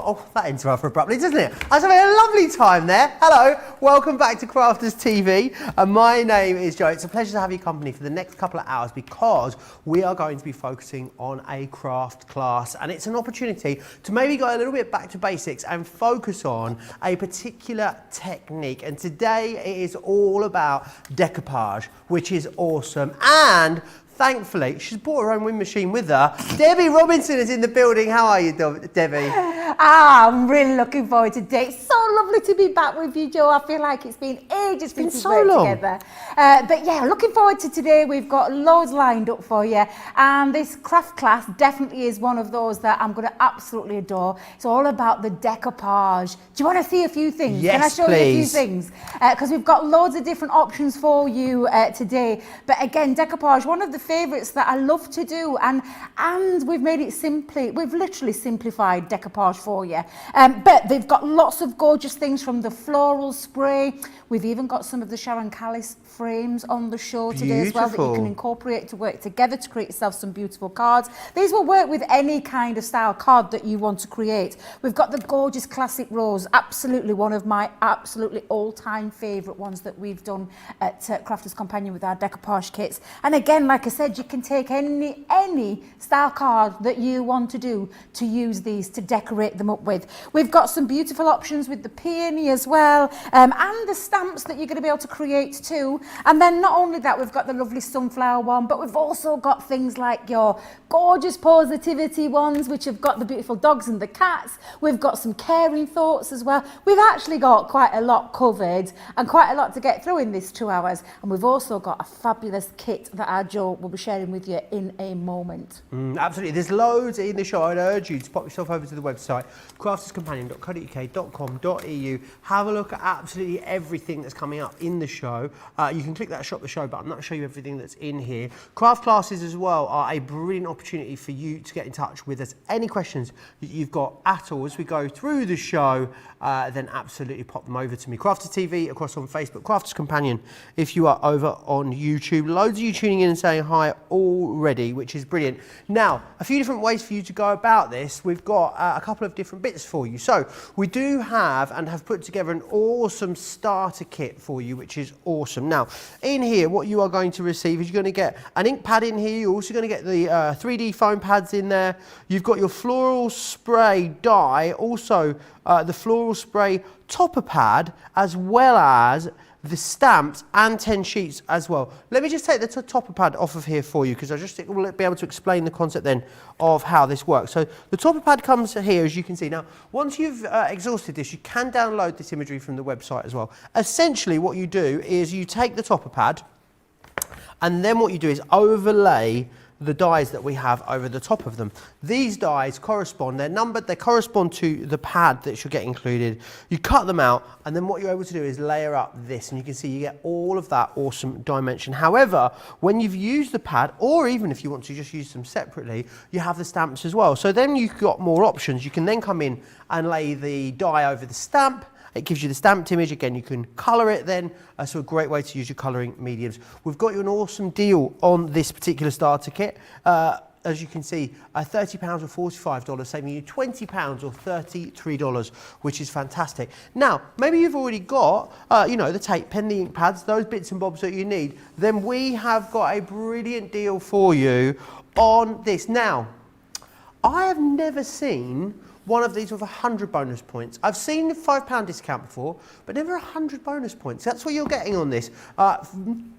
Oh, that ends rather abruptly, doesn't it? I was having a lovely time there. Hello, welcome back to Crafters TV. My name is Joe. It's a pleasure to have your company for the next couple of hours because we are going to be focusing on a craft class, and it's an opportunity to maybe go a little bit back to basics and focus on a particular technique. And today it is all about decoupage, which is awesome. And thankfully, she's brought her own wind machine with her. Debbie Robinson is in the building. How are you, Debbie? I'm really looking forward to today. It's so lovely to be back with you, Joe. I feel like it's been ages since we've worked together. But yeah, looking forward to today. We've got loads lined up for you. And this craft class definitely is one of those that I'm going to absolutely adore. It's all about the decoupage. Do you want to see a few things? Yes, Can I show you a few things? Because we've got loads of different options for you today. But again, decoupage, one of the favourites that I love to do, and we've made it we've literally simplified decoupage for you. But they've got lots of gorgeous things from the floral spray. We've even got some of the Sharon Callis frames on the show today as well that you can incorporate to work together to create yourself some beautiful cards. These will work with any kind of style card that you want to create. We've got the gorgeous classic rose, absolutely one of my absolutely all-time favourite ones that we've done at Crafters Companion with our decoupage kits. And again, like I said, you can take any style card that you want to do to use these to decorate them up with. We've got some beautiful options with the peony as well, and the stamps that you're going to be able to create too. And then not only that, we've got the lovely sunflower one, but we've also got things like your gorgeous positivity ones, which have got the beautiful dogs and the cats. We've got some caring thoughts as well. We've actually got quite a lot covered and quite a lot to get through in this 2 hours. And we've also got a fabulous kit that our Joe will be sharing with you in a moment. Absolutely, there's loads in the show. I'd urge you to pop yourself over to the website, crafterscompanion.co.uk.com.au. Have a look at absolutely everything that's coming up in the show. You can click that shop the show button. That'll show you everything that's in here. Craft classes as well are a brilliant opportunity for you to get in touch with us. Any questions that you've got at all as we go through the show, then absolutely pop them over to me. Crafters TV across on Facebook, Crafters Companion if you are over on YouTube. Loads of you tuning in and saying hi already, which is brilliant. Now, a few different ways for you to go about this. We've got a couple of different bits for you. So we do have and have put together an awesome starter kit for you, which is awesome. Now, in here, what you are going to receive is you're going to get an ink pad in here. You're also going to get the 3D foam pads in there. You've got your floral spray die, also the floral spray topper pad, as well as the stamps and 10 sheets as well. Let me just take the topper pad off of here for you because I just will be able to explain the concept then of how this works. So the topper pad comes here, as you can see. Now, once you've exhausted this, you can download this imagery from the website as well. Essentially, what you do is you take the topper pad, and then what you do is overlay the dies that we have over the top of them. These dies correspond, they're numbered, they correspond to the pad that should get included. You cut them out, and then what you're able to do is layer up this, and you can see you get all of that awesome dimension. However, when you've used the pad, or even if you want to just use them separately, you have the stamps as well. So then you've got more options. You can then come in and lay the die over the stamp. It gives you the stamped image. Again, you can colour it then, so a great way to use your colouring mediums. We've got you an awesome deal on this particular starter kit. As you can see, £30 or $45, saving you £20 or $33, which is fantastic. Now, maybe you've already got, the tape pen, the ink pads, those bits and bobs that you need. Then we have got a brilliant deal for you on this. Now, I have never seen one of these with 100 bonus points. I've seen the £5 discount before, but never 100 bonus points. That's what you're getting on this.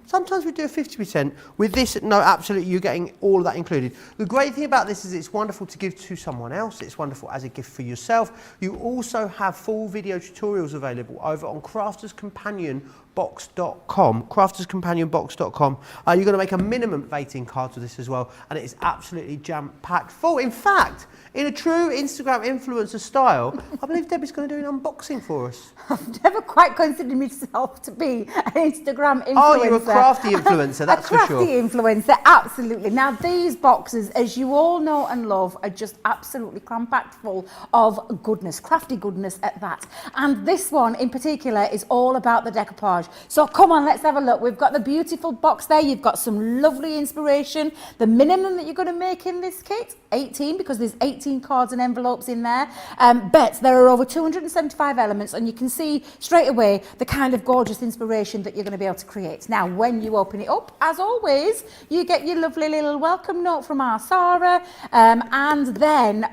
Sometimes we do a 50%. With this, no, absolutely, you're getting all of that included. The great thing about this is it's wonderful to give to someone else. It's wonderful as a gift for yourself. You also have full video tutorials available over on crafterscompanionbox.com. crafterscompanionbox.com. You're going to make a minimum of 18 cards with this as well, and it is absolutely jam-packed full. In fact, in a true Instagram influencer style, I believe Debbie's going to do an unboxing for us. I've never quite considered myself to be an Instagram influencer. Oh, you're a crafty influencer, that's for sure. A crafty influencer, absolutely. Now, these boxes, as you all know and love, are just absolutely cram-packed full of goodness, crafty goodness at that. And this one in particular is all about the decoupage. So come on, let's have a look. We've got the beautiful box there. You've got some lovely inspiration. The minimum that you're going to make in this kit, 18, because there's 18 cards and envelopes in there. But there are over 275 elements, and you can see straight away the kind of gorgeous inspiration that you're going to be able to create. Now, when you open it up, as always, you get your lovely little welcome note from our Sarah, and then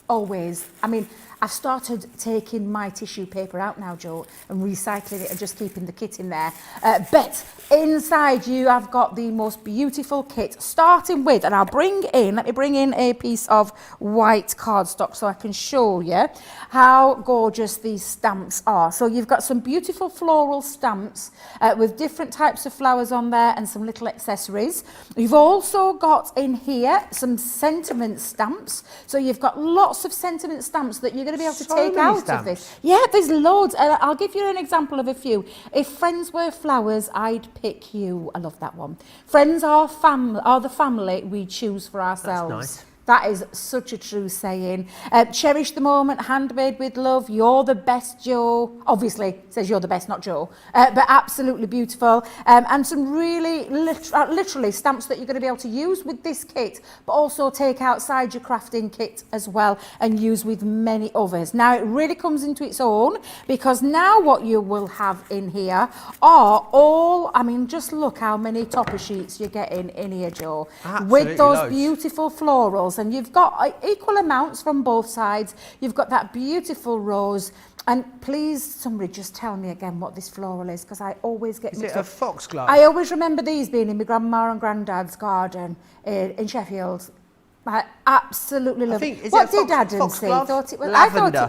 always, I mean, I've started taking my tissue paper out now, Joe, and recycling it and just keeping the kit in there. But inside you have got the most beautiful kit, starting with, and let me bring in a piece of white cardstock so I can show you how gorgeous these stamps are. So you've got some beautiful floral stamps with different types of flowers on there and some little accessories. You've also got in here some sentiment stamps. So you've got lots of sentiment stamps that you're going to be able to take out of this. Yeah, there's loads. I'll give you an example of a few. If friends were flowers, I'd pick you. I love that one. Friends are the family we choose for ourselves. That's nice. That is such a true saying. Cherish the moment, handmade with love. You're the best, Joe. Obviously, it says you're the best, not Joe. But absolutely beautiful. And some really, literally stamps that you're going to be able to use with this kit, but also take outside your crafting kit as well and use with many others. Now, it really comes into its own, because now what you will have in here are all, I mean, just look how many topper sheets you're getting in here, Joe. Absolutely with those loads. Beautiful florals. And you've got equal amounts from both sides. You've got that beautiful rose. And please, somebody just tell me again what this floral is, because I always get mixed up. Is it a foxglove? I always remember these being in my grandma and granddad's garden in Sheffield. I absolutely love it. What did Adam say? Thought it was lavender.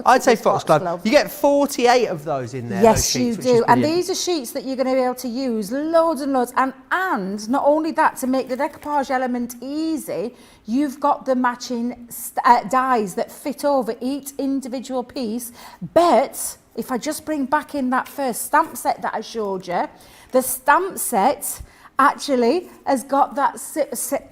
I'd say foxglove. You get 48 of those in there. Yes, those sheets, you do. And these are sheets that you're going to be able to use loads and loads. And not only that, to make the decoupage element easy, you've got the matching dies that fit over each individual piece. But if I just bring back in that first stamp set that I showed you, the stamp set actually has got that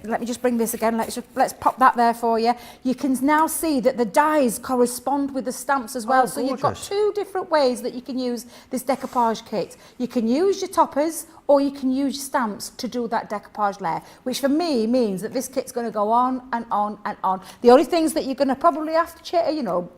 let me just bring this again, let's pop that there for you. You can now see that the dies correspond with the stamps as well. Oh, so you've got two different ways that you can use this decoupage kit. You can use your toppers, or you can use stamps to do that decoupage layer, which for me means that this kit's going to go on and on and on. The only things that you're going to probably have to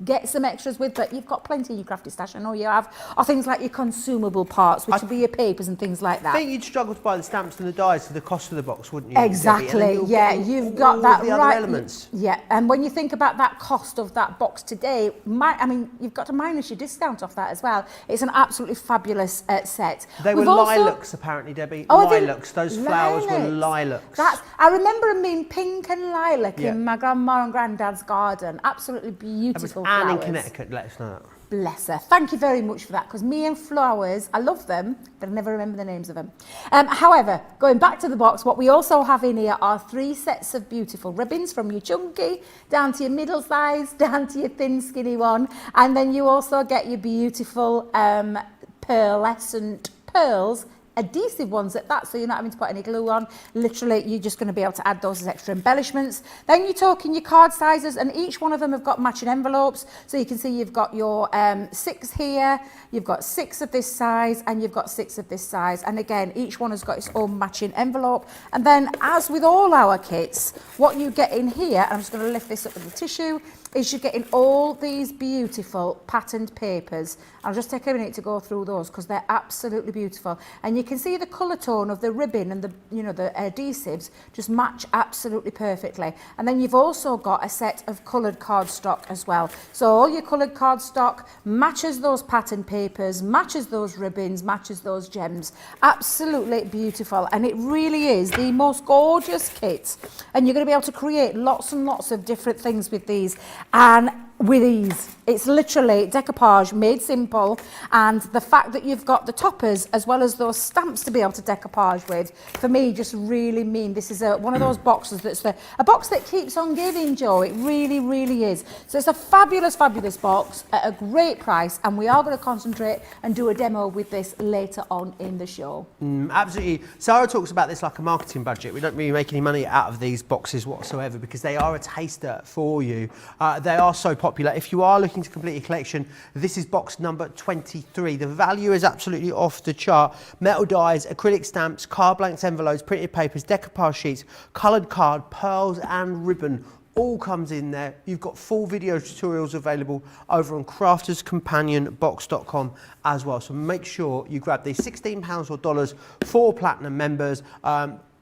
get some extras with, but you've got plenty in your crafty stash, I know you have, are things like your consumable parts, which will be your papers and things like that. I think you'd struggle to buy the stamps and the dies for the cost of the box, wouldn't you? Exactly, yeah, you've got that the right. Other elements. Yeah, and when you think about that cost of that box today, I mean, you've got to minus your discount off that as well. It's an absolutely fabulous set. They were lilacs, apparently, Debbie. Oh, lilacs. Those flowers were lilacs. I remember them being pink and lilac in my grandma and granddad's garden. Absolutely beautiful flowers. Anne in Connecticut, let us know that. Bless her. Thank you very much for that, because me and flowers, I love them, but I never remember the names of them. However, going back to the box, what we also have in here are 3 sets of beautiful ribbons, from your chunky down to your middle size, down to your thin skinny one. And then you also get your beautiful pearlescent pearls, adhesive ones at that, so you're not having to put any glue on. Literally, you're just going to be able to add those as extra embellishments. Then you're talking your card sizes, and each one of them have got matching envelopes. So you can see you've got your 6 here, you've got 6 of this size, and you've got 6 of this size. And again, each one has got its own matching envelope. And then, as with all our kits, what you get in here, I'm just going to lift this up with the tissue, is you're getting all these beautiful patterned papers. I'll just take a minute to go through those, because they're absolutely beautiful. And you can see the colour tone of the ribbon and the adhesives just match absolutely perfectly. And then you've also got a set of coloured cardstock as well. So all your coloured cardstock matches those pattern papers, matches those ribbons, matches those gems. Absolutely beautiful. And it really is the most gorgeous kit. And you're going to be able to create lots and lots of different things with these. And with ease. It's literally decoupage made simple, and the fact that you've got the toppers as well as those stamps to be able to decoupage with, for me, just really mean this is one of those boxes that's a box that keeps on giving, Joe. It really, really is. So it's a fabulous, fabulous box at a great price, and we are going to concentrate and do a demo with this later on in the show. Absolutely. Sarah talks about this like a marketing budget. We don't really make any money out of these boxes whatsoever because they are a taster for you. They are so popular. If you are looking to complete your collection, this is box number 23. The value is absolutely off the chart. Metal dies, acrylic stamps, card blanks, envelopes, printed papers, decoupage sheets, coloured card, pearls and ribbon. All comes in there. You've got full video tutorials available over on crafterscompanionbox.com as well. So make sure you grab these £16 or dollars for platinum members.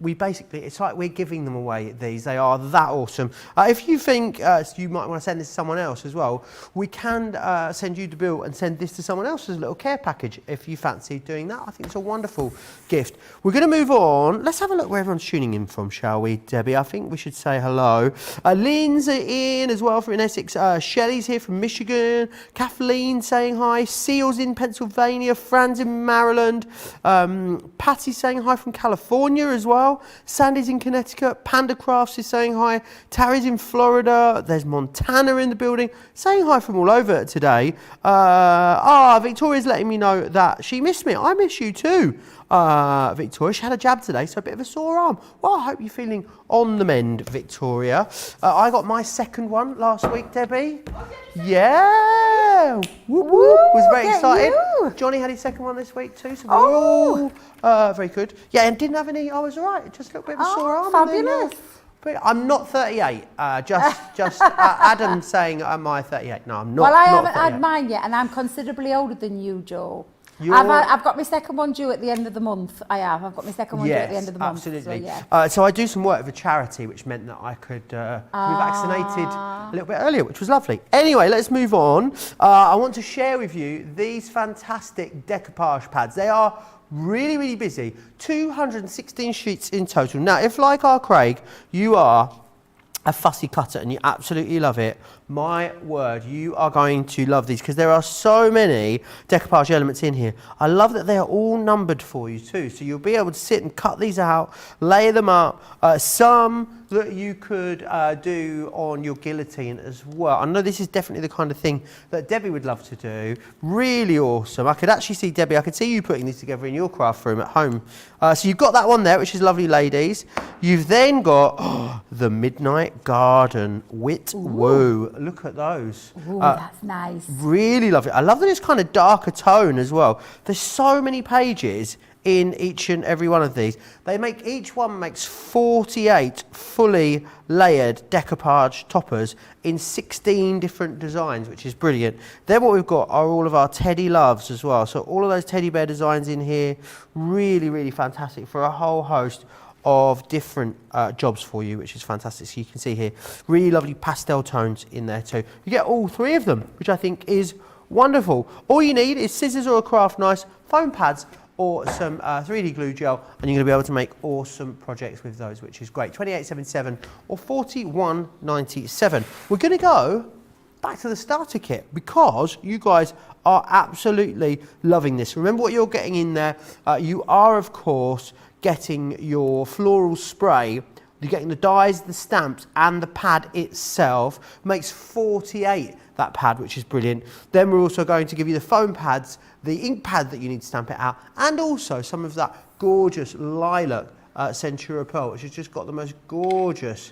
We basically, it's like we're giving them away, these. They are that awesome. If you think you might want to send this to someone else as well, we can send you the bill and send this to someone else as a little care package if you fancy doing that. I think it's a wonderful gift. We're going to move on. Let's have a look where everyone's tuning in from, shall we, Debbie? I think we should say hello. Lynn's in as well from Essex. Shelley's here from Michigan. Kathleen saying hi. Seal's in Pennsylvania. Fran's in Maryland. Patty's saying hi from California as well. Sandy's in Connecticut. Panda Crafts is saying hi. Tarry's in Florida. There's Montana in the building saying hi from all over today. Victoria's letting me know that she missed me. I miss you too, Victoria. She had a jab today, so a bit of a sore arm. Well, I hope you're feeling on the mend, Victoria. I got my second one last week, Debbie. Yeah. Whoop, whoop. Was very excited. Johnny had his second one this week too, so we're all very good. Yeah, and didn't have any. I was all right. Just a little bit of a sore arm. Fabulous. But I'm not 38. Just Adam saying, "Am I 38?" No, I'm not. Well, I not haven't 38. had mine yet, and I'm considerably older than you, Joe. You're- I've got my second one due at the end of the month. I have. I've got my second one due at the end of the month. Absolutely. So, yeah. So I do some work with a charity, which meant that I could be vaccinated a little bit earlier, which was lovely. Anyway, let's move on. I want to share with you these fantastic decoupage pads. They are really, really busy. 216 sheets in total. Now, if like our Craig, you are a fussy cutter and you absolutely love it, my word, you are going to love these because there are so many decoupage elements in here. I love that they are all numbered for you too, so you'll be able to sit and cut these out, lay them up. Some that you could do on your guillotine as well. I know this is definitely the kind of thing that Debbie would love to do. Really awesome. I could actually see, Debbie, I could see you putting these together in your craft room at home. So you've got that one there, which is lovely, ladies. You've then got the Midnight Garden Wit Woo. Look at those. Ooh, that's nice. Really lovely. I love that it's kind of darker tone as well. There's so many pages in each and every one of these. Each one makes 48 fully layered decoupage toppers in 16 different designs, which is brilliant. Then what we've got are all of our teddy loves as well. So all of those teddy bear designs in here, really, really fantastic for a whole host of different jobs for you, which is fantastic. So you can see here, really lovely pastel tones in there too. You get all three of them, which I think is wonderful. All you need is scissors or a craft knife, foam pads, or some 3D glue gel, and you're going to be able to make awesome projects with those, which is great. $28.77 or $41.97. We're going to go back to the starter kit because you guys are absolutely loving this. Remember what you're getting in there. You are, of course, getting your floral spray. You're getting the dies, the stamps, and the pad itself. Makes 48, that pad, which is brilliant. Then we're also going to give you the foam pads, the ink pad that you need to stamp it out, and also some of that gorgeous lilac Centura Pearl, which has just got the most gorgeous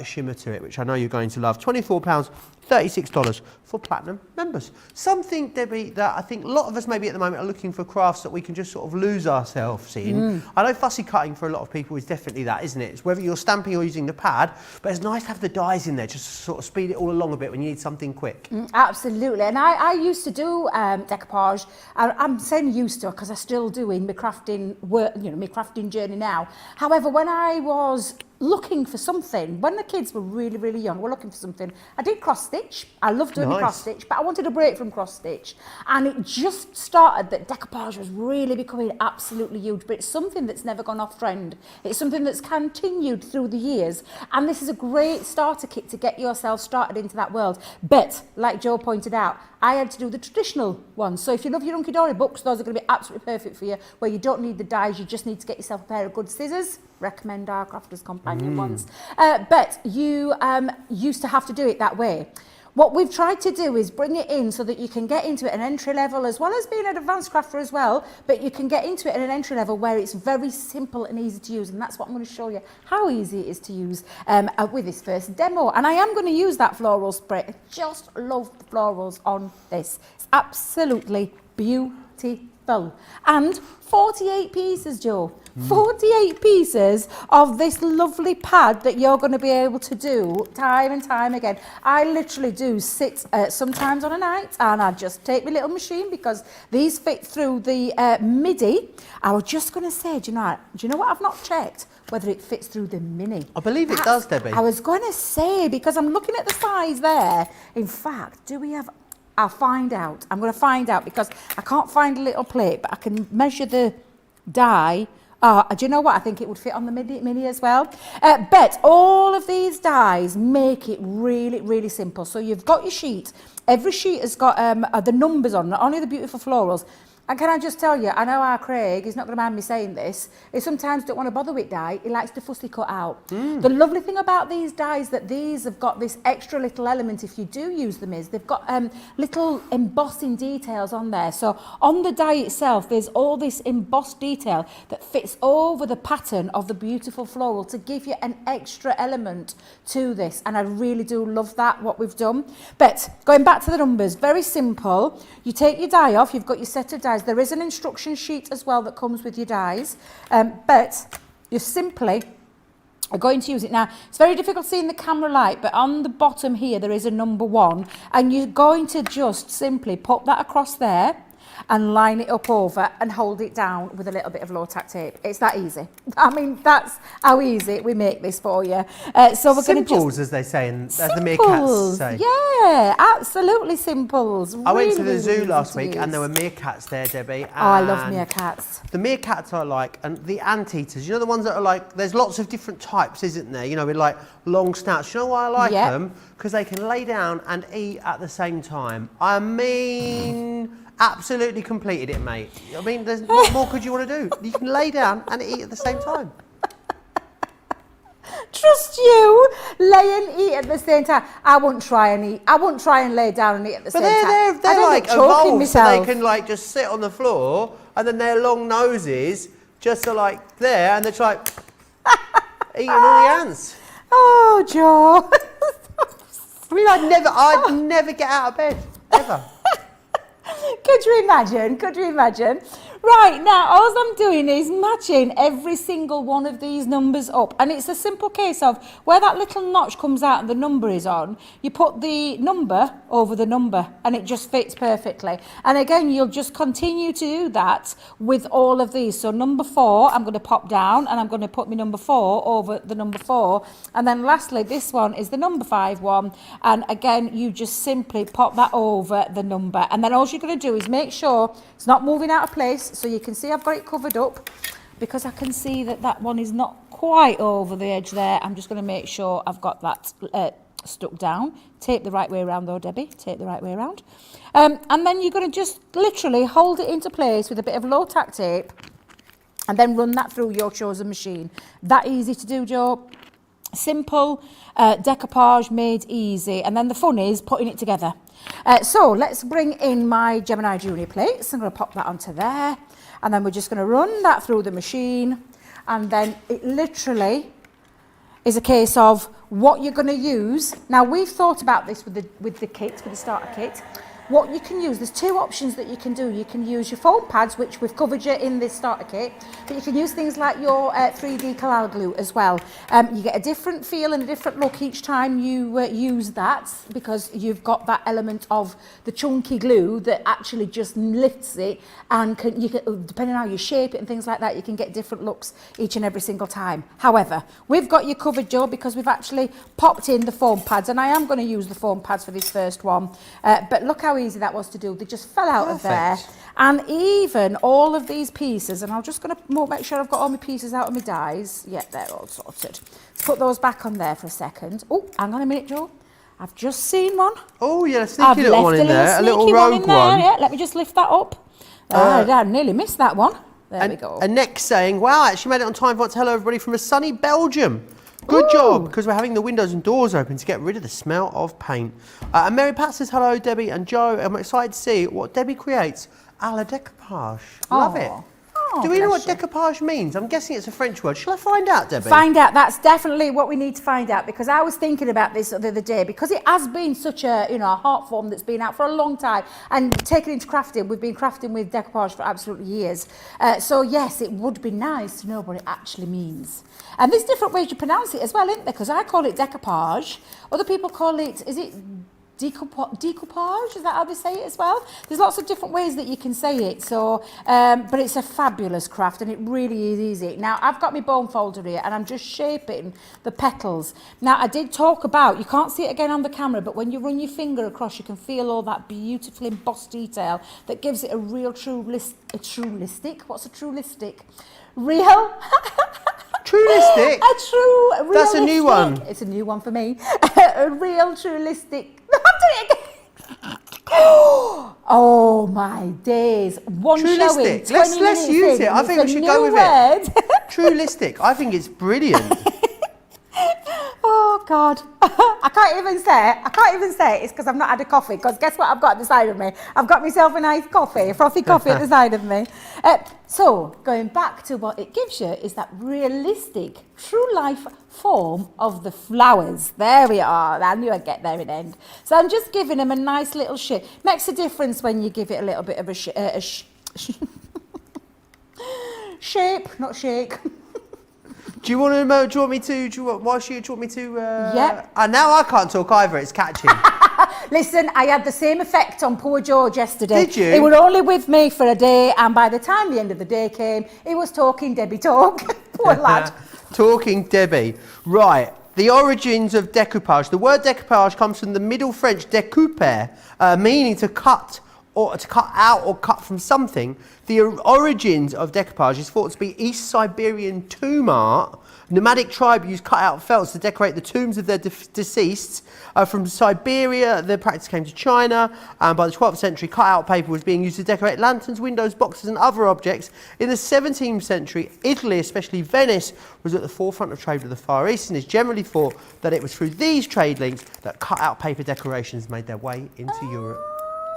shimmer to it, which I know you're going to love. £24, $36 for platinum members. Something, Debbie, that I think a lot of us maybe at the moment are looking for crafts that we can just sort of lose ourselves in. I know fussy cutting for a lot of people is definitely that, isn't it? It's whether you're stamping or using the pad, but it's nice to have the dies in there just to sort of speed it all along a bit when you need something quick. Absolutely, and I used to do decoupage. I'm saying used to because I still do in my crafting work, my crafting journey now. However, when I was looking for something. When the kids were really, really young, we're looking for something. I did cross stitch. I love doing the cross stitch, but I wanted a break from cross stitch. And it just started that decoupage was really becoming absolutely huge, but it's something that's never gone off trend. It's something that's continued through the years. And this is a great starter kit to get yourself started into that world. But like Joe pointed out, I had to do the traditional ones. So if you love your Hunky Dory books, those are going to be absolutely perfect for you, where you don't need the dies, you just need to get yourself a pair of good scissors. Recommend our Crafters Companion ones. But you used to have to do it that way. What we've tried to do is bring it in so that you can get into it at an entry level, as well as being an advanced crafter as well, but you can get into it at an entry level where it's very simple and easy to use, and that's what I'm going to show you, how easy it is to use with this first demo. And I am going to use that floral spray. I just love the florals on this. It's absolutely beautiful. And 48 pieces, Joe. 48 pieces of this lovely pad that you're going to be able to do time and time again. I literally do sit sometimes on a night and I just take my little machine, because these fit through the midi. I was just going to say, do you know what? I've not checked whether it fits through the mini. I believe it does, Debbie. I was going to say, because I'm looking at the size there. In fact, do we have... I'll find out. I'm going to find out, because I can't find a little plate, but I can measure the die. Do you know what? I think it would fit on the mini as well. But all of these dies make it really, really simple. So you've got your sheet. Every sheet has got the numbers on, not only the beautiful florals. And can I just tell you, I know our Craig, he's not going to mind me saying this, he sometimes don't want to bother with dye, he likes to fussy cut out. The lovely thing about these dies, that these have got this extra little element, if you do use them, is they've got little embossing details on there. So on the die itself, there's all this embossed detail that fits over the pattern of the beautiful floral to give you an extra element to this. And I really do love that, what we've done. But going back to the numbers, very simple. You take your die off, you've got your set of dies. There is an instruction sheet as well that comes with your dies, but you simply are going to use it. Now, it's very difficult seeing the camera light, but on the bottom here there is a number 1, and you're going to just simply pop that across there and line it up over and hold it down with a little bit of low tack tape. It's that easy. I mean, that's how easy we make this for you. So we're going to simples, as they say, as the meerkats say. Yeah, absolutely simples. I went to the really, zoo really last easy to week use. and there were meerkats there, Debbie. Oh, I love meerkats. The meerkats are like, and the anteaters, you know, the ones that are like, there's lots of different types, isn't there? You know, with like long snouts. You know why I like them? Because they can lay down and eat at the same time. I mean, absolutely completed it, mate. I mean, there's what more could you want to do? You can lay down and eat at the same time. Trust you, lay and eat at the same time. I wouldn't try and eat. I wouldn't try and lay down and eat at the same time. They're like evolved, so they can like just sit on the floor, and then their long noses just are like there, and they're like eating all the ants. Oh, Joe. I mean, I'd never get out of bed, ever. Could you imagine? Could you imagine? Right, now all I'm doing is matching every single one of these numbers up, and it's a simple case of where that little notch comes out and the number is on, you put the number over the number and it just fits perfectly. And again, you'll just continue to do that with all of these. So number 4, I'm going to pop down and I'm going to put my number 4 over the number 4, and then lastly this one is the number 5 one, and again you just simply pop that over the number, and then all you're going to do is make sure it's not moving out of place. So you can see I've got it covered up, because I can see that that one is not quite over the edge there. I'm just going to make sure I've got that stuck down. Tape the right way around though, Debbie, tape the right way around. And then you're going to just literally hold it into place with a bit of low tack tape, and then run that through your chosen machine. That easy to do, Joe. Simple, decoupage made easy, and then the fun is putting it together. So let's bring in my Gemini Junior plates. I'm going to pop that onto there, and then we're just going to run that through the machine, and then it literally is a case of what you're going to use. Now we've thought about this with the kit, with the starter kit. what you can use, there's two options that you can do. You can use your foam pads, which we've covered you in this starter kit, but you can use things like your 3D Collal glue as well. You get a different feel and a different look each time you use that, because you've got that element of the chunky glue that actually just lifts it, and you can, depending on how you shape it and things like that, you can get different looks each and every single time. However, we've got you covered, Joe, because we've actually popped in the foam pads, and I am going to use the foam pads for this first one, but look how easy that was to do. They just fell out of there. And even all of these pieces, and I'm just going to make sure I've got all my pieces out of my dies. Yeah, they're all sorted. Let's put those back on there for a second. Oh, hang on a minute, Joe. I've just seen one. Oh, yeah, a sneaky little one in there. A little rogue one. Yeah, let me just lift that up. I nearly missed that one. There we go. And Nick's saying, wow, I actually made it on time. Hello, everybody, from a sunny Belgium. Good job, because we're having the windows and doors open to get rid of the smell of paint. And Mary Pat says, hello, Debbie and Joe. I'm excited to see what Debbie creates a la decoupage. Love it. Do we know what decoupage means? I'm guessing it's a French word. Shall I find out, Debbie? Find out. That's definitely what we need to find out, because I was thinking about this the other day, because it has been such a, a art form that's been out for a long time, and taken into crafting. We've been crafting with decoupage for absolutely years. So yes, it would be nice to know what it actually means. And there's different ways you pronounce it as well, isn't there? Because I call it decoupage. Other people call it, is it decoupage? Is that how they say it as well? There's lots of different ways that you can say it. So, but it's a fabulous craft, and it really is easy. Now, I've got my bone folder here, and I'm just shaping the petals. Now, I did talk about, you can't see it again on the camera, but when you run your finger across, you can feel all that beautiful embossed detail that gives it a real trulistic. What's a trulistic? Real. Trulistic? A true, realistic. That's a new one. It's a new one for me. A real trulistic. I'm doing it again. Oh my days. One Trulistic. showing, Let's use it. I think we should go with it. Trulistic. I think it's brilliant. Oh God, I can't even say it's because I've not had a coffee, because guess what I've got at the side of me? I've got myself a nice coffee, a frothy coffee at the side of me. So going back to what it gives you is that realistic, true life form of the flowers. There we are. I knew I'd get there in the end. So I'm just giving them a nice little shape. Makes a difference when you give it a little bit of a shape, not shake. Do you want me to? Yep. Now I can't talk either. It's catching. Listen, I had the same effect on poor George yesterday. Did you? He was only with me for a day, and by the time the end of the day came, he was talking Debbie talk. Poor lad. Talking Debbie. Right. The origins of decoupage. The word decoupage comes from the Middle French découper, meaning to cut, or to cut out or cut from something. The origins of decoupage is thought to be East Siberian tomb art. Nomadic tribe used cut-out felts to decorate the tombs of their deceased. From Siberia, the practice came to China, and by the 12th century, cut-out paper was being used to decorate lanterns, windows, boxes, and other objects. In the 17th century, Italy, especially Venice, was at the forefront of trade with the Far East, and it's generally thought that it was through these trade links that cut-out paper decorations made their way into Europe.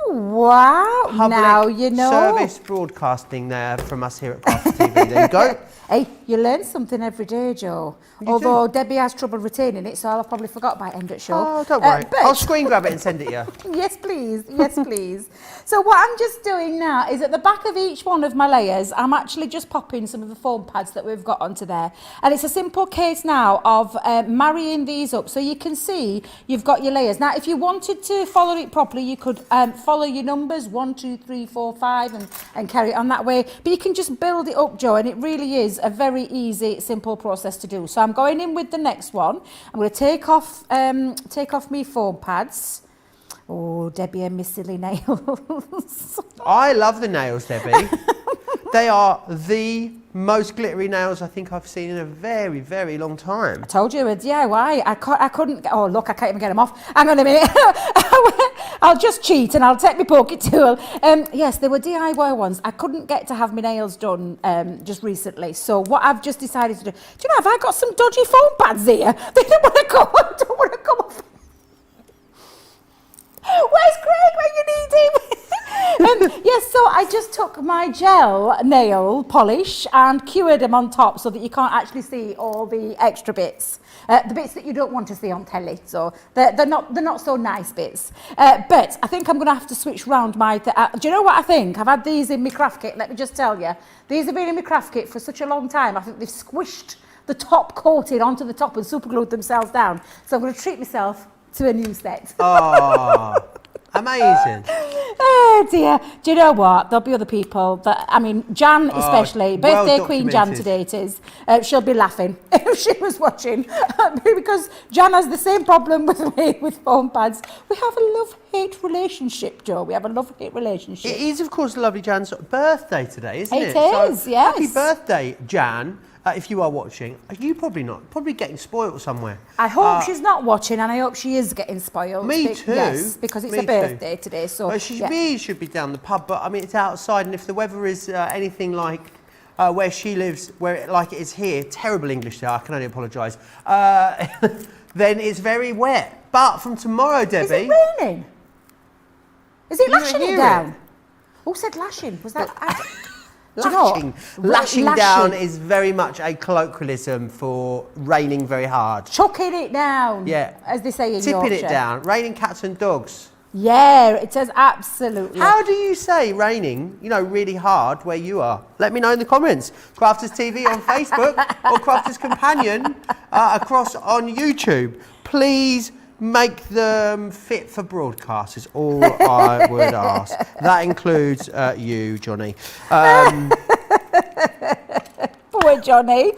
Wow, Public now you know. Service broadcasting there from us here at Craft TV. There you go. Hey, you learn something every day, Joe. Although Debbie has trouble retaining it, so I'll probably forgot by end of show. Oh, don't worry. I'll screen grab it and send it to you. Yes, please. Yes, please. So what I'm just doing now is at the back of each one of my layers, I'm actually just popping some of the foam pads that we've got onto there. And it's a simple case now of marrying these up. So you can see you've got your layers. Now, if you wanted to follow it properly, you could follow your numbers, 1, 2, 3, 4, 5, and carry it on that way. But you can just build it up, Joe, and it really is a very easy, simple process to do. So I'm going in with the next one. I'm going to take off me foam pads. Oh, Debbie and my silly nails. I love the nails, Debbie. They are the most glittery nails I think I've seen in a very, very long time. I told you, a DIY. I couldn't. Oh, look, I can't even get them off. Hang on a minute. I'll just cheat and I'll take my pocket tool. Yes, they were DIY ones. I couldn't get to have my nails done just recently. So what I've just decided to do, have I got some dodgy foam pads here? They don't want to come off. Where's Craig when you need him? Yes, so I just took my gel nail polish and cured them on top so that you can't actually see all the extra bits. The bits that you don't want to see on telly, so they're not so nice bits. But I think I'm going to have to switch round my... do you know what I think? I've had these in my craft kit, let me just tell you. These have been in my craft kit for such a long time. I think they've squished the top coating onto the top and superglued themselves down. So I'm going to treat myself to a new set. Oh, amazing. Oh dear. Do you know what? There'll be other people that, I mean, Jan especially, well birthday Queen Jan documented. today it is. She'll be laughing if she was watching because Jan has the same problem with me with foam pads. We have a love-hate relationship, Joe. We have a love-hate relationship. It is, of course, lovely Jan's birthday today, isn't it? It is, yes. Happy birthday, Jan. If you are watching, you probably not. Probably getting spoiled somewhere. I hope she's not watching, and I hope she is getting spoiled. Me too. Yes, because it's Me a birthday today. So Well, she really should be down the pub, but I mean, it's outside, and if the weather is anything like where she lives, like it is here, terrible English there, I can only apologise, then it's very wet. But from tomorrow, Debbie... Is it raining? Is it You don't lashing hear it down? Who said lashing? Was that... Do you know what? Lashing down is very much a colloquialism for raining very hard. Chucking it down, Yeah. as they say in Tipping Yorkshire. it down. Raining cats and dogs. Yeah, it says absolutely. How do you say raining, really hard where you are? Let me know in the comments. Crafters TV on Facebook or Crafters Companion across on YouTube. Please make them fit for broadcast is all I would ask. That includes you, Johnny. Poor Johnny.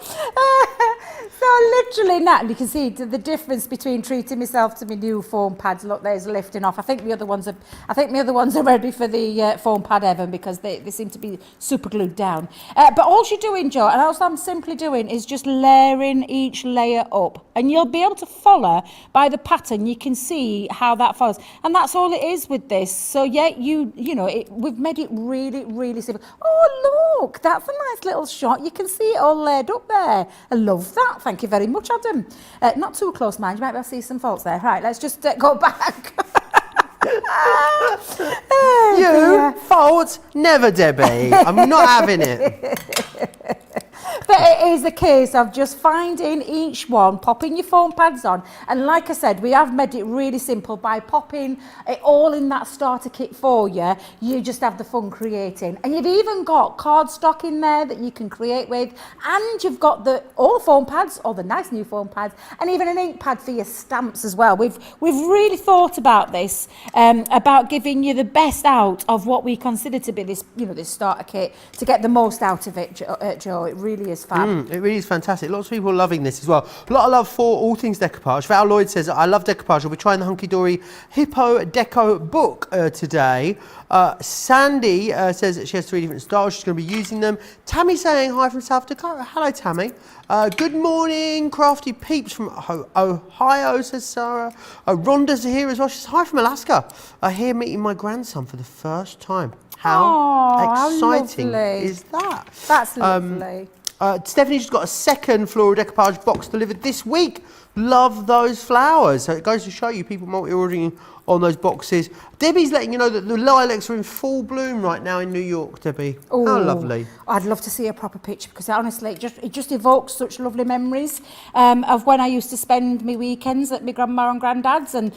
So literally, Nat, you can see the difference between treating myself to my new foam pads. Look, there's lifting off. I think the other ones are ready for the foam pad Evan because they seem to be super glued down. But all you're doing, Joe, and all I'm simply doing is just layering each layer up, and you'll be able to follow by the pattern. You can see how that follows, and that's all it is with this. So yeah, we've made it really, really simple. Oh look, that's a nice little shot. You can see it all laid up there. I love that. Thank you very much, Adam. Not too close, mind. You might be able to see some faults there. Right, let's just go back. Fault, never, Debbie. I'm not having it. But it is a case of just finding each one, popping your foam pads on, and like I said, we have made it really simple by popping it all in that starter kit for you. You just have the fun creating, and you've even got cardstock in there that you can create with, and you've got all the foam pads, all the nice new foam pads, and even an ink pad for your stamps as well. We've really thought about this, about giving you the best out of what we consider to be this starter kit to get the most out of it, Joe. It really is fab. It really is fantastic. Lots of people are loving this as well. A lot of love for all things decoupage. Val Lloyd says, I love decoupage. I'll be trying the Hunky Dory Hippo Deco book today. Sandy says that she has 3 different styles. She's going to be using them. Tammy saying hi from South Dakota. Hello, Tammy. Good morning, crafty peeps from Ohio, says Sarah. Rhonda's here as well. She's hi from Alaska. Here meeting my grandson for the first time. How exciting is that? That's lovely. Stephanie's just got a second floral decoupage box delivered this week. Love those flowers. So it goes to show you people multi-ordering on those boxes. Debbie's letting you know that the lilacs are in full bloom right now in New York, Debbie. Ooh, how lovely. I'd love to see a proper picture because honestly, it just evokes such lovely memories of when I used to spend my weekends at my grandma and granddad's, and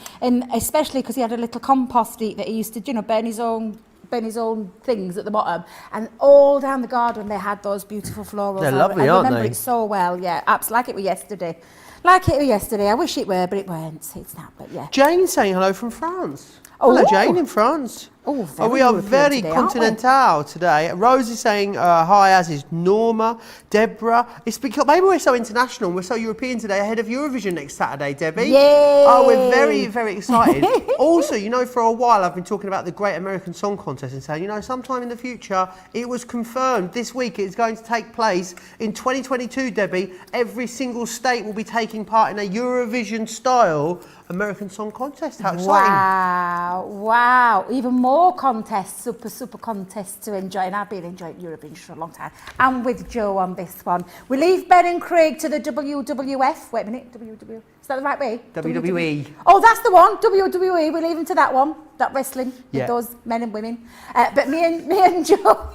especially because he had a little compost heap that he used to, burn his own things at the bottom, and all down the garden they had those beautiful florals. They're lovely, aren't they? I remember it so well, yeah, absolutely, like it was yesterday. Like it was yesterday. I wish it were, but it weren't. It's not, but yeah. Jane saying hello from France. Oh. Hello, Jane in France. Oh, We are European very today, aren't we? continental today. Rose is saying hi, as is Norma. Deborah. It's because maybe we're so international and we're so European today ahead of Eurovision next Saturday, Debbie. Yay! Oh, we're very, very excited. Also, for a while I've been talking about the Great American Song Contest and saying, sometime in the future, it was confirmed this week it's going to take place in 2022, Debbie. Every single state will be taking part in a Eurovision style American Song Contest. How exciting. Wow. Even more contests, super contests to enjoy. And I've been enjoying Eurovision for a long time. And with Joe on this one. We leave Ben and Craig to the WWF. Wait a minute, WWF. Is that the right way? WWE. Oh, that's the one, WWE. We leave them to that one, that wrestling with those men and women. But me and Joe...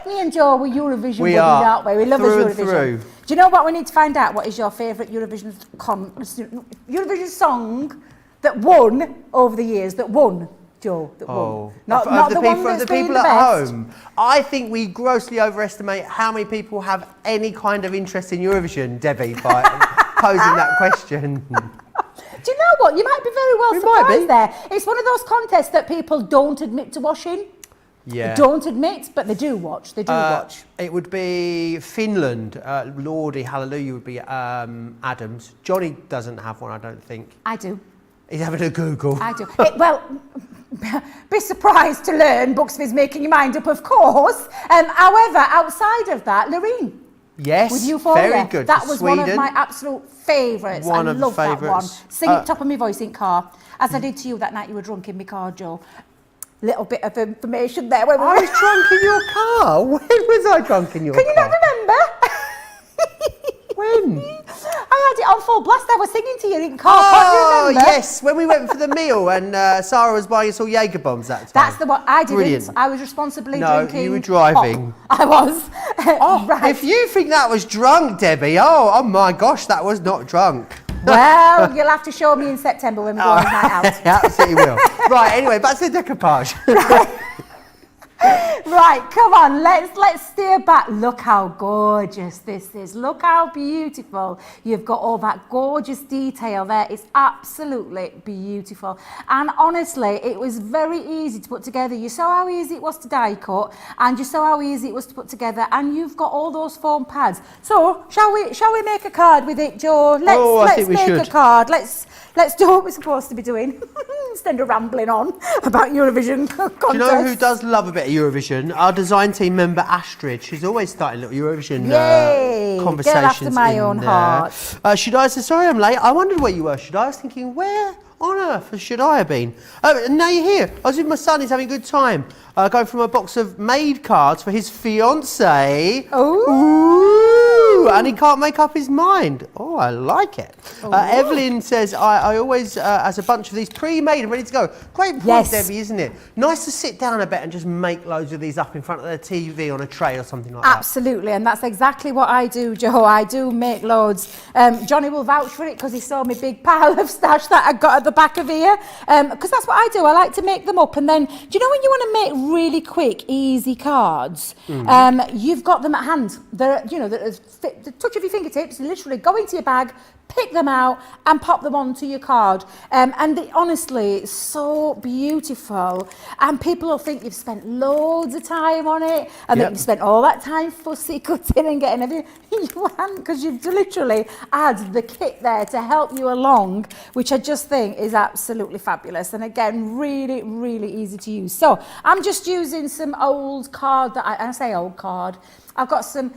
Me and Joe were Eurovision buddies, aren't we? We love Eurovision. Through. Do you know what we need to find out? What is your favourite Eurovision song that won over the years? That won, Joe? That won. Not the one that's been people the at best. home. I think we grossly overestimate how many people have any kind of interest in Eurovision, Debbie, by posing that question. Do you know what? You might be very well surprised there. It's one of those contests that people don't admit to watching. Yeah. Don't admit, but they do watch. They do watch. It would be Finland. Lordy, hallelujah would be Adams. Johnny doesn't have one, I don't think. I do. He's having a Google. I do. Well, be surprised to learn Buxby's making your mind up, of course. However, outside of that, Loreen. Yes, with Euphoria. very good. That was Sweden. one of my absolute favourites. I love that one. Sing it top of my voice in car, as I did to you that night you were drunk in my car, Joe. Little bit of information there. When I was drunk in your car? When was I drunk in your car? Can you not remember? When? I had it on full blast. I was singing to you in car. Can't you remember? Yes, when we went for the meal and Sarah was buying us all Jaeger bombs that time. That's the one. I didn't. Brilliant. I was responsibly No, drinking. you were driving. Pop. I was. Right. If you think that was drunk, Debbie, oh my gosh, that was not drunk. Well, you'll have to show me in September when we go on a night out. Absolutely will. Right, anyway, back to the decoupage. Right, come on, let's steer back. Look how gorgeous this is. Look how beautiful. You've got all that gorgeous detail there. It's absolutely beautiful. And honestly, it was very easy to put together. You saw how easy it was to die cut, and you saw how easy it was to put together, and you've got all those foam pads. So, shall we make a card with it, Joe? Let's make a card. Let's do what we're supposed to be doing instead of rambling on about Eurovision contest. Do you know who does love a bit of Eurovision? Our design team member Astrid. She's always starting little Eurovision conversations. Girl after my own heart. Shadai says, sorry I'm late. I wondered where you were, Shadai. I was thinking, where on earth should I have been? And now you're here. I was with my son. He's having a good time. Going from a box of made cards for his fiancée. Ooh, and he can't make up his mind. Oh, I like it. Evelyn says, I always has a bunch of these pre-made and ready to go. Great point, Debbie, isn't it? Nice to sit down a bit and just make loads of these up in front of the TV on a tray or something like that. Absolutely, and that's exactly what I do, Joe. I do make loads. Johnny will vouch for it because he saw me big pile of stash that I got at the back of here. Because that's what I do. I like to make them up. And then, do you know when you want to make really quick, easy cards? You've got them at hand. They're, the touch of your fingertips, literally go into your bag, pick them out and pop them onto your card. And they, honestly, it's so beautiful. And people will think you've spent loads of time on it and that you've spent all that time fussy cutting and getting everything. You haven't, because you've literally had the kit there to help you along, which I just think is absolutely fabulous. And again, really, really easy to use. So I'm just using some old card that I say old card. I've got some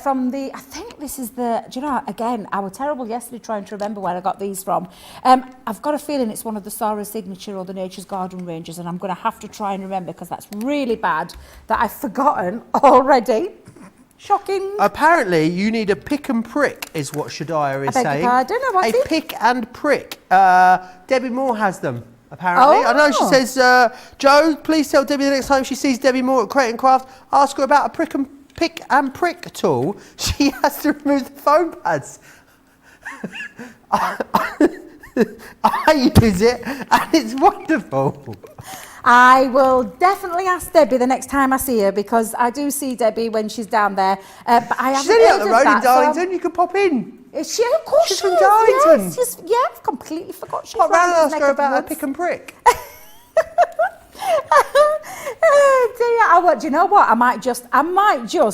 from the, I think this is the, do you know, again, I was terrible yesterday trying to remember where I got these from. I've got a feeling it's one of the Sarah Signature or the Nature's Garden ranges, and I'm going to have to try and remember because that's really bad that I've forgotten already. Shocking. Apparently, you need a pick and prick, is what Shadaya is saying. I beg your pardon, what's it? Pick and prick. Debbie Moore has them, apparently. I know she says, Joe, please tell Debbie the next time she sees Debbie Moore at Crate and Craft, ask her about a pick and prick tool. She has to remove the foam pads. I use it and it's wonderful. I will definitely ask Debbie the next time I see her because I do see Debbie when she's down there. But I haven't she's only up the road in Darlington. So you can pop in. Is she? Of course she's she from is. Darlington. Yes, I've completely forgot she's Pop round and ask her about her woods. pick and prick. Oh dear! Do you know what? I might just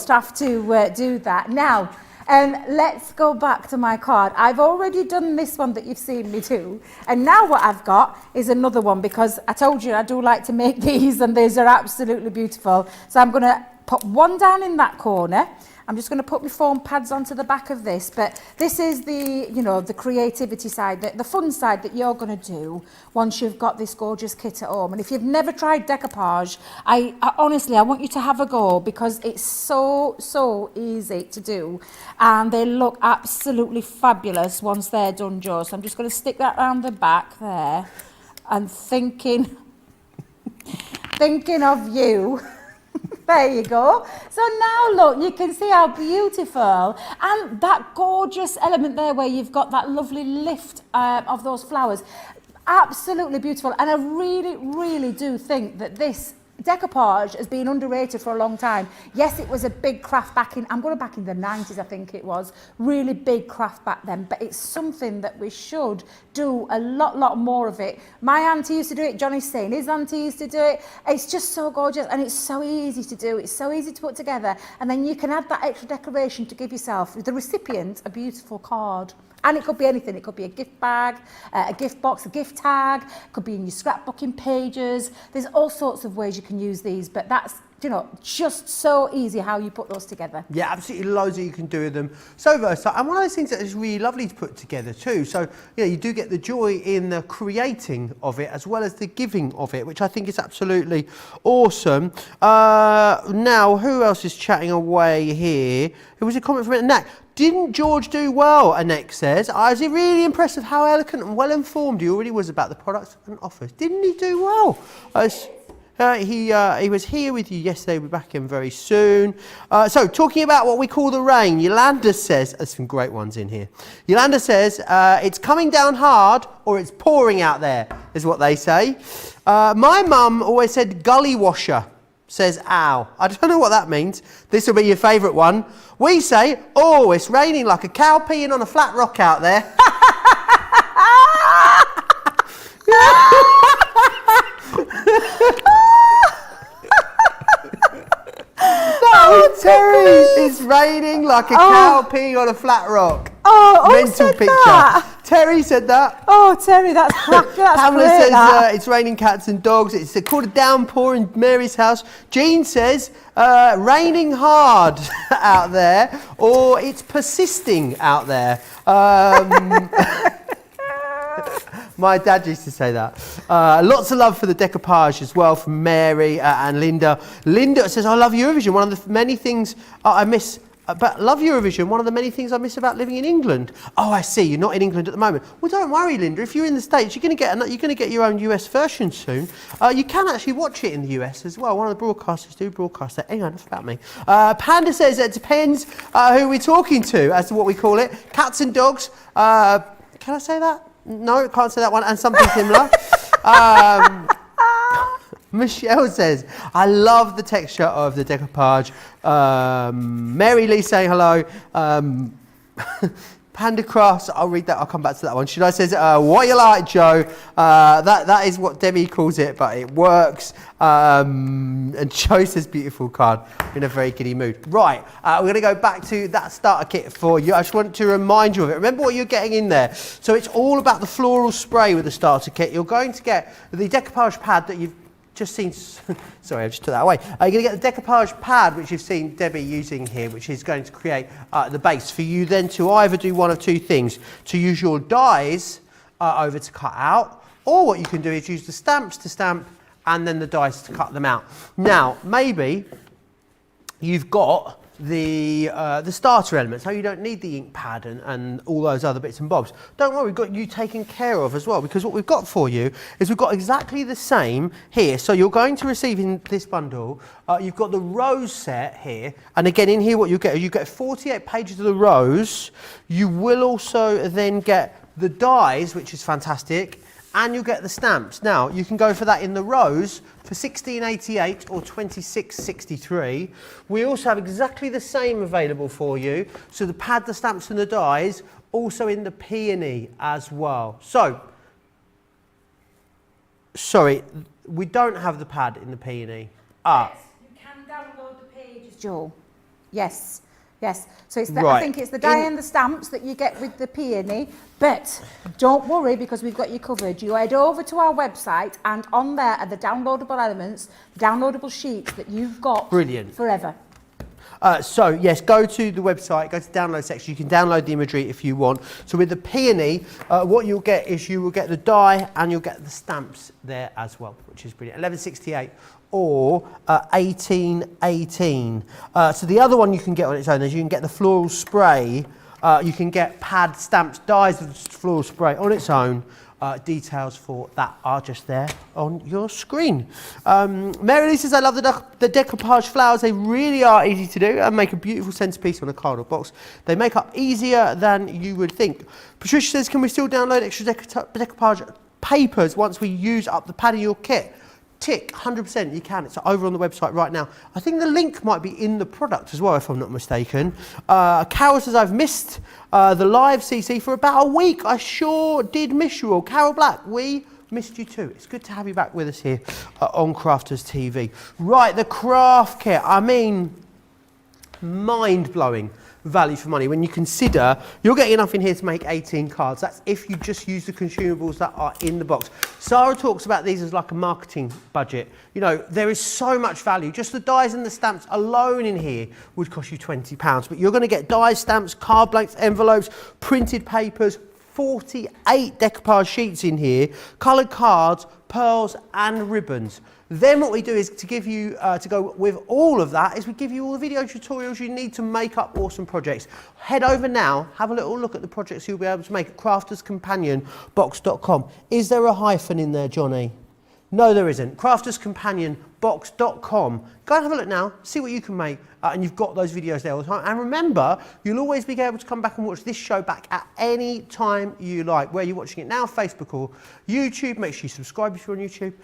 have to do that now. Let's go back to my card. I've already done this one that you've seen me do, and now what I've got is another one because I told you I do like to make these, and these are absolutely beautiful. So I'm going to put one down in that corner. I'm just going to put my foam pads onto the back of this, but this is the, you know, the creativity side, the fun side that you're going to do once you've got this gorgeous kit at home. And if you've never tried decoupage, I honestly, I want you to have a go, because it's so easy to do, and they look absolutely fabulous once they're done, Joe. So I'm just going to stick that around the back there, and thinking of you. There you go. So now look, you can see how beautiful, and that gorgeous element there where you've got that lovely lift of those flowers. Absolutely beautiful. And I really do think that this decoupage has been underrated for a long time. Yes, it was a big craft back in, I'm going back in the 90s, I think it was. Really big craft back then, but it's something that we should do a lot more of it. My auntie used to do it, Johnny's saying his auntie used to do it. It's just so gorgeous, and it's so easy to do. It's so easy to put together, and then you can add that extra decoration to give yourself, the recipient, a beautiful card. And it could be anything. It could be a gift bag, a gift box, a gift tag. It could be in your scrapbooking pages. There's all sorts of ways you can use these, but that's, you know, just so easy how you put those together. Yeah, absolutely loads that you can do with them. So versatile. And one of those things that is really lovely to put together too. So, you know, you do get the joy in the creating of it as well as the giving of it, which I think is absolutely awesome. Now, who else is chatting away here? It was a comment from Annette. Didn't George do well, Annette says. I was really impressed with how eloquent and well informed he already was about the products and offers. Didn't he do well? He was here with you yesterday. We'll be back in very soon. So, talking about what we call the rain, Yolanda says, there's some great ones in here. Yolanda says, it's coming down hard or it's pouring out there, is what they say. My mum always said gully washer. Says, ow. I don't know what that means. This will be your favourite one. We say, oh, it's raining like a cow peeing on a flat rock out there. No, Terry, it's raining like a cow peeing on a flat rock. Oh, mental picture. That? Terry said that. Oh, Terry, that's Pamela great, says that. It's raining cats and dogs. It's called a downpour in Mary's house. Jean says raining hard out there, or it's persisting out there. My dad used to say that. Lots of love for the decoupage as well from Mary and Linda. Linda says, I love Eurovision. One of the many things I miss. But love Eurovision, one of the many things I miss about living in England. Oh, I see, you're not in England at the moment. Well, don't worry, Linda. If you're in the States, you're going to get your own US version soon. You can actually watch it in the US as well. One of the broadcasters do broadcast that. Anyway, enough about me. Panda says it depends who we're talking to as to what we call it. Cats and dogs. Can I say that? No, can't say that one. And something similar. Michelle says, I love the texture of the decoupage. Mary Lee saying hello. Panda Crafts, I'll read that, I'll come back to that one. Should I says, what you like, Joe? That is what Debbie calls it, but it works. And Joe says, beautiful card. In a very giddy mood. Right, we're going to go back to that starter kit for you. I just want to remind you of it. Remember what you're getting in there. So it's all about the floral spray with the starter kit. You're going to get the decoupage pad that you've just seen, sorry, I just took that away. You're going to get the decoupage pad, which you've seen Debbie using here, which is going to create the base for you then to either do one of two things, to use your dies over to cut out, or what you can do is use the stamps to stamp and then the dies to cut them out. Now, maybe you've got the starter elements, so you don't need the ink pad and all those other bits and bobs. Don't worry, we've got you taken care of as well, because what we've got for you is we've got exactly the same here. So you're going to receive in this bundle, you've got the rose set here, and again in here what you get 48 pages of the rose. You will also then get the dies, which is fantastic, and you'll get the stamps. Now, you can go for that in the rose for $16.88 or $26.63. We also have exactly the same available for you. So the pad, the stamps and the dies, also in the peony as well. So, sorry, we don't have the pad in the peony. Yes, you can download the pages, Joe. Yes. Yes, so it's right. I think it's the die and the stamps that you get with the peony, but don't worry because we've got you covered. You head over to our website and on there are the downloadable elements, the downloadable sheets that you've got Brilliant. forever. So yes, go to the website, go to the download section. You can download the imagery if you want. So with the Peony, what you'll get is you will get the die and you'll get the stamps there as well, which is brilliant. 1168 or 1818. So the other one you can get on its own is you can get the floral spray. You can get pad stamps, dies of floral spray on its own. Details for that are just there on your screen. Mary Lee says, I love the decoupage flowers. They really are easy to do and make a beautiful centerpiece on a cardboard box. They make up easier than you would think. Patricia says, can we still download extra decoupage papers once we use up the pad in your kit? Tick, 100% you can. It's over on the website right now. I think the link might be in the product as well, if I'm not mistaken. Carol says, I've missed the live CC for about a week. I sure did miss you all. Carol Black, we missed you too. It's good to have you back with us here on Crafters TV. Right, the craft kit. I mean, mind-blowing value for money when you consider you're getting enough in here to make 18 cards. That's if you just use the consumables that are in the box. Sarah talks about these as like a marketing budget. You know, there is so much value. Just the dies and the stamps alone in here would cost you £20, but you're going to get dies, stamps, card blanks, envelopes, printed papers, 48 decoupage sheets in here, coloured cards, pearls and ribbons. Then what we do is to give you, to go with all of that, is we give you all the video tutorials you need to make up awesome projects. Head over now, have a little look at the projects you'll be able to make at crafterscompanionbox.com. Is there a hyphen in there, Johnny? No, there isn't. crafterscompanionbox.com. Go and have a look now, see what you can make, and you've got those videos there all the time. And remember, you'll always be able to come back and watch this show back at any time you like. Where you're watching it now, Facebook or YouTube. Make sure you subscribe if you're on YouTube,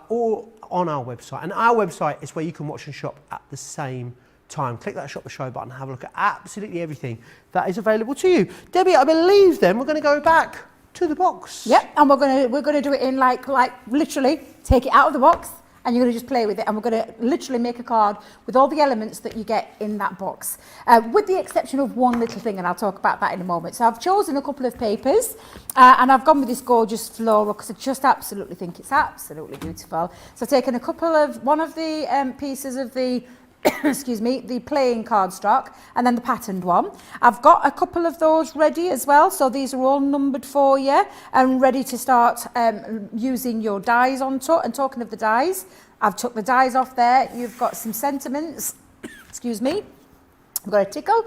or on our website. And our website is where you can watch and shop at the same time. Click that shop the show button and have a look at absolutely everything that is available to you. Debbie, I believe then we're going to go back to the box. Yep, and we're gonna do it in like literally take it out of the box and you're gonna just play with it, and we're gonna literally make a card with all the elements that you get in that box, with the exception of one little thing, and I'll talk about that in a moment. So I've chosen a couple of papers, and I've gone with this gorgeous floral because I just absolutely think it's absolutely beautiful. So I've taken one of the pieces of the excuse me, the playing cardstock, and then the patterned one. I've got a couple of those ready as well, so these are all numbered for you and ready to start using your dies onto. And talking of the dies, I've took the dies off there. You've got some sentiments, excuse me. We've got a tickle.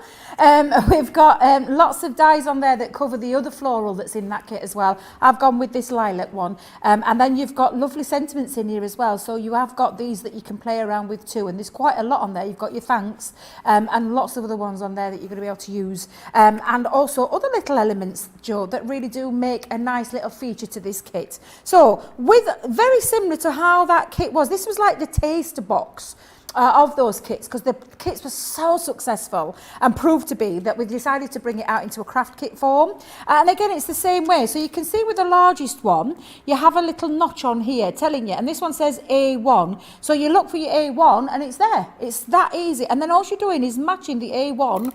We've got lots of dies on there that cover the other floral that's in that kit as well. I've gone with this lilac one. And then you've got lovely sentiments in here as well. So you have got these that you can play around with too. And there's quite a lot on there. You've got your thanks and lots of other ones on there that you're going to be able to use. And also other little elements, Joe, that really do make a nice little feature to this kit. So with very similar to how that kit was, this was like the taster box of those kits, because the kits were so successful and proved to be that we decided to bring it out into a craft kit form. And again, it's the same way. So you can see with the largest one, you have a little notch on here telling you, and this one says A1. So you look for your A1 and it's there. It's that easy. And then all you're doing is matching the A1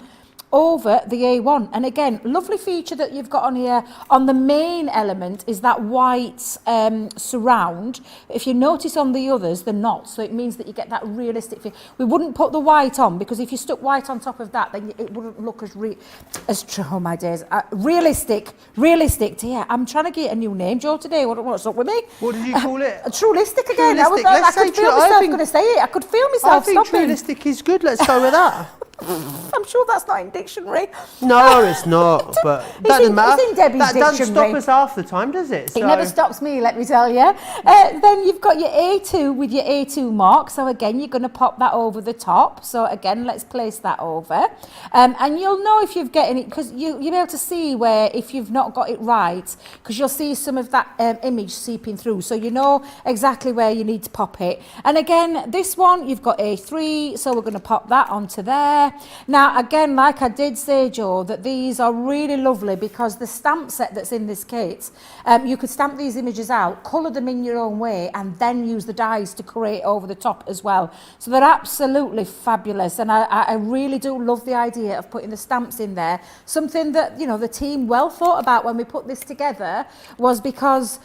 over the A1. And again, lovely feature that you've got on here on the main element is that white surround. If you notice on the others, they're not, so it means that you get that realistic feel. We wouldn't put the white on, because if you stuck white on top of that, then it wouldn't look as oh my days, realistic. Yeah, I'm trying to get a new name, Joe, today. What's up with me? What did you call it? Trulistic again. Trulistic. I could feel myself going to say it. I could feel myself stopping. I think Trulistic is good. Let's go with that. I'm sure that's not in dictionary. No, it's not, but that doesn't matter. It's in Debbie's that doesn't dictionary. stop us half the time, does it? It never stops me, let me tell you. Then you've got your A2 with your A2 mark. So again, you're going to pop that over the top. So again, let's place that over. And you'll know if you're getting it, because you'll be able to see where, if you've not got it right, because you'll see some of that image seeping through. So you know exactly where you need to pop it. And again, this one, you've got A3. So we're going to pop that onto there. Now, again, like I did say, Joe, that these are really lovely, because the stamp set that's in this kit, you could stamp these images out, colour them in your own way, and then use the dies to create over the top as well. So they're absolutely fabulous, and I really do love the idea of putting the stamps in there. Something that, you know, the team well thought about when we put this together was because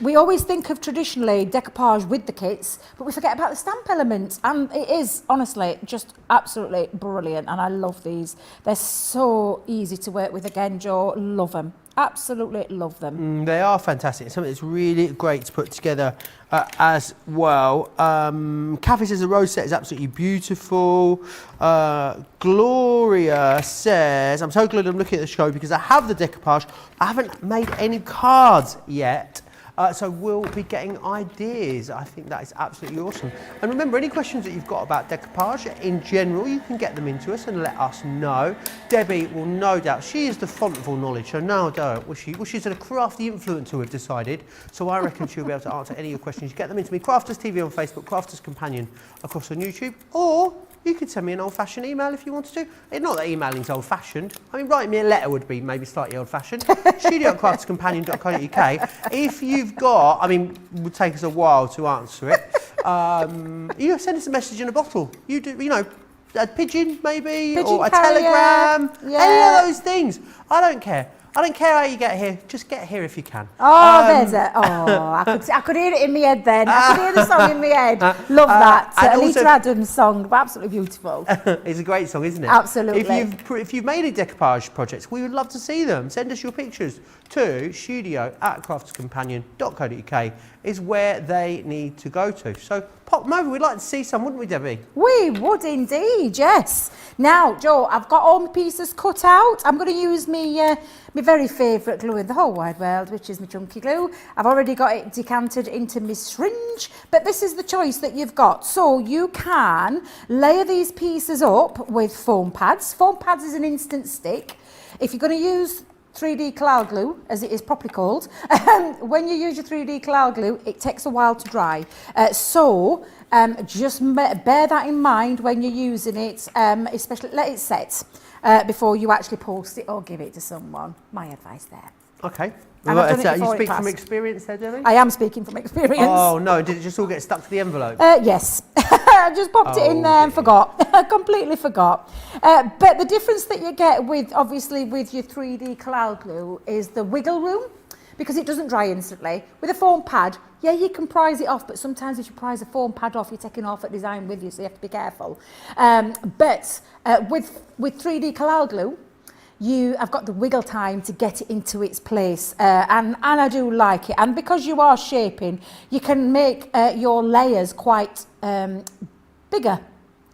we always think of traditionally decoupage with the kits, but we forget about the stamp element, and it is honestly just absolutely brilliant, and I love these. They're so easy to work with. Again, Joe, love them. Absolutely love them. They are fantastic. Something that's really great to put together as well. Kathy says the rose set is absolutely beautiful. Gloria says, I'm so glad I'm looking at the show because I have the decoupage. I haven't made any cards yet. So we'll be getting ideas. I think that is absolutely awesome. And remember, any questions that you've got about decoupage in general, you can get them into us and let us know. Debbie will no doubt, she is the font of all knowledge, so no doubt, she's a crafty influencer, we've decided. So I reckon she'll be able to answer any of your questions. Get them into me. Crafters TV on Facebook, Crafters Companion across on YouTube, or you could send me an old-fashioned email if you wanted to. It's not that emailing's old-fashioned. I mean, writing me a letter would be maybe slightly old-fashioned. studio@crafterscompanion.co.uk. If you've got, I mean, it would take us a while to answer it. You send us a message in a bottle. You do, you know, a pigeon maybe, Pigeon or a carrier. telegram. Yeah. Any of those things. I don't care. I don't care how you get here. Just get here if you can. Oh, there's a. Oh, I could hear it in my head then. I could hear the song in my head. Love that. and Alita also- Adams song, absolutely beautiful. It's a great song, isn't it? Absolutely. If you've made a decoupage project, we would love to see them. Send us your pictures to studio@crafterscompanion.co.uk is where they need to go to. So pop them over. We'd like to see some, wouldn't we, Debbie? We would indeed, yes. Now, Joe, I've got all my pieces cut out. I'm going to use my very favourite glue in the whole wide world, which is my chunky glue. I've already got it decanted into my syringe, but this is the choice that you've got. So you can layer these pieces up with foam pads. Foam pads is an instant stick. If you're going to use 3D Cloud glue, as it is properly called, when you use your 3D Cloud glue, it takes a while to dry. Just bear that in mind when you're using it, especially let it set before you actually post it or give it to someone. My advice there. Okay. And I've done it You before, speak it from passed. experience there, Debbie? I am speaking from experience. Oh, no. Did it just all get stuck to the envelope? Yes, I just popped it in there and dear. forgot. I completely forgot. But the difference that you get with, obviously, with your 3D Cloud glue is the wiggle room, because it doesn't dry instantly. With a foam pad, yeah, you can prise it off, but sometimes if you prise a foam pad off, you're taking off at design with you, so you have to be careful. But with 3D Cloud glue, you have got the wiggle time to get it into its place, and I do like it. And because you are shaping, you can make your layers quite bigger.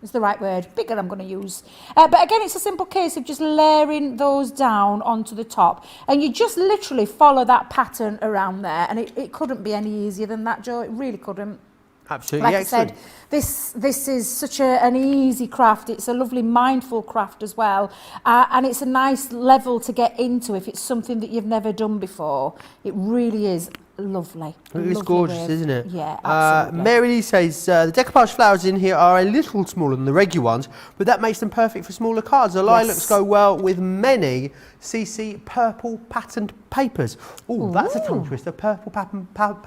Is the right word. Bigger I'm going to use. But again, it's a simple case of just layering those down onto the top. And you just literally follow that pattern around there. And it couldn't be any easier than that, Joe. It really couldn't. Absolutely Like excellent. I said, this is such an easy craft. It's a lovely mindful craft as well. And it's a nice level to get into if it's something that you've never done before. It really is lovely. It's gorgeous, isn't it? Yeah, absolutely. Mary Lee says, the decoupage flowers in here are a little smaller than the regular ones, but that makes them perfect for smaller cards. The lilacs go well with many CC purple patterned papers. Oh, that's a tongue twister. Purple pattern. How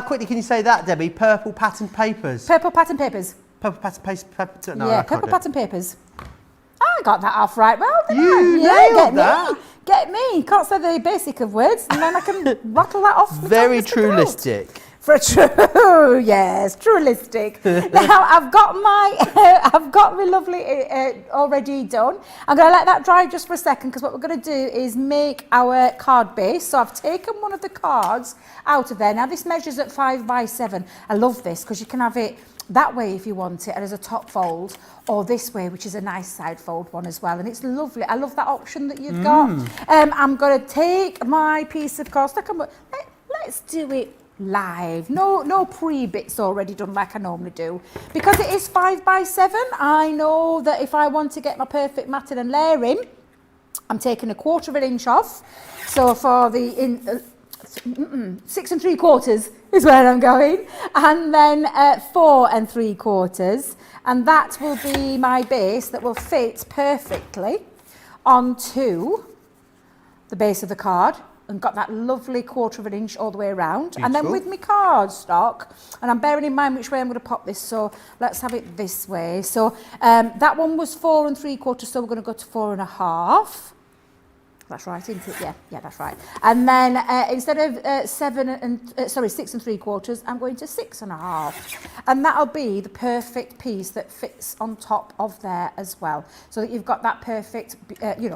quickly can you say that, Debbie? Purple patterned papers. Purple pattern papers. Purple pattern papers. No, Yeah, I can't purple do it. pattern papers. I got that off right well, didn't I? You Yeah, nailed get that. Me. Get me. Can't say the basic of words, and then I can rattle that off. the Very tongue as I go. truistic. For true, yes, truistic. Now I've got my lovely already done. I'm going to let that dry just for a second, because what we're going to do is make our card base. So I've taken one of the cards out of there. Now this measures at 5 by 7. I love this because you can have it that way if you want it, and as a top fold, or this way, which is a nice side fold one as well, and it's lovely. I love that option that you've got. I'm going to take my piece of cardstock and let's do it live. No pre-bits already done like I normally do, because it is 5 by 7. I know that if I want to get my perfect matting and layering, I'm taking 1/4 inch off. So for the 6 3/4 is where I'm going, and then 4 3/4, and that will be my base that will fit perfectly onto the base of the card, and got that lovely 1/4 inch all the way around. And then with my cardstock, and I'm bearing in mind which way I'm going to pop this, so let's have it this way. So that one was 4 3/4, so we're going to go to 4 1/2. That's right, isn't it? Yeah, that's right. And then instead of 6 3/4, I'm going to 6.5. And that'll be the perfect piece that fits on top of there as well. So that you've got that perfect,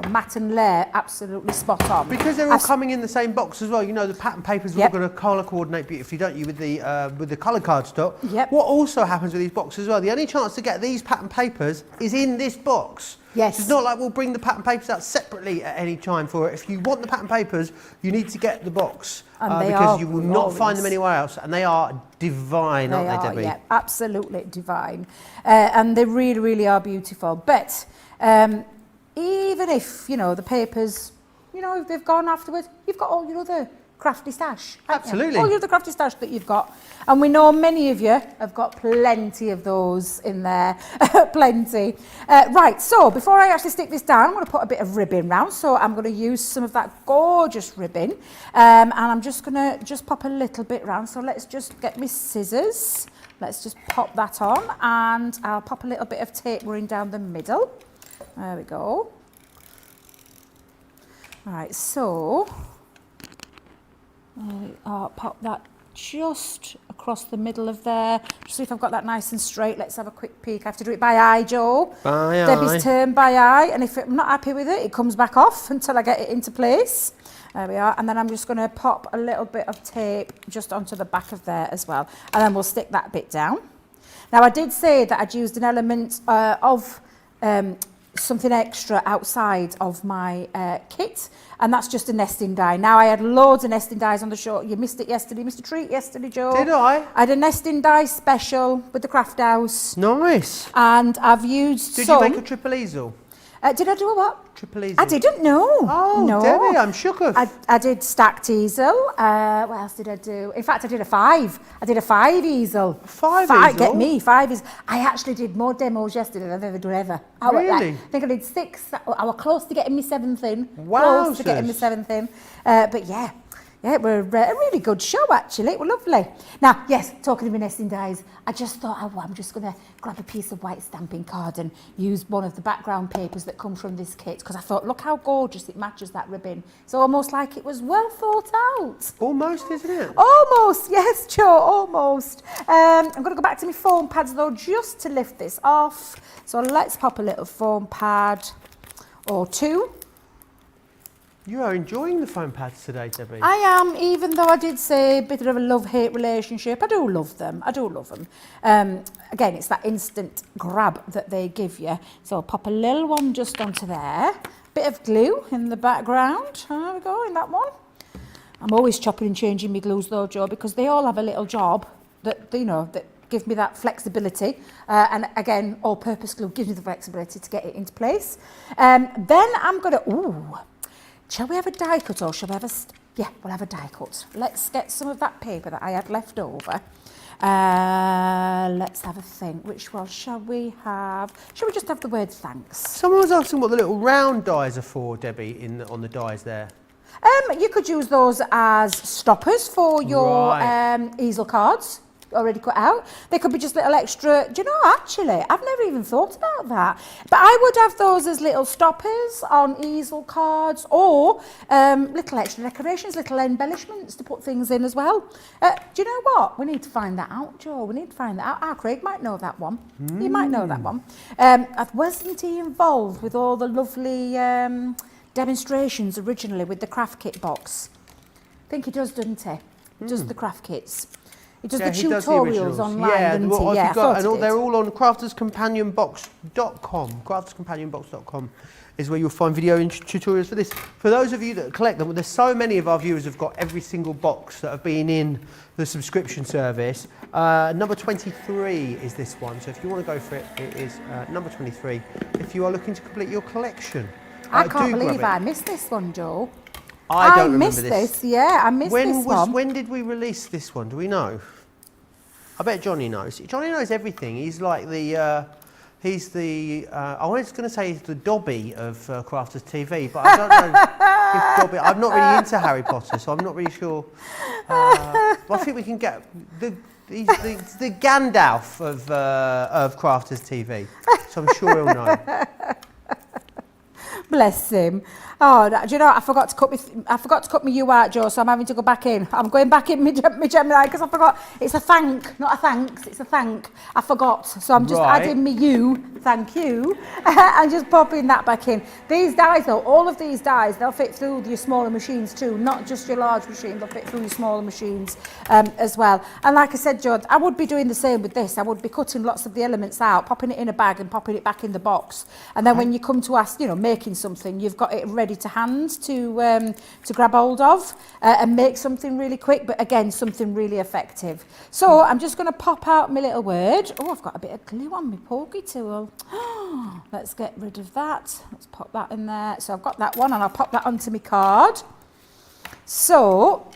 mat and layer absolutely spot on. Because they're all coming in the same box as well. You know, the pattern papers are all going to colour coordinate beautifully, don't you, with the colour cardstock. Yep. What also happens with these boxes as well, the only chance to get these pattern papers is in this box. Yes. So it's not like we'll bring the pattern papers out separately at any time for it. If you want the pattern papers, you need to get the box because you will not find them anywhere else. And they are divine, aren't they, Debbie? Yeah, absolutely divine. And they really, really are beautiful. But even if, the papers, if they've gone afterwards, you've got all your other crafty stash. Absolutely. All your other crafty stash that you've got. And we know many of you have got plenty of those in there. Plenty. Right, so before I actually stick this down, I'm going to put a bit of ribbon round. So I'm going to use some of that gorgeous ribbon. And I'm just going to pop a little bit round. So let's just get my scissors. Let's just pop that on. And I'll pop a little bit of tape running down the middle. There we go. All right, so I'll pop that just across the middle of there. Just see if I've got that nice and straight. Let's have a quick peek. I have to do it by eye, Joe. By eye. Debbie's turn by eye. And if I'm not happy with it, it comes back off until I get it into place. There we are. And then I'm just going to pop a little bit of tape just onto the back of there as well. And then we'll stick that bit down. Now, I did say that I'd used an element of something extra outside of my kit, and that's just a nesting die. Now, I had loads of nesting dies on the show. You missed it yesterday, missed a treat yesterday, Joe. Did I? I had a nesting die special with the craft house. Nice. And I've used Did some. you make a triple easel? Did I do a what? Triple easel. I didn't know. Oh, no. Debbie, I'm shook of. I did stacked easel. What else did I do? In fact, I did a 5. I did a 5 easel. 5 easel? Get me, 5 easel. I actually did more demos yesterday than I've ever done ever. Really? I think I did 6. I was close to getting my 7th in. Wowzers. Close to getting my 7th in. But yeah. Yeah, it were a really good show, actually. It were lovely. Now, yes, talking of my nesting dies, I just thought, I'm just going to grab a piece of white stamping card and use one of the background papers that come from this kit, because I thought, look how gorgeous it matches that ribbon. It's almost like it was well thought out. Almost, isn't it? Almost, yes, Joe, almost. I'm going to go back to my foam pads, though, just to lift this off. So let's pop a little foam pad or 2. You are enjoying the foam pads today, Debbie. I am, even though I did say a bit of a love-hate relationship. I do love them. I do love them. Again, it's that instant grab that they give you. So I'll pop a little one just onto there. Bit of glue in the background. There we go, in that one. I'm always chopping and changing my glues though, Joe, because they all have a little job that, that give me that flexibility. And again, all-purpose glue gives me the flexibility to get it into place. Then I'm going to... Shall we have a die cut or shall we have a... Yeah, we'll have a die cut. Let's get some of that paper that I had left over. Let's have a think. Which one shall we have? Shall we just have the word thanks? Someone was asking what the little round dies are for, Debbie, on the dies there. You could use those as stoppers for your easel cards. Already cut out. They could be just little extra. Do you know, actually, I've never even thought about that. But I would have those as little stoppers on easel cards, or little extra decorations, little embellishments to put things in as well. Do you know what? We need to find that out, Joe. We need to find that out. Our Craig might know that one. He might know that one. Wasn't he involved with all the lovely demonstrations originally with the craft kit box? I think he does, doesn't he? Does the craft kits. He does the tutorials online, doesn't he? Yeah, they're all on crafterscompanionbox.com. Crafterscompanionbox.com is where you'll find video and tutorials for this. For those of you that collect them, there's so many of our viewers have got every single box that have been in the subscription service. Number 23 is this one, so if you want to go for it, it is number 23. If you are looking to complete your collection, I can't believe I missed this one, Joe. I don't remember missed this. Yeah, I missed this one. When did we release this one? Do we know? I bet Johnny knows. Johnny knows everything. He's like the, I was going to say he's the Dobby of Crafters TV, but I don't know if Dobby, I'm not really into Harry Potter, so I'm not really sure. But I think we can get, he's the Gandalf of Crafters TV, so I'm sure he'll know. Bless him. Oh, do you know what? I forgot to cut my U out, Joe, so I'm having to go back in. I'm going back in my Gemini because I forgot. It's a thank, not a thanks. It's a thank. I forgot. So I'm just adding my U, thank you, and just popping that back in. These dies, though, all of these dies, they'll fit through your smaller machines too, not just your large machine. They'll fit through your smaller machines as well. And like I said, Joe, I would be doing the same with this. I would be cutting lots of the elements out, popping it in a bag and popping it back in the box. And then when you come to ask, you know, making something, you've got it ready to hand to grab hold of and make something really quick, but again, something really effective. So I'm just going to pop out my little word. Oh, I've got a bit of glue on my pokey tool. Let's get rid of that. Let's pop that in there. So I've got that one and I'll pop that onto my card. So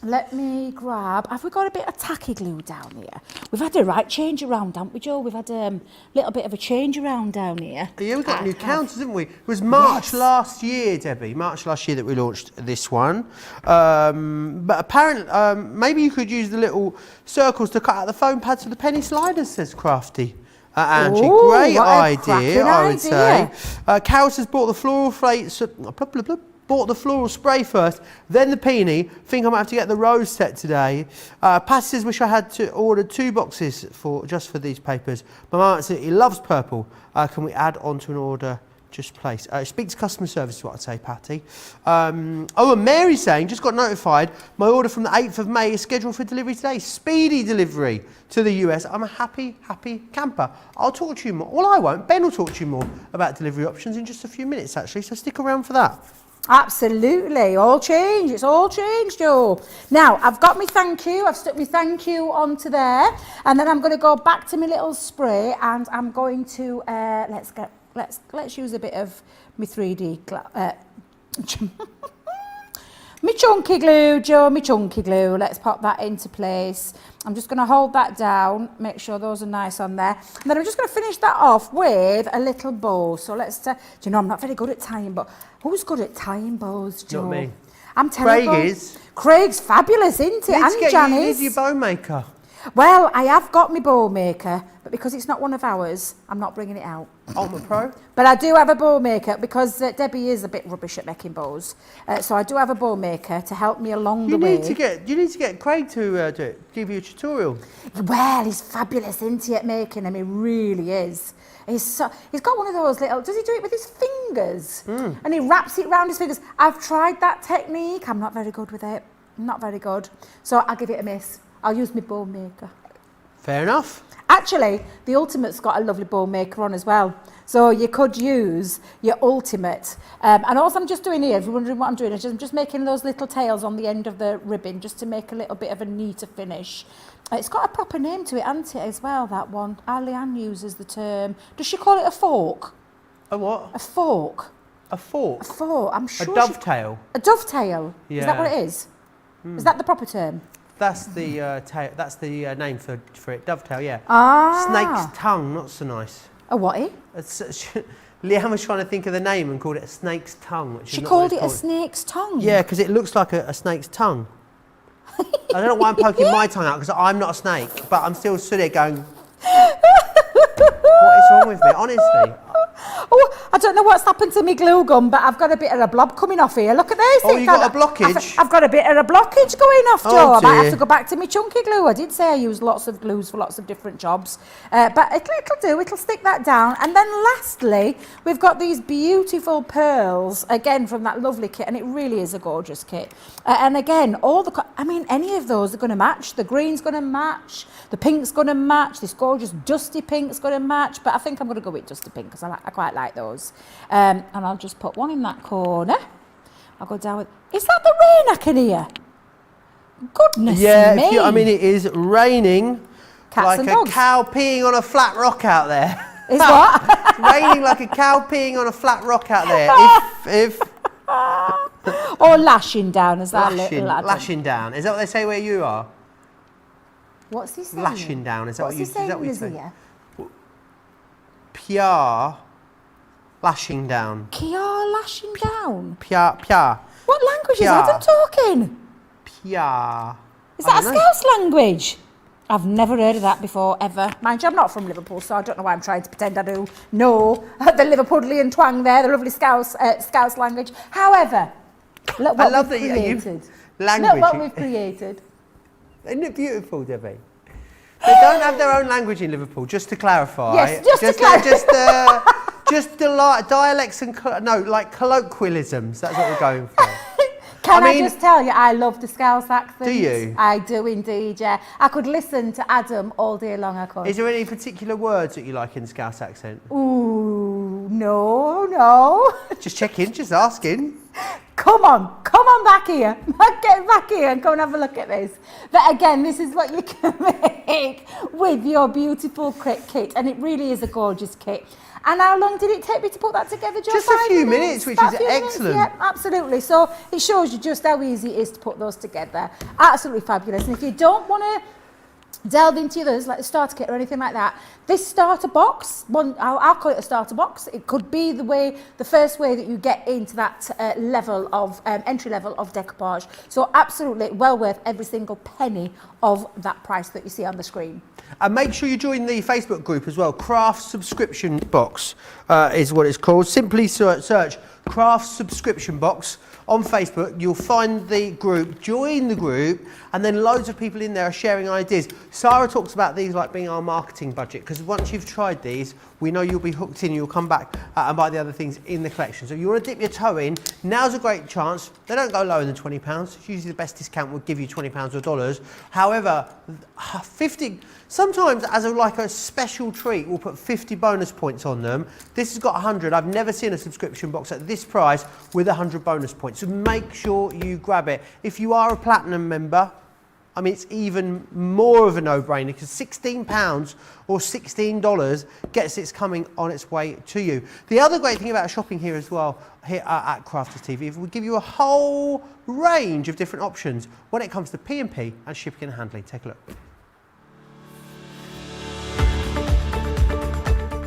let me grab, have we got a bit of tacky glue down here? We've had a right change around, haven't we, Joe? We've had a little bit of a change around down here. Yeah, we've got new counters, haven't we? It was March last year, Debbie. March last year that we launched this one. But apparently, maybe you could use the little circles to cut out the foam pads for the penny sliders, says Crafty. Angie, great idea, I would say. Carol says bought the floral flakes, bought the floral spray first, then the peony. Think I might have to get the rose set today. Patty says, wish I had to order 2 boxes just for these papers. My mum absolutely loves purple. Can we add on to an order just placed? Speak to customer service is what I'd say, Patty. And Mary's saying, just got notified, my order from the 8th of May is scheduled for delivery today. Speedy delivery to the US. I'm a happy camper. I'll talk to you more. Well, I won't. Ben will talk to you more about delivery options in just a few minutes, actually, so stick around for that. Absolutely, all changed. It's all changed, Joe. Now I've got my thank you. I've stuck my thank you onto there, and then I'm going to go back to my little spray, and I'm going to let's use a bit of my 3D my chunky glue, Joe. My chunky glue. Let's pop that into place. I'm just going to hold that down, make sure those are nice on there. And then I'm just going to finish that off with a little bow. So let's, do you know, I'm not very good at tying, but who's good at tying bows, Joe? Not me. I'm terrible. Craig is. Craig's fabulous, isn't he? And Janice. You need your bow maker. Well, I have got my bow maker, but because it's not one of ours, I'm not bringing it out. Ultimate Pro? But I do have a bow maker because Debbie is a bit rubbish at making bows. So I do have a bow maker to help me along the way. You need to get Craig to do it, give you a tutorial. Well, he's fabulous, isn't he, at making them? He really is. He's got one of those little, does he do it with his fingers? And he wraps it around his fingers. I've tried that technique. I'm not very good with it. I'm not very good. So I'll give it a miss. I'll use my bow maker. Fair enough. Actually, the Ultimate's got a lovely bow maker on as well. So you could use your Ultimate. And all I'm just doing here, if you're wondering what I'm doing, is I'm just making those little tails on the end of the ribbon just to make a little bit of a neater finish. It's got a proper name to it, hasn't it, as well, that one? Leanne uses the term. Does she call it a fork? A what? A fork. A fork? A fork, I'm sure. A dovetail? A dovetail? Yeah. Is that what it is? Is that the proper term? That's the that's the name for it. Dovetail, yeah. Ah. Snake's tongue, not so nice. A what? Leanne was trying to think of the name and called it a snake's tongue. Which She called it a snake's tongue? Yeah, because it looks like a snake's tongue. I don't know why I'm poking my tongue out, because I'm not a snake, but I'm still stood there going, what is wrong with me, honestly? Oh, I don't know what's happened to me glue gun, but I've got a bit of a blob coming off here. Look at this. Oh, you got a blockage? I've got a bit of a blockage going off, Joe. Oh, I might have dear. to go back to my chunky glue. I did say I use lots of glues for lots of different jobs. But it'll do. It'll stick that down. And then lastly, we've got these beautiful pearls, again, from that lovely kit. And it really is a gorgeous kit. And again, any of those are going to match. The green's going to match. The pink's going to match. This gorgeous dusty pink's going to match. But I think I'm going to go with dusty pink because I quite like those. And I'll just put one in that corner. I'll go down with... Is that the rain I can hear? Goodness me. Yeah, it is raining. Cats like and a dogs. cow peeing on a flat rock out there. Is what? It's raining like a cow peeing on a flat rock out there. If Or lashing down, as that little lad. lashing down. Is that what they say where you are? What's he saying? Lashing down. Is that What's what you he saying is that what in you his say? ear? Pia lashing down. Kiar lashing down? Pia. What language is Pia. Adam talking? Pia. Is that a Scouse language? I've never heard of that before, ever. Mind you, I'm not from Liverpool, so I don't know why I'm trying to pretend I do know the Liverpudlian twang there, the lovely Scouse language. However, look what I love we've that created. language. Look what we've created. Isn't it beautiful, Debbie? They don't have their own language in Liverpool, just to clarify. Yes, just to clarify. Just dialects and like colloquialisms. That's what we're going for. Can I just tell you, I love the Scouse accent. Do you? I do indeed, yeah. I could listen to Adam all day long, I could. Is there any particular words that you like in the Scouse accent? Ooh, no. Just checking, just asking. Come on back here. Get back here and come and have a look at this. But again, this is what you can make with your beautiful kit, and it really is a gorgeous kit. And how long did it take me to put that together, Joe? Just a few minutes, which is excellent. Yeah, absolutely. So it shows you just how easy it is to put those together. Absolutely fabulous. And if you don't want to delve into others like the starter kit or anything like that, this starter box, I'll call it a starter box. It could be the first way that you get into that level of entry level of decoupage. So absolutely well worth every single penny of that price that you see on the screen. And make sure you join the Facebook group as well. Craft Subscription Box is what it's called. Simply search Craft Subscription Box on Facebook. You'll find the group, join the group, and then loads of people in there are sharing ideas. Sarah talks about these like being our marketing budget, because once you've tried these, we know you'll be hooked in, you'll come back and buy the other things in the collection. So if you want to dip your toe in, now's a great chance. They don't go lower than £20. It's usually the best discount will give you £20 or dollars. However, 50, sometimes as a special treat, we'll put 50 bonus points on them. This has got 100. I've never seen a subscription box at this price with 100 bonus points. So make sure you grab it. If you are a platinum member, I mean, it's even more of a no-brainer, because £16 or $16 gets it's coming on its way to you. The other great thing about shopping here as well, here at Crafters TV, is we give you a whole range of different options when it comes to P&P and shipping and handling. Take a look.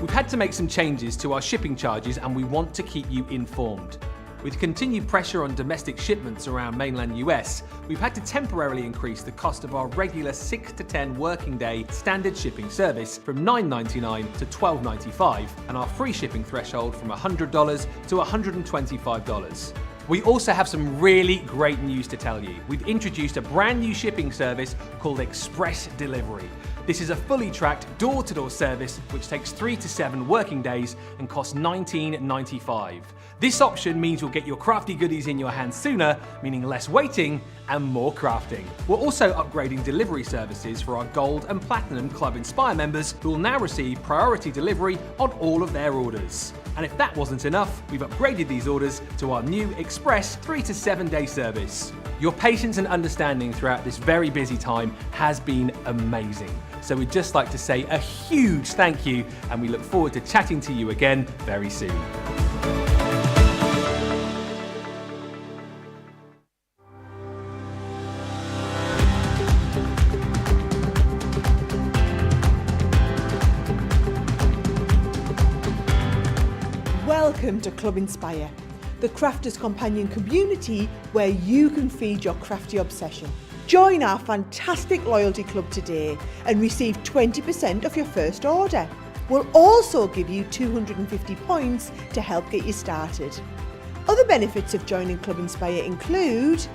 We've had to make some changes to our shipping charges, and we want to keep you informed. With continued pressure on domestic shipments around mainland US, we've had to temporarily increase the cost of our regular 6 to 10 working day standard shipping service from $9.99 to $12.95, and our free shipping threshold from $100 to $125. We also have some really great news to tell you. We've introduced a brand new shipping service called Express Delivery. This is a fully tracked door-to-door service which takes 3 to 7 working days and costs $19.95. This option means you'll get your crafty goodies in your hands sooner, meaning less waiting and more crafting. We're also upgrading delivery services for our Gold and Platinum Club Inspire members, who will now receive priority delivery on all of their orders. And if that wasn't enough, we've upgraded these orders to our new Express 3 to 7 day service. Your patience and understanding throughout this very busy time has been amazing. So we'd just like to say a huge thank you, and we look forward to chatting to you again very soon. Welcome to Club Inspire, the crafters' companion community where you can feed your crafty obsession. Join our fantastic loyalty club today and receive 20% of your first order. We'll also give you 250 points to help get you started. Other benefits of joining Club Inspire include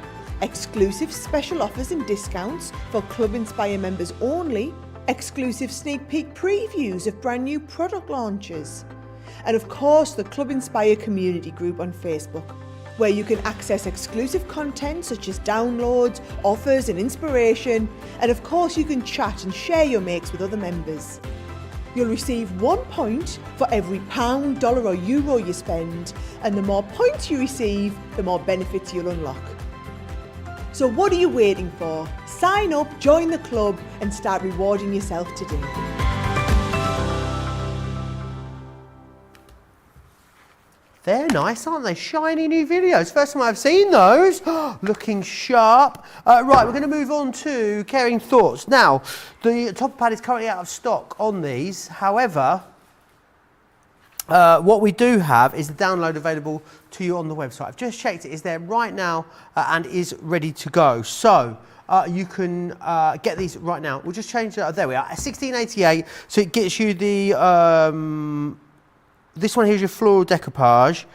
exclusive special offers and discounts for Club Inspire members only, exclusive sneak peek previews of brand new product launches, and of course the Club Inspire community group on Facebook, where you can access exclusive content such as downloads, offers and inspiration, and of course you can chat and share your makes with other members. You'll receive 1 point for every £1, dollar or euro you spend, and the more points you receive, the more benefits you'll unlock. So what are you waiting for? Sign up, join the club and start rewarding yourself today. They're nice, aren't they? Shiny new videos. First time I've seen those. Looking sharp. Right, we're going to move on to Caring Thoughts. Now, the topper pad is currently out of stock on these. However, what we do have is the download available to you on the website. I've just checked it is there right now and is ready to go. So you can get these right now. We'll just change it. There we are, $16.88. So it gets you the, this one here's your floral decoupage.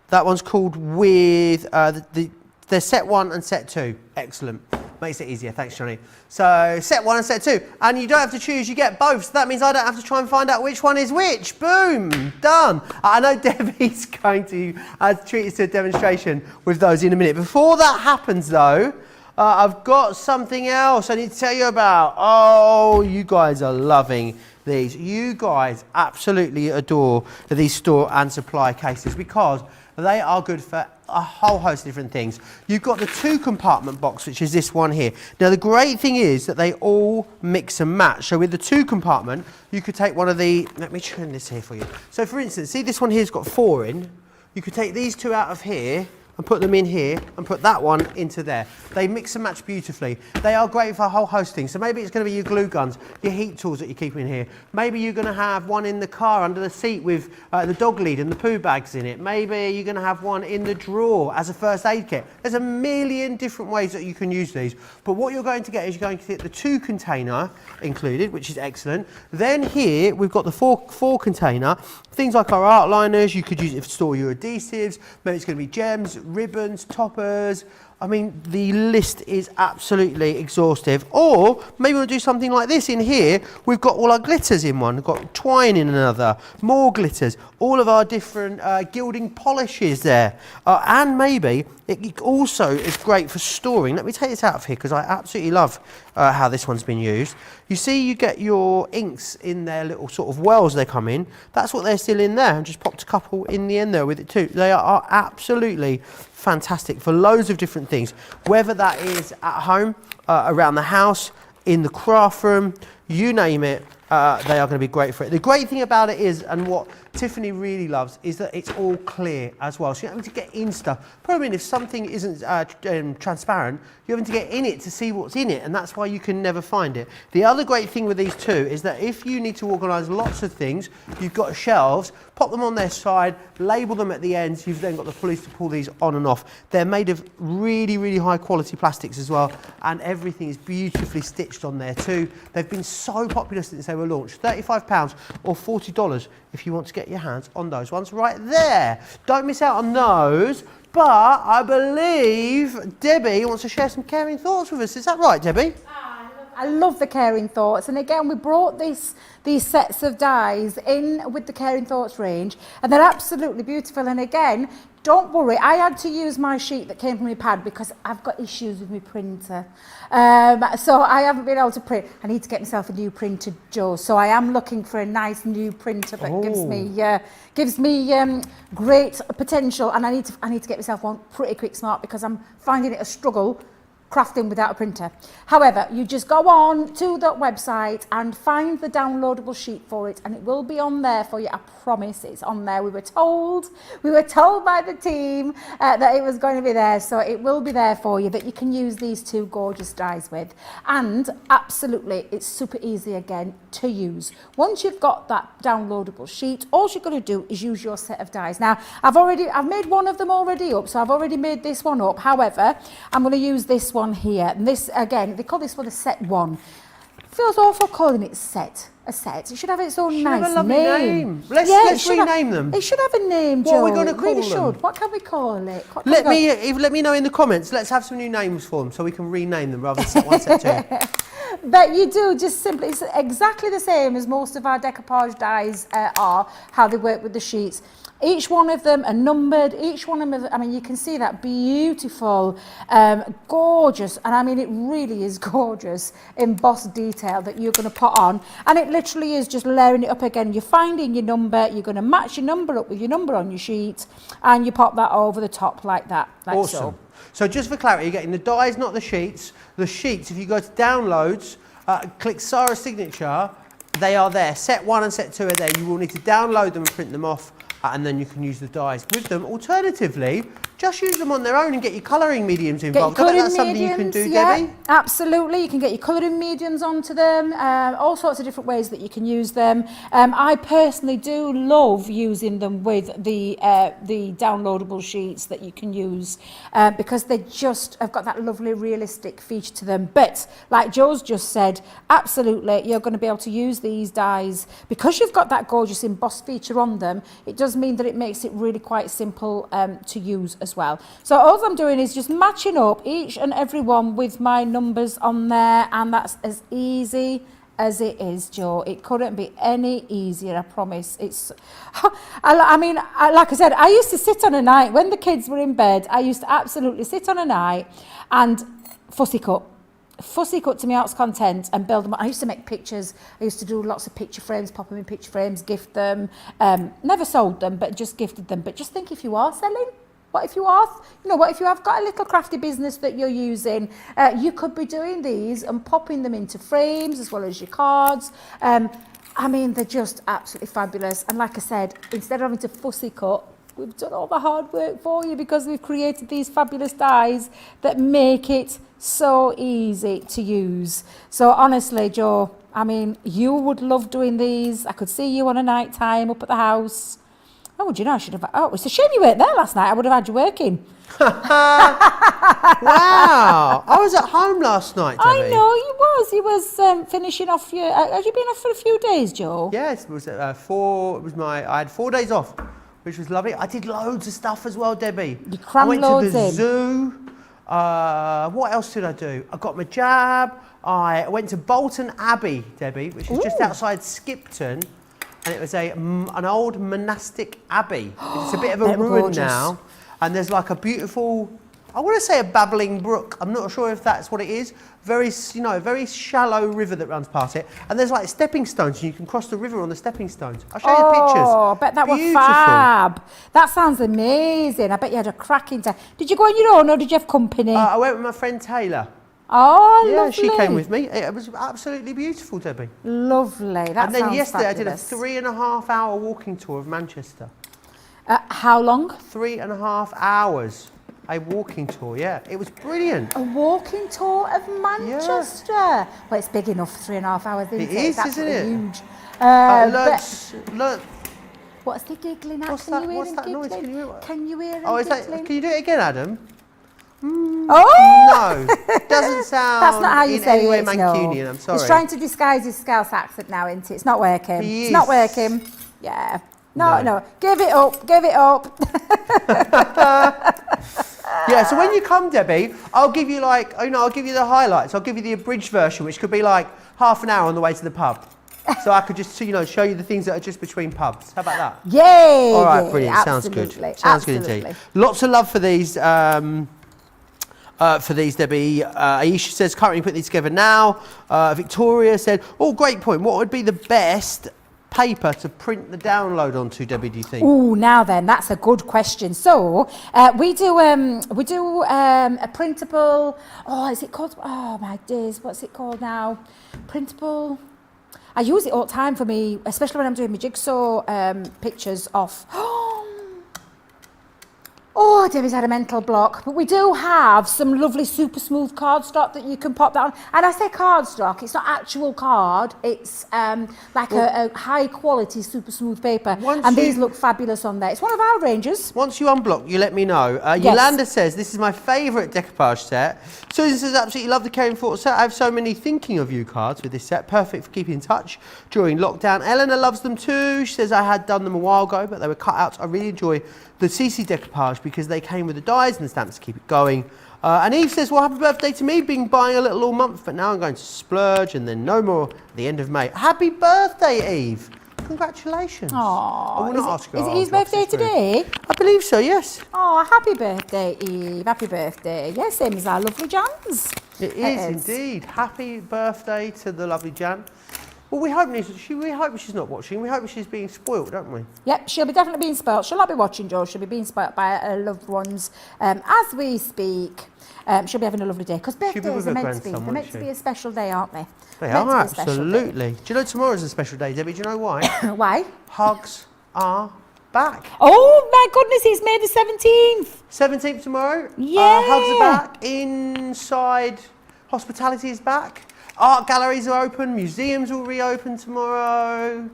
That one's called with there's set 1 and set 2. Excellent. Makes it easier. Thanks, Johnny. So set 1 and set 2. And you don't have to choose, you get both. So that means I don't have to try and find out which one is which. Boom. Done. I know Debbie's going to treat us to a demonstration with those in a minute. Before that happens, though, I've got something else I need to tell you about. Oh, you guys are loving these. You guys absolutely adore these store and supply cases because they are good for a whole host of different things. You've got the 2-compartment box, which is this one here. Now, the great thing is that they all mix and match. So with the 2-compartment, you could take one of the, let me turn this here for you. So for instance, see this one here's got 4 in. You could take these 2 out of here and put them in here and put that one into there. They mix and match beautifully. They are great for a whole host of things. So maybe it's going to be your glue guns, your heat tools that you keep in here. Maybe you're going to have one in the car under the seat with the dog lead and the poo bags in it. Maybe you're going to have one in the drawer as a first aid kit. There's a million different ways that you can use these. But what you're going to get is you're going to get the 2 container included, which is excellent. Then here we've got the 4 container. Things like our art liners, you could use it to store your adhesives. Maybe it's going to be gems, ribbons, toppers. I mean, the list is absolutely exhaustive. Or maybe we'll do something like this. In here, we've got all our glitters in one. We've got twine in another, more glitters, all of our different gilding polishes there. And maybe it also is great for storing. Let me take this out of here because I absolutely love how this one's been used. You see you get your inks in their little sort of wells they come in. That's what they're still in there. And just popped a couple in the end there with it too. They are absolutely fantastic for loads of different things, whether that is at home, around the house, in the craft room, you name it, they are going to be great for it. The great thing about it is, and what Tiffany really loves, is that it's all clear as well. So you're having to get in stuff. Probably if something isn't transparent, you're having to get in it to see what's in it, and that's why you can never find it. The other great thing with these two is that if you need to organise lots of things, you've got shelves, pop them on their side, label them at the ends, you've then got the pulleys to pull these on and off. They're made of really, really high quality plastics as well, and everything is beautifully stitched on there too. They've been so popular since they were launched. £35 or $40 if you want to get your hands on those ones right there. Don't miss out on those. But I believe Debbie wants to share some caring thoughts with us. Is that right, Debbie? I love the caring thoughts, and again we brought these sets of dies in with the caring thoughts range, and they're absolutely beautiful. And again, don't worry, I had to use my sheet that came from my pad because I've got issues with my printer, so I haven't been able to print. I need to get myself a new printer, Joe, so I am looking for a nice new printer that gives me great potential, and I need to get myself one pretty quick smart because I'm finding it a struggle crafting without a printer. However, you just go on to the website and find the downloadable sheet for it, and it will be on there for you. I promise it's on there. We were told by the team that it was going to be there, so it will be there for you that you can use these two gorgeous dies with. And absolutely, it's super easy again to use. Once you've got that downloadable sheet, all you're going to do is use your set of dies. Now, I've made one of them already up, so I've already made this one up. However, I'm going to use this one here, and this again, they call this one a set 1. Feels awful calling it a set. It should have its own nice name. Let's rename them. It should have a name, Joe. What are we going to call them? Should. What can we call it? Let me know in the comments. Let's have some new names for them so we can rename them rather than set 1, set 2. But you do just simply, it's exactly the same as most of our decoupage dies are, how they work with the sheets. Each one of them are numbered, each one of them, I mean, you can see that beautiful, gorgeous, and I mean, it really is gorgeous embossed detail that you're going to put on. And it literally is just layering it up again. You're finding your number, you're going to match your number up with your number on your sheet, and you pop that over the top like that. Like awesome. So just for clarity, you're getting the dies, not the sheets. The sheets, if you go to downloads, click Sarah's signature, they are there. Set 1 and set 2 are there. You will need to download them and print them off. and then you can use the dyes with them. Alternatively, just use them on their own and get your colouring mediums involved. I bet that's something you can do, Debbie. Absolutely, you can get your colouring mediums onto them, all sorts of different ways that you can use them. I personally do love using them with the downloadable sheets that you can use because they just have got that lovely realistic feature to them. But like Joe's just said, absolutely, you're going to be able to use these dyes because you've got that gorgeous embossed feature on them. It does mean that it makes it really quite simple to use as well. So all I'm doing is just matching up each and every one with my numbers on there, and that's as easy as it is, Joe. It couldn't be any easier, I promise. It's, I mean, like I said, I used to sit on a night when the kids were in bed. I used to absolutely sit on a night and fussy cut to my heart's content and build them. I used to make pictures. I used to do lots of picture frames, pop them in picture frames, gift them. Never sold them, but just gifted them. But just think, if you are selling, what if you are, what if you have got a little crafty business that you're using? You could be doing these and popping them into frames as well as your cards. I mean, they're just absolutely fabulous. And like I said, instead of having to fussy cut, we've done all the hard work for you because we've created these fabulous dies that make it so easy to use. So honestly, Joe, I mean, you would love doing these. I could see you on a night time up at the house. Oh, do you know, I should have... Oh, it's a shame you weren't there last night. I would have had you working. Wow. I was at home last night, Debbie. I know, you was. You was finishing off your... had you been off for a few days, Joe? Yes, it was I had 4 days off, which was lovely. I did loads of stuff as well, Debbie. You crammed loads in. I went to the zoo. What else did I do? I got my jab. I went to Bolton Abbey, Debbie, which is just outside Skipton. And it was an old monastic abbey. It's a bit of a ruin now. And there's like a beautiful, I want to say a babbling brook. I'm not sure if that's what it is. Very shallow river that runs past it. And there's like stepping stones, and you can cross the river on the stepping stones. I'll show you the pictures. Oh, I bet that was fab. That sounds amazing. I bet you had a cracking time. Did you go on your own or did you have company? I went with my friend Taylor. Oh, yeah, lovely. she came with me. It was absolutely beautiful, Debbie. Lovely. That And then sounds yesterday fabulous. I did a 3.5 hour walking tour of Manchester. How long? 3.5 hours. A walking tour, yeah. It was brilliant. A walking tour of Manchester. Yeah. Well, it's big enough, 3.5 hours, isn't it? It is, it's isn't it? Huge. Look. What's the giggling at? What's that noise? Can you hear him Oh, giggling? Can you do it again, Adam? Oh! No, doesn't sound That's not how you in say any way it, Mancunian, no. I'm sorry. He's trying to disguise his Scouse accent now, isn't it? It's not working. It's not working. Yeah. No. Give it up. Yeah, so when you come, Debbie, I'll give you I'll give you the highlights. I'll give you the abridged version, which could be like half an hour on the way to the pub. So I could just, show you the things that are just between pubs. How about that? Yay! All right, brilliant. Absolutely, Sounds good. Sounds good indeed. Lots of love for these, Debbie. Aisha says, currently putting these together now. Victoria said, great point. What would be the best paper to print the download onto, Debbie, do you think? Oh, now then, that's a good question. So we do a printable. Oh, is it called? Oh my days, what's it called now? Printable. I use it all the time for me, especially when I'm doing my jigsaw pictures off. Oh, Debbie's had a mental block. But we do have some lovely super smooth cardstock that you can pop that on. And I say cardstock, it's not actual card. It's like a high quality super smooth paper. And these look fabulous on there. It's one of our ranges. Once you unblock, you let me know. Yolanda says, this is my favourite decoupage set. Susan says, absolutely love the Caring Thought set. I have so many thinking of you cards with this set. Perfect for keeping in touch during lockdown. Eleanor loves them too. She says, I had done them a while ago, but they were cut out. I really enjoy the CC decoupage because they came with the dies and the stamps to keep it going. And Eve says, well, happy birthday to me, been buying a little all month, but now I'm going to splurge and then no more at the end of May. Happy birthday, Eve. Congratulations. Aww. I will not ask her. Is it his birthday today? I believe so, yes. Oh, happy birthday, Eve. Happy birthday. Yes, same as our lovely Jan's. It is indeed. Happy birthday to the lovely Jan. Well, we hope she's not watching. We hope she's being spoilt, don't we? Yep, she'll be definitely being spoilt. She'll not be watching, Joe. She'll be being spoilt by her loved ones as we speak. She'll be having a lovely day because birthdays are meant to be. They're meant to be a special day, aren't they? They are, absolutely. Do you know tomorrow's a special day, Debbie? Do you know why? Why? Hugs are back. Oh my goodness, it's May the 17th. 17th tomorrow. Yeah. Hugs are back. Inside hospitality is back. Art galleries are open. Museums will reopen tomorrow.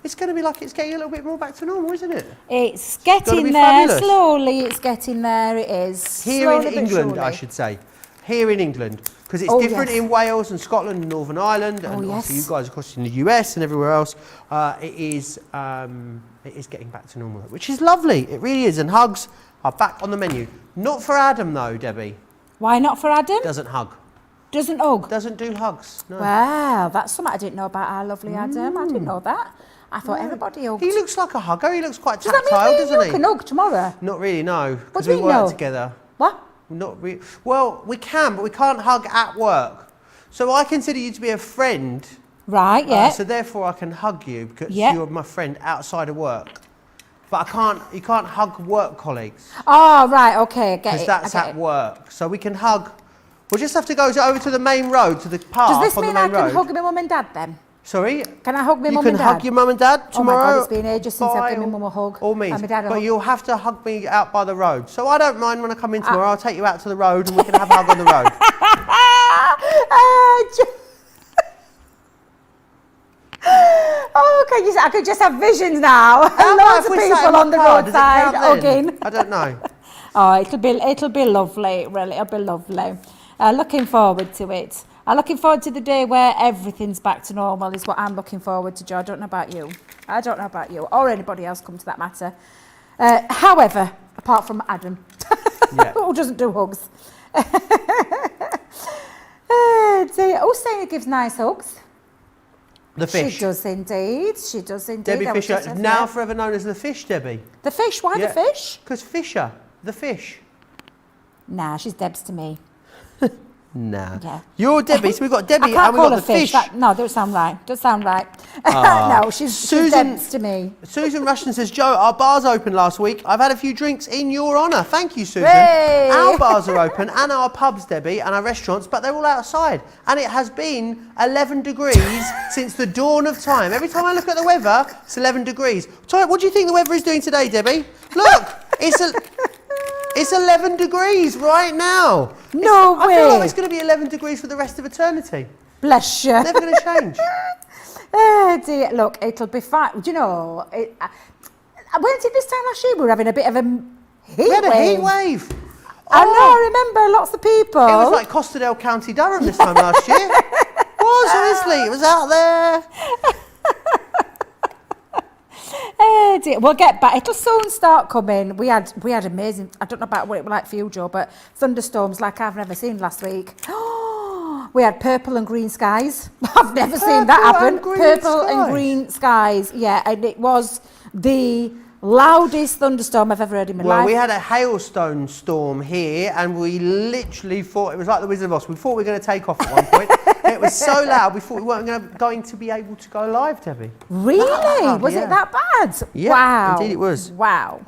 It's going to be like it's getting a little bit more back to normal, isn't it? It's getting be there fabulous. slowly. It's getting there. It is. Here Slowly in but England, surely. I should say. Here in England. Because it's Oh, different yes. in Wales and Scotland and Northern Ireland. And Oh, obviously yes. you guys, of course, in the US and everywhere else. It is getting back to normal, which is lovely. It really is. And hugs are back on the menu. Not for Adam, though, Debbie. Why not for Adam? Doesn't hug. Doesn't hug. Doesn't do hugs. No. Wow, that's something I didn't know about our lovely Adam. I didn't know that. I thought everybody hugged. He looks like a hugger. He looks quite Does that mean tactile, me and doesn't you he? can hug tomorrow? Not really, no. What Because do we you work know? together. What? Not really. Well, we can, but we can't hug at work. So I consider you to be a friend. Right, yeah. So therefore I can hug you because Yeah. you're my friend outside of work. But you can't hug work colleagues Oh, right, okay, get because it. that's I get at it. work. So we can hug. We'll just have to go over to the main road, to the park Does this on the mean I main can road. hug my mum and dad then? Sorry? Can I hug my You mum can and dad? hug your mum and dad Oh my tomorrow. God, it's been ages since I've given by my mum a hug. All means. And my dad a But hug. you'll have to hug me out by the road. So I don't mind when I come in tomorrow. I'll take you out to the road and we can have a hug on the road. Oh, okay, I could just have visions now. How about Loads if of we sat in people my on the car? Does it roadside count then? hugging. I don't know. Oh, it'll be lovely, really. It'll be lovely. Looking forward to it. I'm looking forward to the day where everything's back to normal is what I'm looking forward to, Joe. I don't know about you. I don't know about you or anybody else come to that matter. However, apart from Adam, Yeah. who doesn't do hugs. Who's saying it gives nice hugs? The fish. She does indeed. She does indeed. Debbie I was Fisher, just- now yeah. forever known as the fish, Debbie. The fish. Why the fish? Because Fisher, the fish. Nah, she's Debs to me. Nah. Yeah. You're Debbie, so we've got I Debbie can't and we've call got her the fish. No, don't sound right. Don't sound right. No, she's Susan- Debs to me. Susan Rushton says, Joe, our bars opened last week. I've had a few drinks in your honour. Thank you, Susan. Hey! Our bars are open and our pubs, Debbie, and our restaurants, but they're all outside. And it has been 11 degrees since the dawn of time. Every time I look at the weather, it's 11 degrees. So what do you think the weather is doing today, Debbie? Look, it's 11 degrees right now. No I feel like way. it's going to be 11 degrees for the rest of eternity. Bless you. Never going to change. Oh dear. Look, it'll be fine. Do you know, when did this time last year we were having a bit of a heat We had a wave? heat wave. I know, I remember lots of people. It was like Costerdale, County Durham this time last year. It was, honestly. It was out there. Oh dear. We'll get back. It'll soon start coming. We had amazing, I don't know about what it was like for you, Joe, but thunderstorms like I've never seen last week. We had purple and green skies. I've never seen that Purple happen. and green Purple skies? and green skies. Yeah, and it was the loudest thunderstorm I've ever heard in my Well, life. we had a hailstone storm here, and we literally thought it was like the Wizard of Oz. We thought we were going to take off at one point. It was so loud, we thought we weren't going to be able to go live, Debbie. Really? Was yeah. it that bad? Yeah, Wow. indeed it was. Wow.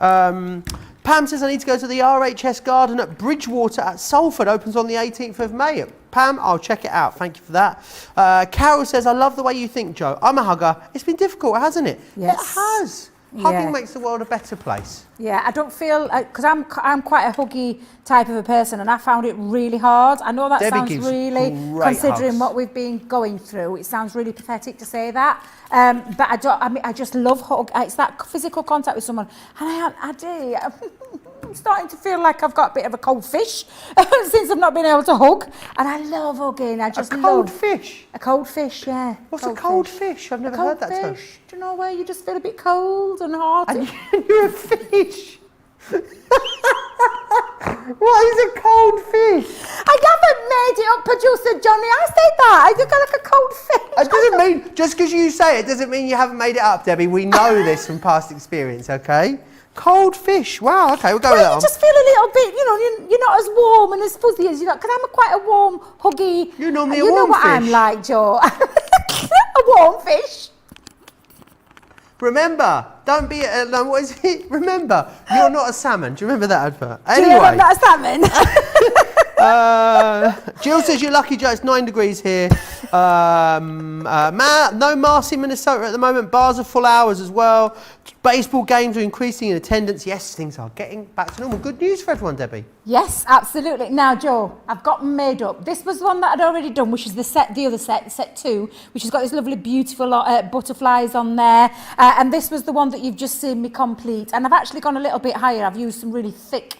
Pam says I need to go to the RHS garden at Bridgewater at Salford. Opens on the 18th of May. Pam, I'll check it out. Thank you for that. Carol says, I love the way you think, Joe. I'm a hugger. It's been difficult, hasn't it? Yes. It has. Hugging Yeah. makes the world a better place. Yeah, I don't feel, because I'm quite a huggy type of a person, and I found it really hard. I know that Debbie sounds gives really, great considering hugs. what we've been going through, it sounds really pathetic to say that. But I just love hug. It's that physical contact with someone, and I do. I'm starting to feel like I've got a bit of a cold fish since I've not been able to hug, and I love hugging. I just A cold love fish? a cold fish. Yeah. What's a cold fish? I've never heard that term. fish. Do you know where you just feel a bit cold and hot? And you're a fish. What is a cold fish? I haven't made it up, producer Johnny. I said that. I just got like a cold fish. It doesn't mean, just because you say it doesn't mean you haven't made it up, Debbie. We know this from past experience, okay? Cold fish. Wow, okay, we'll go with that You one. just feel a little bit, you're not as warm and as fuzzy as you know, because I'm quite a warm, huggy. You're normally a You know warm what fish. I'm like, Joe. A warm fish. Remember, don't be, no, what is it? Remember, you're not a salmon. Do you remember that advert? Do you know I'm not a salmon? Jill says you're lucky, Joe. It's 9 degrees here. No Marcy, Minnesota at the moment. Bars are full hours as well. Baseball games are increasing in attendance. Yes, things are getting back to normal. Good news for everyone, Debbie. Yes, absolutely. Now, Joe, I've got made up. This was the one that I'd already done, which is the other set 2, which has got this lovely, beautiful butterflies on there. And this was the one that you've just seen me complete. And I've actually gone a little bit higher. I've used some really thick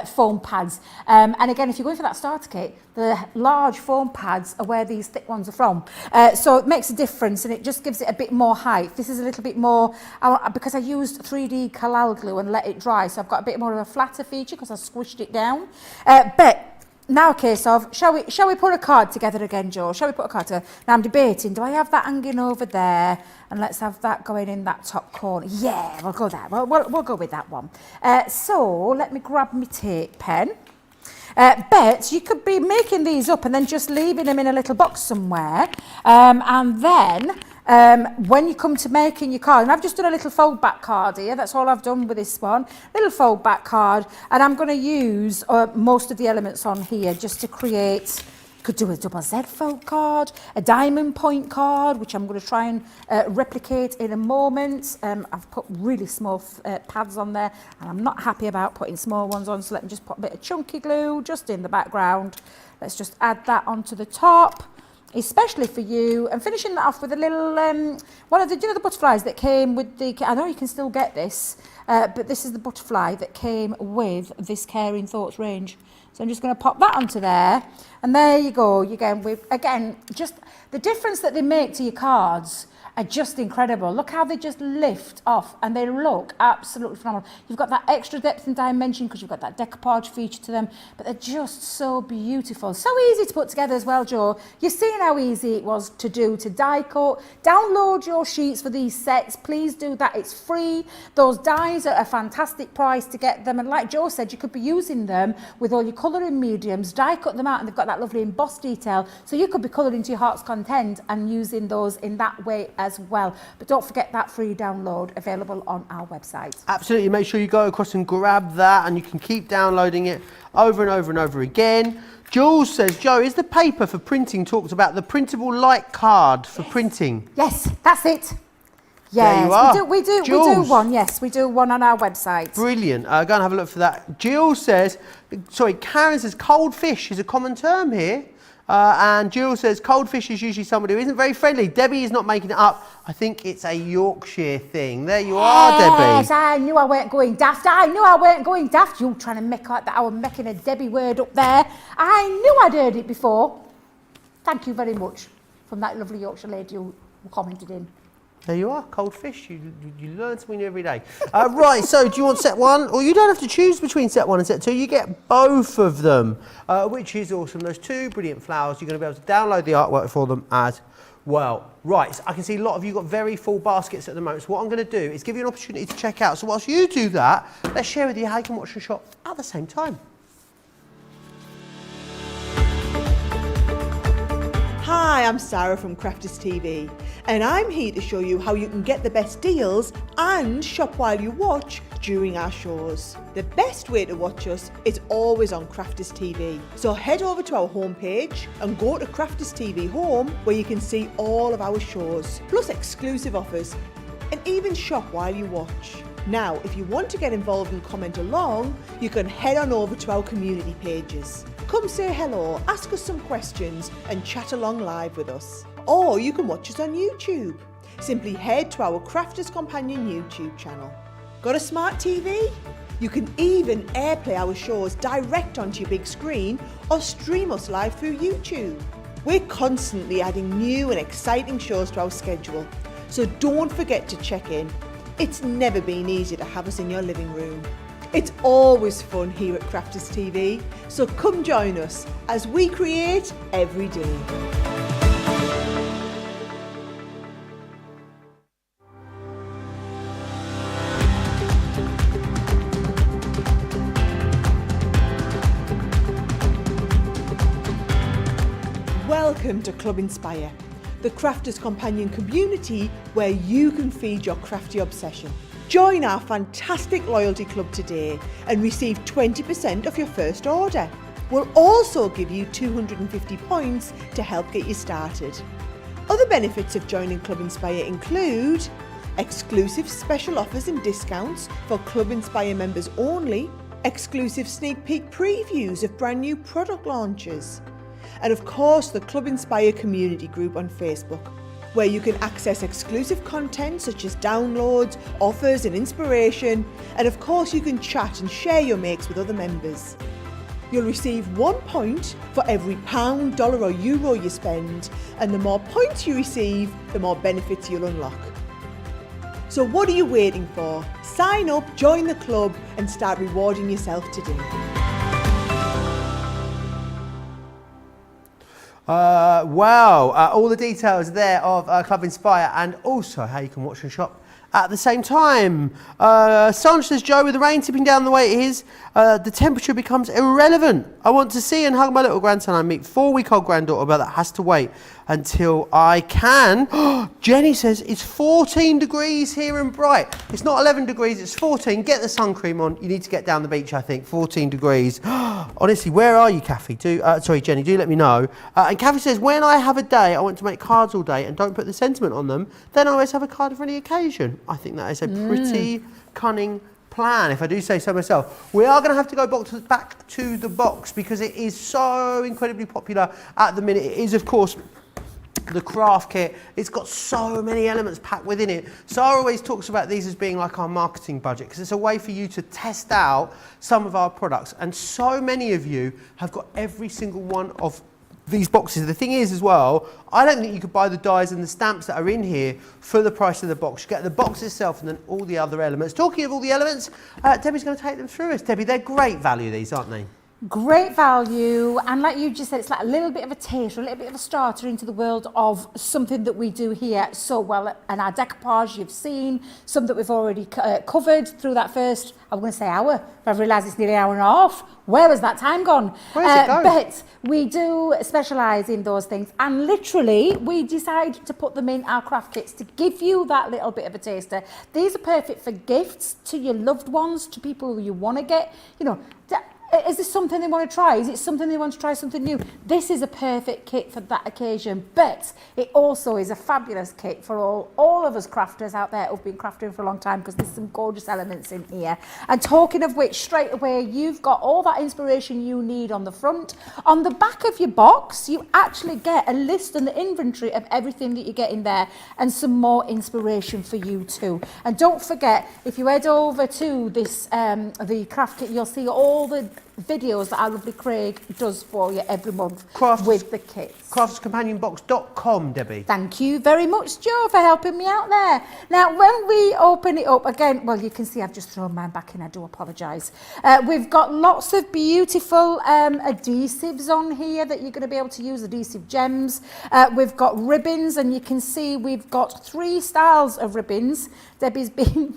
foam pads. And again, if you're going for that starter kit, the large foam pads are where these thick ones are from. So it makes a difference and it just gives it a bit more height. This is a little bit more, because I used 3D Kalal glue and let it dry, so I've got a bit more of a flatter feature because I squished it down. But now a case of, shall we put a card together again, Joe? Shall we put a card together? Now I'm debating, do I have that hanging over there? And let's have that going in that top corner. Yeah, we'll go there. We'll go with that one. So let me grab my tape pen. But you could be making these up and then just leaving them in a little box somewhere. And then when you come to making your card, and I've just done a little fold back card here, that's all I've done with this one, little fold back card, and I'm going to use most of the elements on here just to create, could do a double Z fold card, a diamond point card, which I'm going to try and replicate in a moment. I've put really small pads on there, and I'm not happy about putting small ones on, so let me just put a bit of chunky glue just in the background. Let's just add that onto the top, especially for you, and finishing that off with a little one of the, the butterflies that came with the, I know you can still get this, but this is the butterfly that came with this Caring Thoughts range. So I'm just going to pop that onto there, and there you go. Again, just the difference that they make to your cards are just incredible. Look how they just lift off and they look absolutely phenomenal. You've got that extra depth and dimension because you've got that decoupage feature to them, but they're just so beautiful. So easy to put together as well, Joe. You've seen how easy it was to do, to die cut. Download your sheets for these sets. Please do that. It's free. Those dies are a fantastic price to get them. And like Joe said, you could be using them with all your colouring mediums, die cut them out, and they've got that lovely embossed detail. So you could be colouring to your heart's content and using those in that way as well. But don't forget that free download available on our website. Absolutely, make sure you go across and grab that, and you can keep downloading it over and over and over again. Jules says, Joe, is the paper for printing talked about the printable light card for printing? Yes, that's it. Yes, there you are. We do one. Yes, we do one on our website. Brilliant. Go and have a look for that. Jill says, Karen says cold fish is a common term here. And Jill says cold fish is usually somebody who isn't very friendly. Debbie is not making it up. I think it's a Yorkshire thing. There you are, Debbie. Yes, I knew I weren't going daft. You're trying to make out that I was making a Debbie word up there. I knew I'd heard it before. Thank you very much from that lovely Yorkshire lady who commented in. There you are, cold fish. You learn something new every day. Right, so do you want set 1? Or you don't have to choose between set 1 and set 2. You get both of them, which is awesome. Those 2 brilliant flowers. You're going to be able to download the artwork for them as well. Right, so I can see a lot of you got very full baskets at the moment. So what I'm going to do is give you an opportunity to check out. So whilst you do that, let's share with you how you can watch and shop at the same time. Hi, I'm Sarah from Crafters TV, and I'm here to show you how you can get the best deals and shop while you watch during our shows. The best way to watch us is always on Crafters TV. So head over to our homepage and go to Crafters TV Home, where you can see all of our shows, plus exclusive offers, and even shop while you watch. Now, if you want to get involved and comment along, you can head on over to our community pages. Come say hello, ask us some questions and chat along live with us. Or you can watch us on YouTube. Simply head to our Crafters Companion YouTube channel. Got a smart TV? You can even airplay our shows direct onto your big screen or stream us live through YouTube. We're constantly adding new and exciting shows to our schedule, so don't forget to check in. It's never been easy to have us in your living room. It's always fun here at Crafters TV, so come join us as we create every day. Welcome to Club Inspire, the Crafters Companion community where you can feed your crafty obsession. Join our fantastic loyalty club today and receive 20% off your first order. will also give you 250 points to help get you started. Other benefits of joining Club Inspire include exclusive special offers and discounts for Club Inspire members only, exclusive sneak peek previews of brand new product launches, and of course the Club Inspire community group on Facebook, where you can access exclusive content such as downloads, offers and inspiration, and of course you can chat and share your makes with other members. You'll receive 1 point for every £, dollar or euro you spend, and the more points you receive, the more benefits you'll unlock. So what are you waiting for? Sign up, join the club and start rewarding yourself today. Wow, all the details there of Club Inspire and also how you can watch and shop at the same time. Sanj says, Joe, with the rain tipping down the way it is, the temperature becomes irrelevant. I want to see and hug my little grandson. I meet 4-week-old granddaughter, but that has to wait until I can. Jenny says, it's 14 degrees here in Bright. It's not 11 degrees, it's 14. Get the sun cream on. You need to get down the beach, I think. 14 degrees. Honestly, where are you, Kathy? Jenny, do let me know. And Kathy says, when I have a day, I want to make cards all day and don't put the sentiment on them, then I always have a card for any occasion. I think that is a pretty cunning plan, if I do say so myself. We are going to have to go back to the box because it is so incredibly popular at the minute. It is, of course, the craft kit. It's got so many elements packed within it. Sarah always talks about these as being like our marketing budget because it's a way for you to test out some of our products, and so many of you have got every single one of these boxes. The thing is as well, I don't think you could buy the dies and the stamps that are in here for the price of the box. You get the box itself and then all the other elements. Talking of all the elements, Debbie's going to take them through us. Debbie, they're great value, these, aren't they? Great value, and like you just said, it's like a little bit of a taste, or a little bit of a starter into the world of something that we do here so well. And our decoupage you've seen, some that we've already covered through that first, I'm going to say hour, but I've realised it's nearly an hour and a half. Where has that time gone? Where's it going? But we do specialise in those things, and literally we decide to put them in our craft kits to give you that little bit of a taster. These are perfect for gifts to your loved ones, to people who you want to get, you know, is this something they want to try? Is it something they want to try something new? This is a perfect kit for that occasion, but it also is a fabulous kit for all of us crafters out there who've been crafting for a long time, because there's some gorgeous elements in here. And talking of which, straight away, you've got all that inspiration you need on the front. On the back of your box, you actually get a list and the inventory of everything that you get in there and some more inspiration for you too. And don't forget, if you head over to this, the craft kit, you'll see all the videos that our lovely Craig does for you every month with the kits. Craftscompanionbox.com, Debbie. Thank you very much, Joe, for helping me out there. Now, when we open it up again, well, you can see I've just thrown mine back in. I do apologise. We've got lots of beautiful adhesives on here that you're going to be able to use, adhesive gems. We've got ribbons, and you can see we've got 3 styles of ribbons. Debbie's been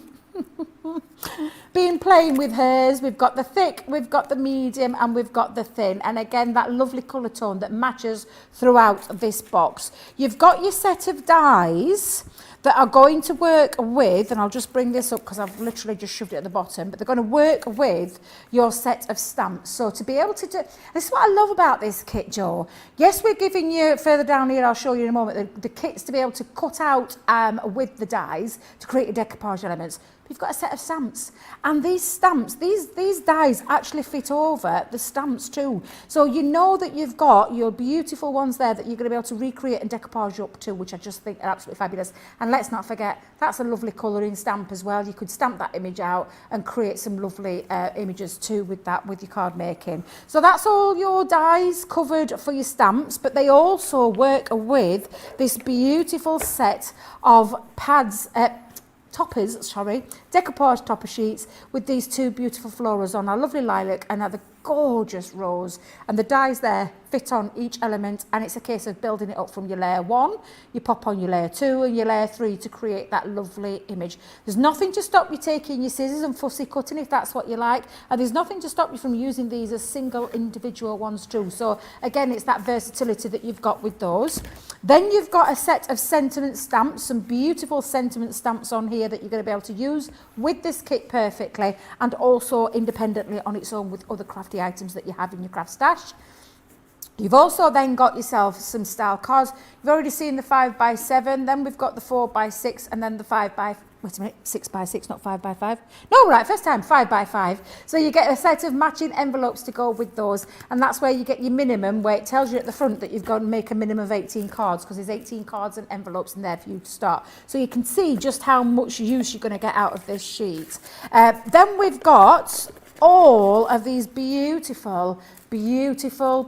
playing with hers. We've got the thick, we've got the medium, and we've got the thin, and again that lovely colour tone that matches throughout this box. You've got your set of dies that are going to work with, and I'll just bring this up because I've literally just shoved it at the bottom, but they're going to work with your set of stamps. So to be able to do, this is what I love about this kit, Joe. Yes, we're giving you, further down here, I'll show you in a moment, the kits to be able to cut out with the dies to create your decoupage elements. You've got a set of stamps, and these stamps, these dies actually fit over the stamps too. So you know that you've got your beautiful ones there that you're going to be able to recreate and decoupage up to, which I just think are absolutely fabulous. And let's not forget, that's a lovely colouring stamp as well. You could stamp that image out and create some lovely images too with that, with your card making. So that's all your dies covered for your stamps, but they also work with this beautiful set of pads, decoupage topper sheets with these 2 beautiful florals on, our lovely lilac and the gorgeous rose, and the dies there fit on each element, and it's a case of building it up from your layer 1, you pop on your layer 2 and your layer 3 to create that lovely image. There's nothing to stop you taking your scissors and fussy cutting if that's what you like, and there's nothing to stop you from using these as single individual ones too. So again, it's that versatility that you've got with those. Then you've got a set of sentiment stamps, some beautiful sentiment stamps on here that you're going to be able to use with this kit perfectly, and also independently on its own with other craft crafty items that you have in your craft stash. You've also then got yourself some style cards. You've already seen the 5x7, then we've got the 4x6, and then the 5x, wait a minute, 6x6, not 5x5. No, right, first time, 5x5. So you get a set of matching envelopes to go with those, and that's where you get your minimum, where it tells you at the front that you've got to make a minimum of 18 cards, because there's 18 cards and envelopes in there for you to start. So you can see just how much use you're going to get out of this sheet. Then we've got all of these beautiful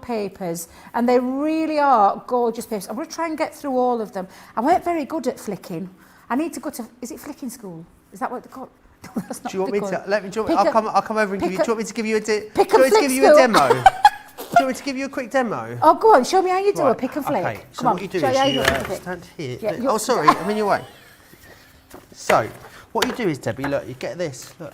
papers, and they really are gorgeous papers. I'm going to try and get through all of them. I weren't very good at flicking. I need to go to, is it flicking school? Is that what they call it? No, that's not Do you want me flicking. to, let me, do you want, I'll come over and give you, do you want me to give you a, do you pick and want me to flick give you a school. demo? Do you want me to give you a quick demo? Oh, go on, show me how you do Right, a pick and flick. Okay, so Come on, what you do show is how you do a pick and flick. stand here. Yeah, Oh, sorry, I'm in your way. So, what you do is, Debbie, look, you get this. Look.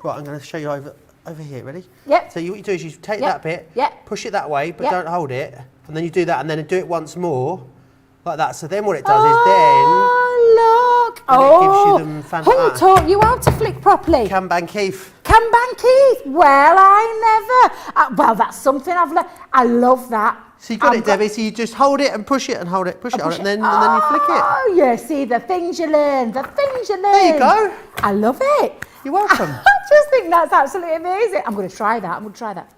Right, I'm going to show you over here, ready? Yep. So what you do is you take Yep. that bit, Yep. push it that way, but Yep. don't hold it, and then you do that, and then do it once more, like that. So then what it does Oh, look. then it gives you them Who taught you how to flick properly? then Kanban Keith. Kanban Keith. Well, I never. Well, that's something I've learned. I love that. So you got it, Debbie, so you just hold it and push it and hold it, push it, hold it, and then you flick it. Oh, yeah, see, the things you learn, There you go. I love it. You're welcome. I just think that's absolutely amazing. I'm going to try that.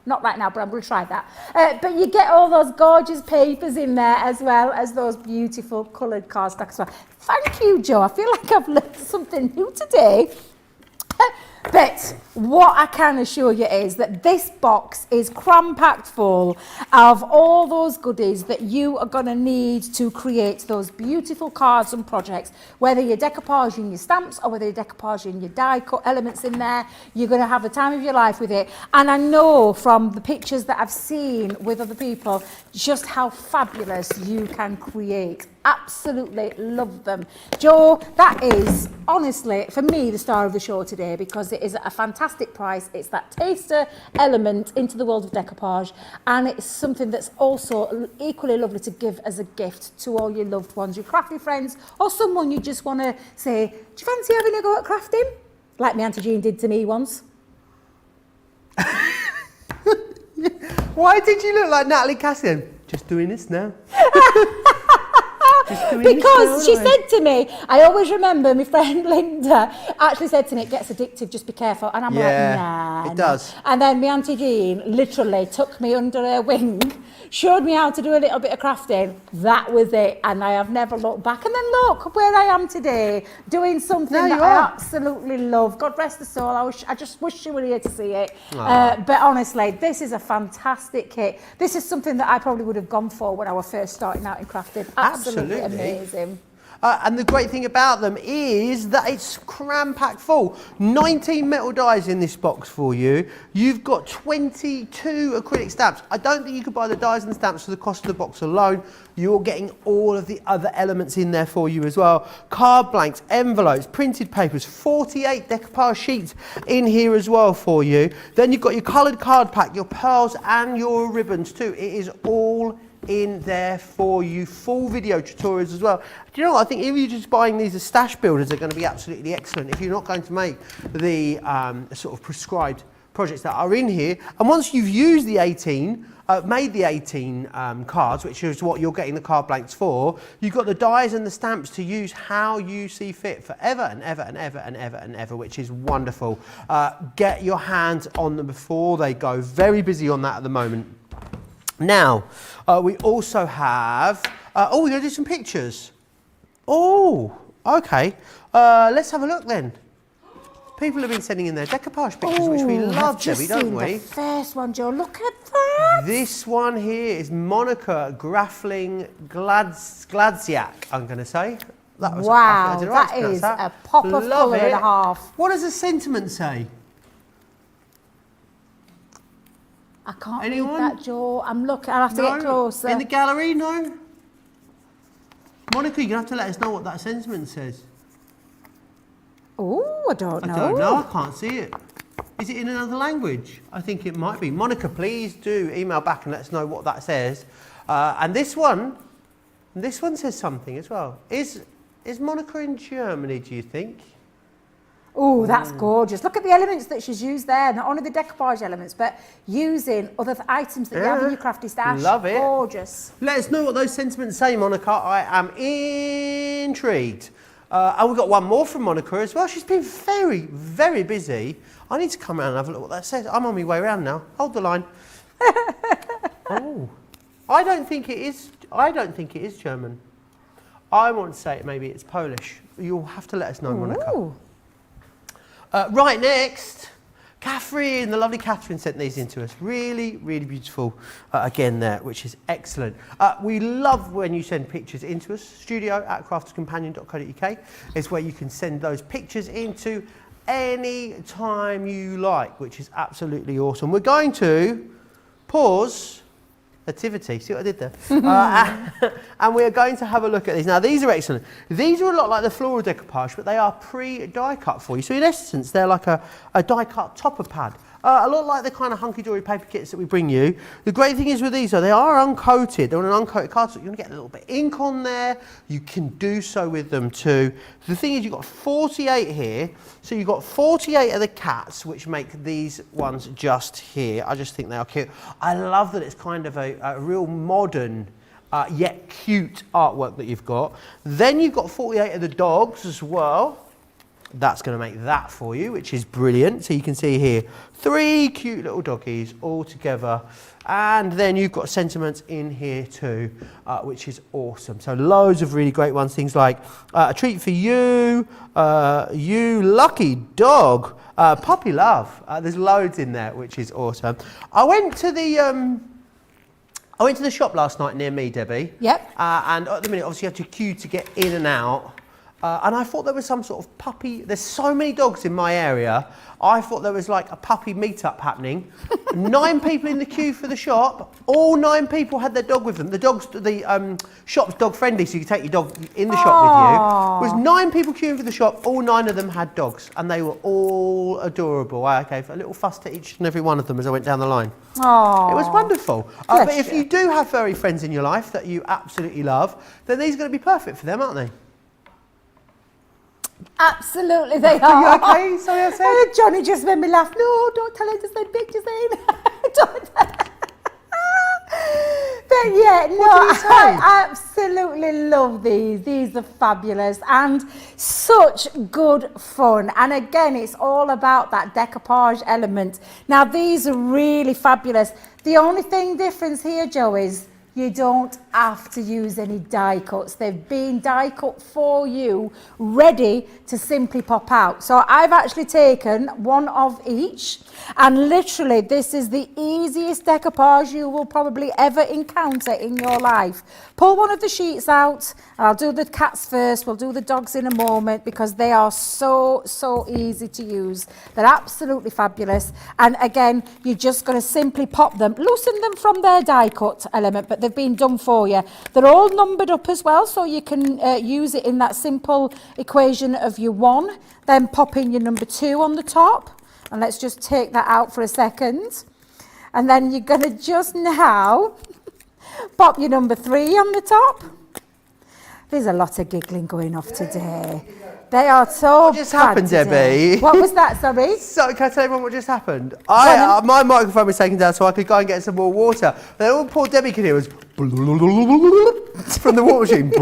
Not right now, but I'm going to try that. But you get all those gorgeous papers in there, as well as those beautiful coloured cardstock as well. Thank you, Joe. I feel like I've learned something new today. But what I can assure you is that this box is cram-packed full of all those goodies that you are going to need to create those beautiful cards and projects. Whether you're decoupaging your stamps or whether you're decoupaging your die cut elements in there, you're going to have the time of your life with it. And I know from the pictures that I've seen with other people just how fabulous you can create. Absolutely love them. Joe, that is honestly for me the star of the show today, because it is at a fantastic price. It's that taster element into the world of decoupage, and it's something that's also equally lovely to give as a gift to all your loved ones, your crafty friends, or someone you just want to say, do you fancy having a go at crafting? Like my Auntie Jean did to me once. Why did you look like Natalie Cassian? Just doing this now. Because she said to me, I always remember my friend Linda actually said to me, it gets addictive, just be careful. And I'm like, nah. It does. And then my Auntie Jean literally took me under her wing, showed me how to do a little bit of crafting. That was it. And I have never looked back. And then look where I am today, doing something that I absolutely love. God rest the soul. I just wish you were here to see it. But honestly, this is a fantastic kit. This is something that I probably would have gone for when I was first starting out in crafting. Absolutely amazing. And the great thing about them is that it's cram-packed full. 19 metal dies in this box for you. You've got 22 acrylic stamps. I don't think you could buy the dies and stamps for the cost of the box alone. You're getting all of the other elements in there for you as well. Card blanks, envelopes, printed papers, 48 decoupage sheets in here as well for you. Then you've got your coloured card pack, your pearls and your ribbons too. It is all in there for you, full video tutorials as well. Do you know what? I think if you're just buying these as stash builders, they're going to be absolutely excellent if you're not going to make the sort of prescribed projects that are in here. And once you've used the 18, made the 18 cards, which is what you're getting the card blanks for, you've got the dies and the stamps to use how you see fit forever and ever and ever and ever and ever, which is wonderful. Get your hands on them before they go. Very busy on that at the moment. Now, we also have, we're going to do some pictures. Oh, okay. Let's have a look then. People have been sending in their decoupage pictures, which we love, Debbie, don't we? The first one, Joe. Look at that. This one here is Monica Graffling Gladziak, I'm going to say. That was wow, that is a pop of colour and a half. What does the sentiment say? I can't read that, Joe. I'm looking. I'll have to get closer. In the gallery, no? Monica, you're going to have to let us know what that sentiment says. Oh, I don't know. I don't know. I can't see it. Is it in another language? I think it might be. Monica, please do email back and let us know what that says. And this one says something as well. Is Monica in Germany, do you think? Oh, that's gorgeous. Look at the elements that she's used there. Not only the decoupage elements, but using other items that you have in your crafty stash. Love it. Gorgeous. Let us know what those sentiments say, Monica. I am intrigued. And we've got one more from Monica as well. She's been very, very busy. I need to come around and have a look what that says. I'm on my way around now. Hold the line. Oh, I don't think it is German. I want to say maybe it's Polish. You'll have to let us know, Monica. Ooh. Right next, Catherine, the lovely Catherine sent these in to us. Really, really beautiful again there, which is excellent. We love when you send pictures into us. studio@crafterscompanion.co.uk is where you can send those pictures into any time you like, which is absolutely awesome. We're going to pause activity. See what I did there? And we are going to have a look at these. Now, these are excellent. These are a lot like the floral decoupage, but they are pre-die cut for you. So in essence, they're like a die cut topper pad. A lot like the kind of hunky-dory paper kits that we bring you. The great thing is with these, though, they are uncoated. They're on an uncoated card, so you're going to get a little bit of ink on there. You can do so with them too. The thing is, you've got 48 here. So you've got 48 of the cats, which make these ones just here. I just think they are cute. I love that it's kind of a real modern, yet cute artwork that you've got. Then you've got 48 of the dogs as well. That's going to make that for you, which is brilliant. So you can see here, 3 cute little doggies all together. And then you've got sentiments in here too, which is awesome. So loads of really great ones. Things like a treat for you, you lucky dog, puppy love. There's loads in there, which is awesome. I went to the shop last night near me, Debbie. Yep. And at the minute, obviously, you have to queue to get in and out. And I thought there was some sort of puppy. There's so many dogs in my area. I thought there was like a puppy meetup happening. 9 people in the queue for the shop. All 9 people had their dog with them. The shop's dog friendly, so you can take your dog in the shop with you. There was 9 people queuing for the shop. All 9 of them had dogs, and they were all adorable. I gave a little fuss to each and every one of them as I went down the line. Aww. It was wonderful. But if you do have furry friends in your life that you absolutely love, then these are going to be perfect for them, aren't they? Absolutely, they are. Are you okay? Sorry, I said. Johnny just made me laugh. No, don't tell her to send pictures in. Don't tell her. But yeah, no, I absolutely love these. These are fabulous and such good fun. And again, it's all about that decoupage element. Now, these are really fabulous. The only difference here, Joe, is you don't have to use any die cuts. They've been die cut for you, ready to simply pop out. So I've actually taken one of each, and literally this is the easiest decoupage you will probably ever encounter in your life. Pull one of the sheets out. I'll do the cats first. We'll do the dogs in a moment because they are so easy to use. They're absolutely fabulous. And again, you're just going to simply pop them, loosen them from their die cut element, but they've been done for you. They're all numbered up as well, so you can use it in that simple equation of your 1, then pop in your number 2 on the top. And let's just take that out for a second. And then you're going to just now pop your number 3 on the top. There's a lot of giggling going off today. They are so What just happened, Debbie? What was that, sorry? So, can I tell everyone what just happened? My microphone was taken down so I could go and get some more water. Then all poor Debbie could hear was from the water machine.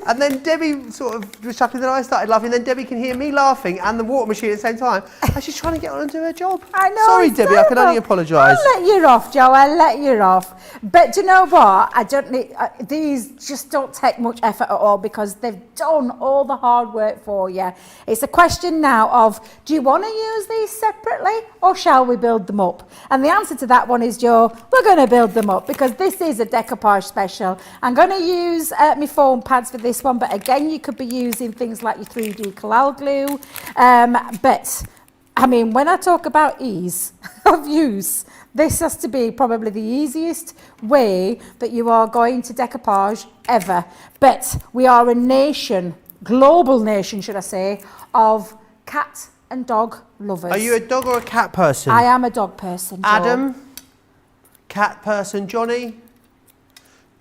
And then Debbie sort of was chuckling, then I started laughing, then Debbie can hear me laughing and the water machine at the same time. And she's trying to get on and do her job. I know. Sorry, Debbie, I can only apologise. I'll let you off, Joe, I'll let you off. But do you know what? I don't need, these just don't take much effort at all because they've done all the hard work for you. It's a question now of, do you want to use these separately or shall we build them up? And the answer to that one is, Joe, we're going to build them up because this is a decoupage special. I'm going to use my foam pads for this one, but again, you could be using things like your 3D collal glue. But I mean, when I talk about ease of use, this has to be probably the easiest way that you are going to decoupage ever. But we are a nation, global nation, should I say, of cat and dog lovers. Are you a dog or a cat person? I am a dog person, Joe. Adam, cat person. Johnny,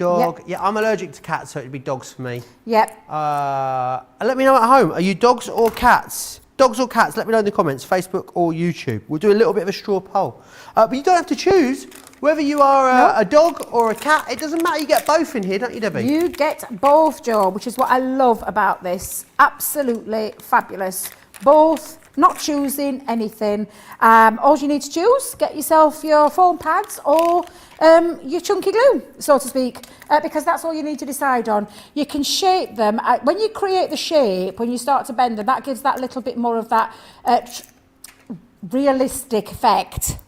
Dog. Yep. Yeah, I'm allergic to cats, so it'd be dogs for me. Yep. And let me know at home, are you dogs or cats? Dogs or cats, let me know in the comments, Facebook or YouTube. We'll do a little bit of a straw poll. But you don't have to choose whether you are a dog or a cat. It doesn't matter, you get both in here, don't you, Debbie? You get both, Joe, which is what I love about this. Absolutely fabulous. Both, not choosing anything. All you need to choose, get yourself your foam pads or your chunky glue, so to speak, because that's all you need to decide on. You can shape them. When you create the shape, when you start to bend them, that gives that little bit more of that realistic effect.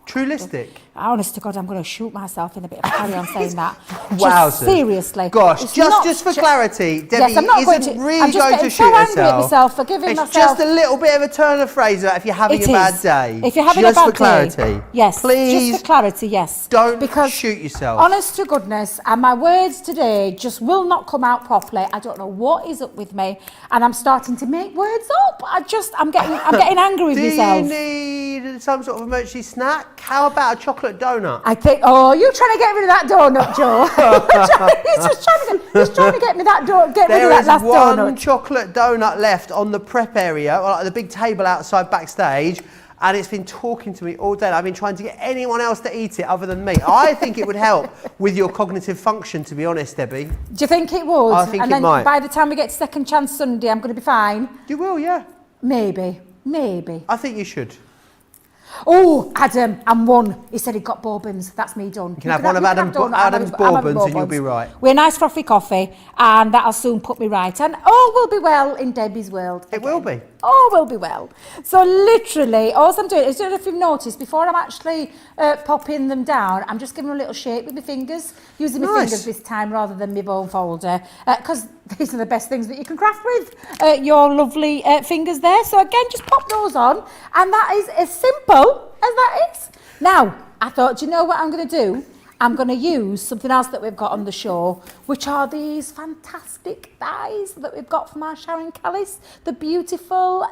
Trulistic. Honest to God, I'm going to shoot myself in a bit of carry on saying that. Wow. Just seriously. Gosh, It's just for clarity, Debbie yes, I'm not isn't going to, really I'm just going to getting shoot so angry herself. at myself for giving It's myself... just a little bit of a turn of phrase if you're having It a bad is. day. If you're having just a bad for clarity. day, yes. Please Just for clarity, yes. don't because shoot yourself. Honest to goodness, and my words today just will not come out properly. I don't know what is up with me, and I'm starting to make words up. I'm getting angry with myself. Do you need some sort of emergency snack? How about a chocolate donut? I think, oh, you're trying to get rid of that donut, Joe. he's trying to get me that donut, get rid of that last There is one donut. chocolate donut left on the prep area, or like the big table outside backstage, and it's been talking to me all day. I've been trying to get anyone else to eat it other than me. I think it would help with your cognitive function, to be honest, Debbie. Do you think it would? I think and it then might. by the time we get to Second Chance Sunday, I'm going to be fine? You will, yeah. Maybe. I think you should. Oh, Adam, I'm one. He said he got bourbons. That's me done. You can have one of Adam's bourbons and you'll be right. We're nice frothy coffee, and that'll soon put me right. And all will be well in Debbie's world. It will be. All will be well. So literally, all I'm doing is, I don't know if you've noticed, before I'm actually popping them down, I'm just giving them a little shape with my fingers, using my fingers this time rather than my bone folder, because these are the best things that you can craft with your lovely fingers there. So again, just pop those on, and that is as simple as that is. Now, I thought, do you know what I'm going to do? I'm going to use something else that we've got on the show, which are these fantastic dies that we've got from our Sharon Callis, the beautiful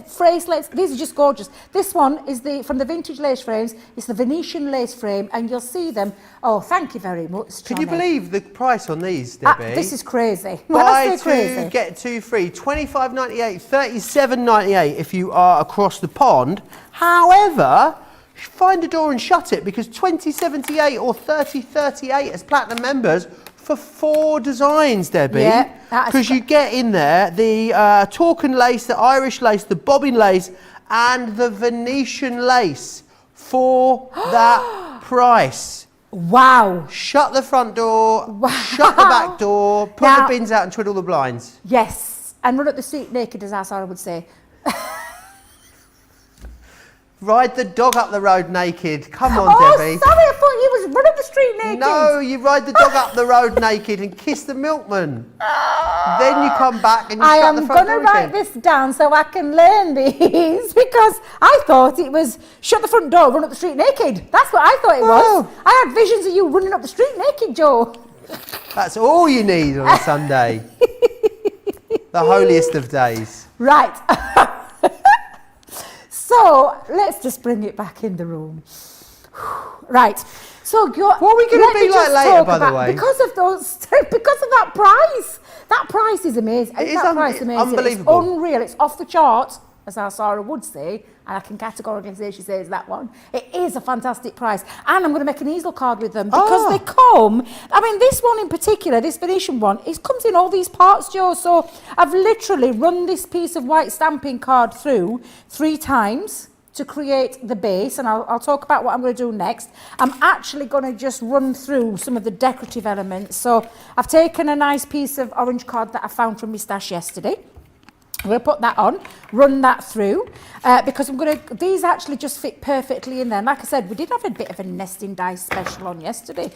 phrase lace. These are just gorgeous. This one is from the vintage lace frames. It's the Venetian lace frame, and you'll see them. Oh, thank you very much, Johnny. Can you believe the price on these, Debbie? This is crazy. When Buy I say two, crazy. get two free. $25.98, $37.98 if you are across the pond. However, find a door and shut it, because $20.78 or $30.38 as platinum members for 4 designs, Debbie. Yeah, because you get in there the Torcan lace, the Irish lace, the bobbin lace, and the Venetian lace for that price. Wow. Shut the front door, Wow. shut the back door, put Now- the bins out and twiddle the blinds. Yes. And run up the street naked, as our Sarah would say. Ride the dog up the road naked. Come on, Oh, Debbie. sorry, I thought you was run up the street naked. No, you ride the dog up the road naked and kiss the milkman. Then you come back and you I shut am the front going door to write again. this down so I can learn these, because I thought it was shut the front door, run up the street naked. That's what I thought it was. Oh. I had visions of you running up the street naked, Joe. That's all you need on a Sunday. The holiest of days. Right. So let's just bring it back in the room. Right. So what are we gonna be like later, by the way? Because of that price. That price is amazing. It is that price is amazing. unbelievable. It's unreal. It's off the chart, as our Sarah would say, and I can categorically say she says that one. It is a fantastic price. And I'm going to make an easel card with them, because they come, I mean, this one in particular, this Venetian one, it comes in all these parts, Joe. So I've literally run this piece of white stamping card through 3 times to create the base, and I'll talk about what I'm going to do next. I'm actually going to just run through some of the decorative elements. So I've taken a nice piece of orange card that I found from my stash yesterday. I'm going to put that on, run that through, because these actually just fit perfectly in there. And like I said, we did have a bit of a nesting dice special on yesterday.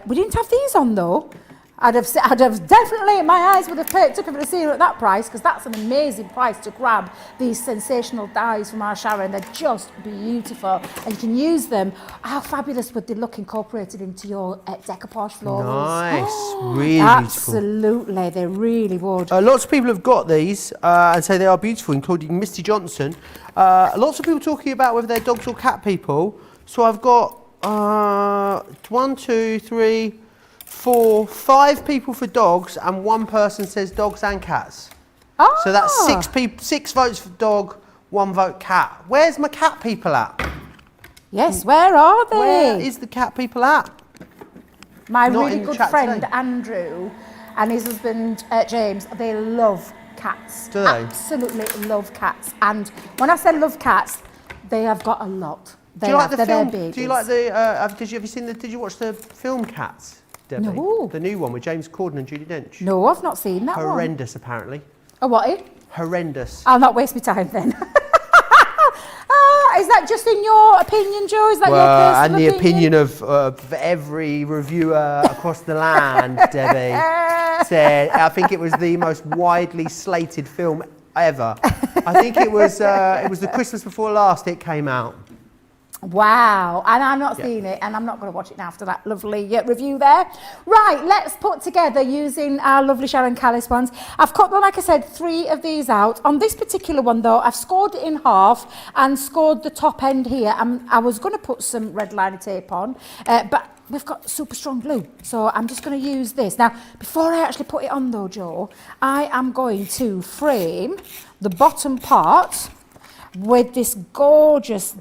We didn't have these on though. I'd have definitely, my eyes would have perked up if I'd have seen it at that price, because that's an amazing price to grab these sensational dies from our Sharon. They're just beautiful, and you can use them. How fabulous would they look incorporated into your decoupage florals? Nice, really Absolutely, they really would. Lots of people have got these and say they are beautiful, including Misty Johnson. Lots of people talking about whether they're dogs or cat people. So I've got 1, 2, 3, for 5 people for dogs and 1 person says dogs and cats. Oh. So that's 6 votes for dog, 1 vote cat. Where's my cat people at? Yes, where are they? Where is the cat people at? My Not really in the good chat friend today. Andrew and his husband James, they love cats. Do they? Absolutely love cats. And when I say love cats, they have got a lot. Do you like the film? Babies. Do you like the? Did you watch the film Cats, Debbie? No. The new one with James Corden and Judi Dench. No, I've not seen that one. Horrendous, apparently. Oh, what? Horrendous. I'll not waste my time then. Is that just in your opinion, Joe? Is that your personal and the opinion of every reviewer across the land, Debbie, said, I think it was the most widely slated film ever. I think it was the Christmas before last it came out. Wow, and I'm not seeing it, and I'm not going to watch it now after that lovely review there. Right, let's put together using our lovely Sharon Callis ones. I've cut them, like I said, 3 of these out. On this particular one, though, I've scored it in half and scored the top end here. I was going to put some red liner tape on, but we've got super strong glue, so I'm just going to use this. Now, before I actually put it on, though, Joe, I am going to frame the bottom part with this gorgeous,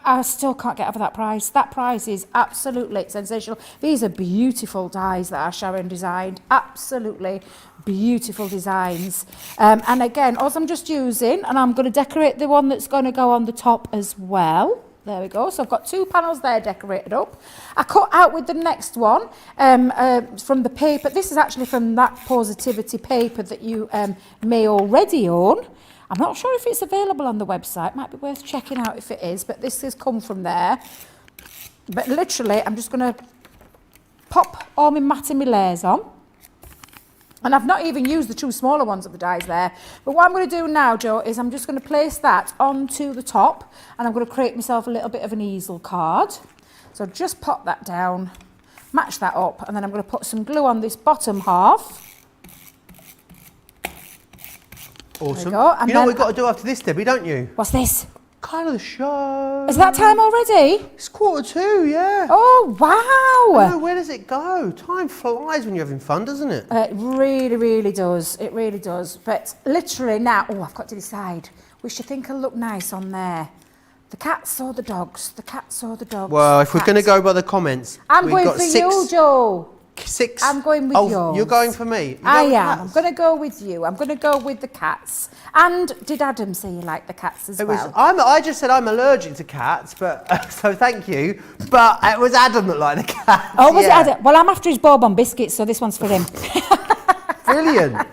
I still can't get over that price. That price is absolutely sensational. These are beautiful dies that our Sharon designed. Absolutely beautiful designs. And again, as I'm just using, and I'm going to decorate the one that's going to go on the top as well. There we go. So I've got 2 panels there decorated up. I cut out with the next one from the paper. This is actually from that Positivity paper that you may already own. I'm not sure if it's available on the website. Might be worth checking out if it is, but this has come from there. But literally, I'm just going to pop all my matte and my layers on. And I've not even used the 2 smaller ones of the dies there. But what I'm going to do now, Joe, is I'm just going to place that onto the top, and I'm going to create myself a little bit of an easel card. So just pop that down, match that up, and then I'm going to put some glue on this bottom half. Awesome. There we go. And you know then what we've got to do after this, Debbie, don't you? What's this? Kind of the show. Is that time already? It's 1:45, yeah. Oh, wow. I know, where does it go? Time flies when you're having fun, doesn't it? It really, really does. It really does. But literally now, I've got to decide which you think will look nice on there. The cats or the dogs? The cats or the dogs? Well, if we're going to go by the comments, I'm we've going got for you, Joe. 6. I'm going with yours. You're going for me. I am. I'm going to go with you. I'm going to go with the cats. And did Adam say you like the cats as well? I just said I'm allergic to cats, but so thank you. But it was Adam that liked the cats. Oh, was it Adam? Well, I'm after his bourbon biscuits, so this one's for him. Brilliant.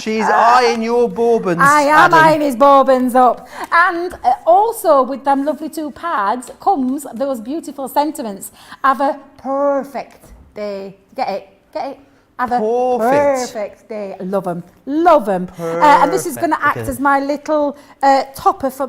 She's eyeing your bourbons. I am Adam. eyeing his bourbons up. And also with them lovely 2 pads comes those beautiful sentiments. Have a perfect day. Get it? Have a perfect day. Love them. And this is going to act as my little stopper for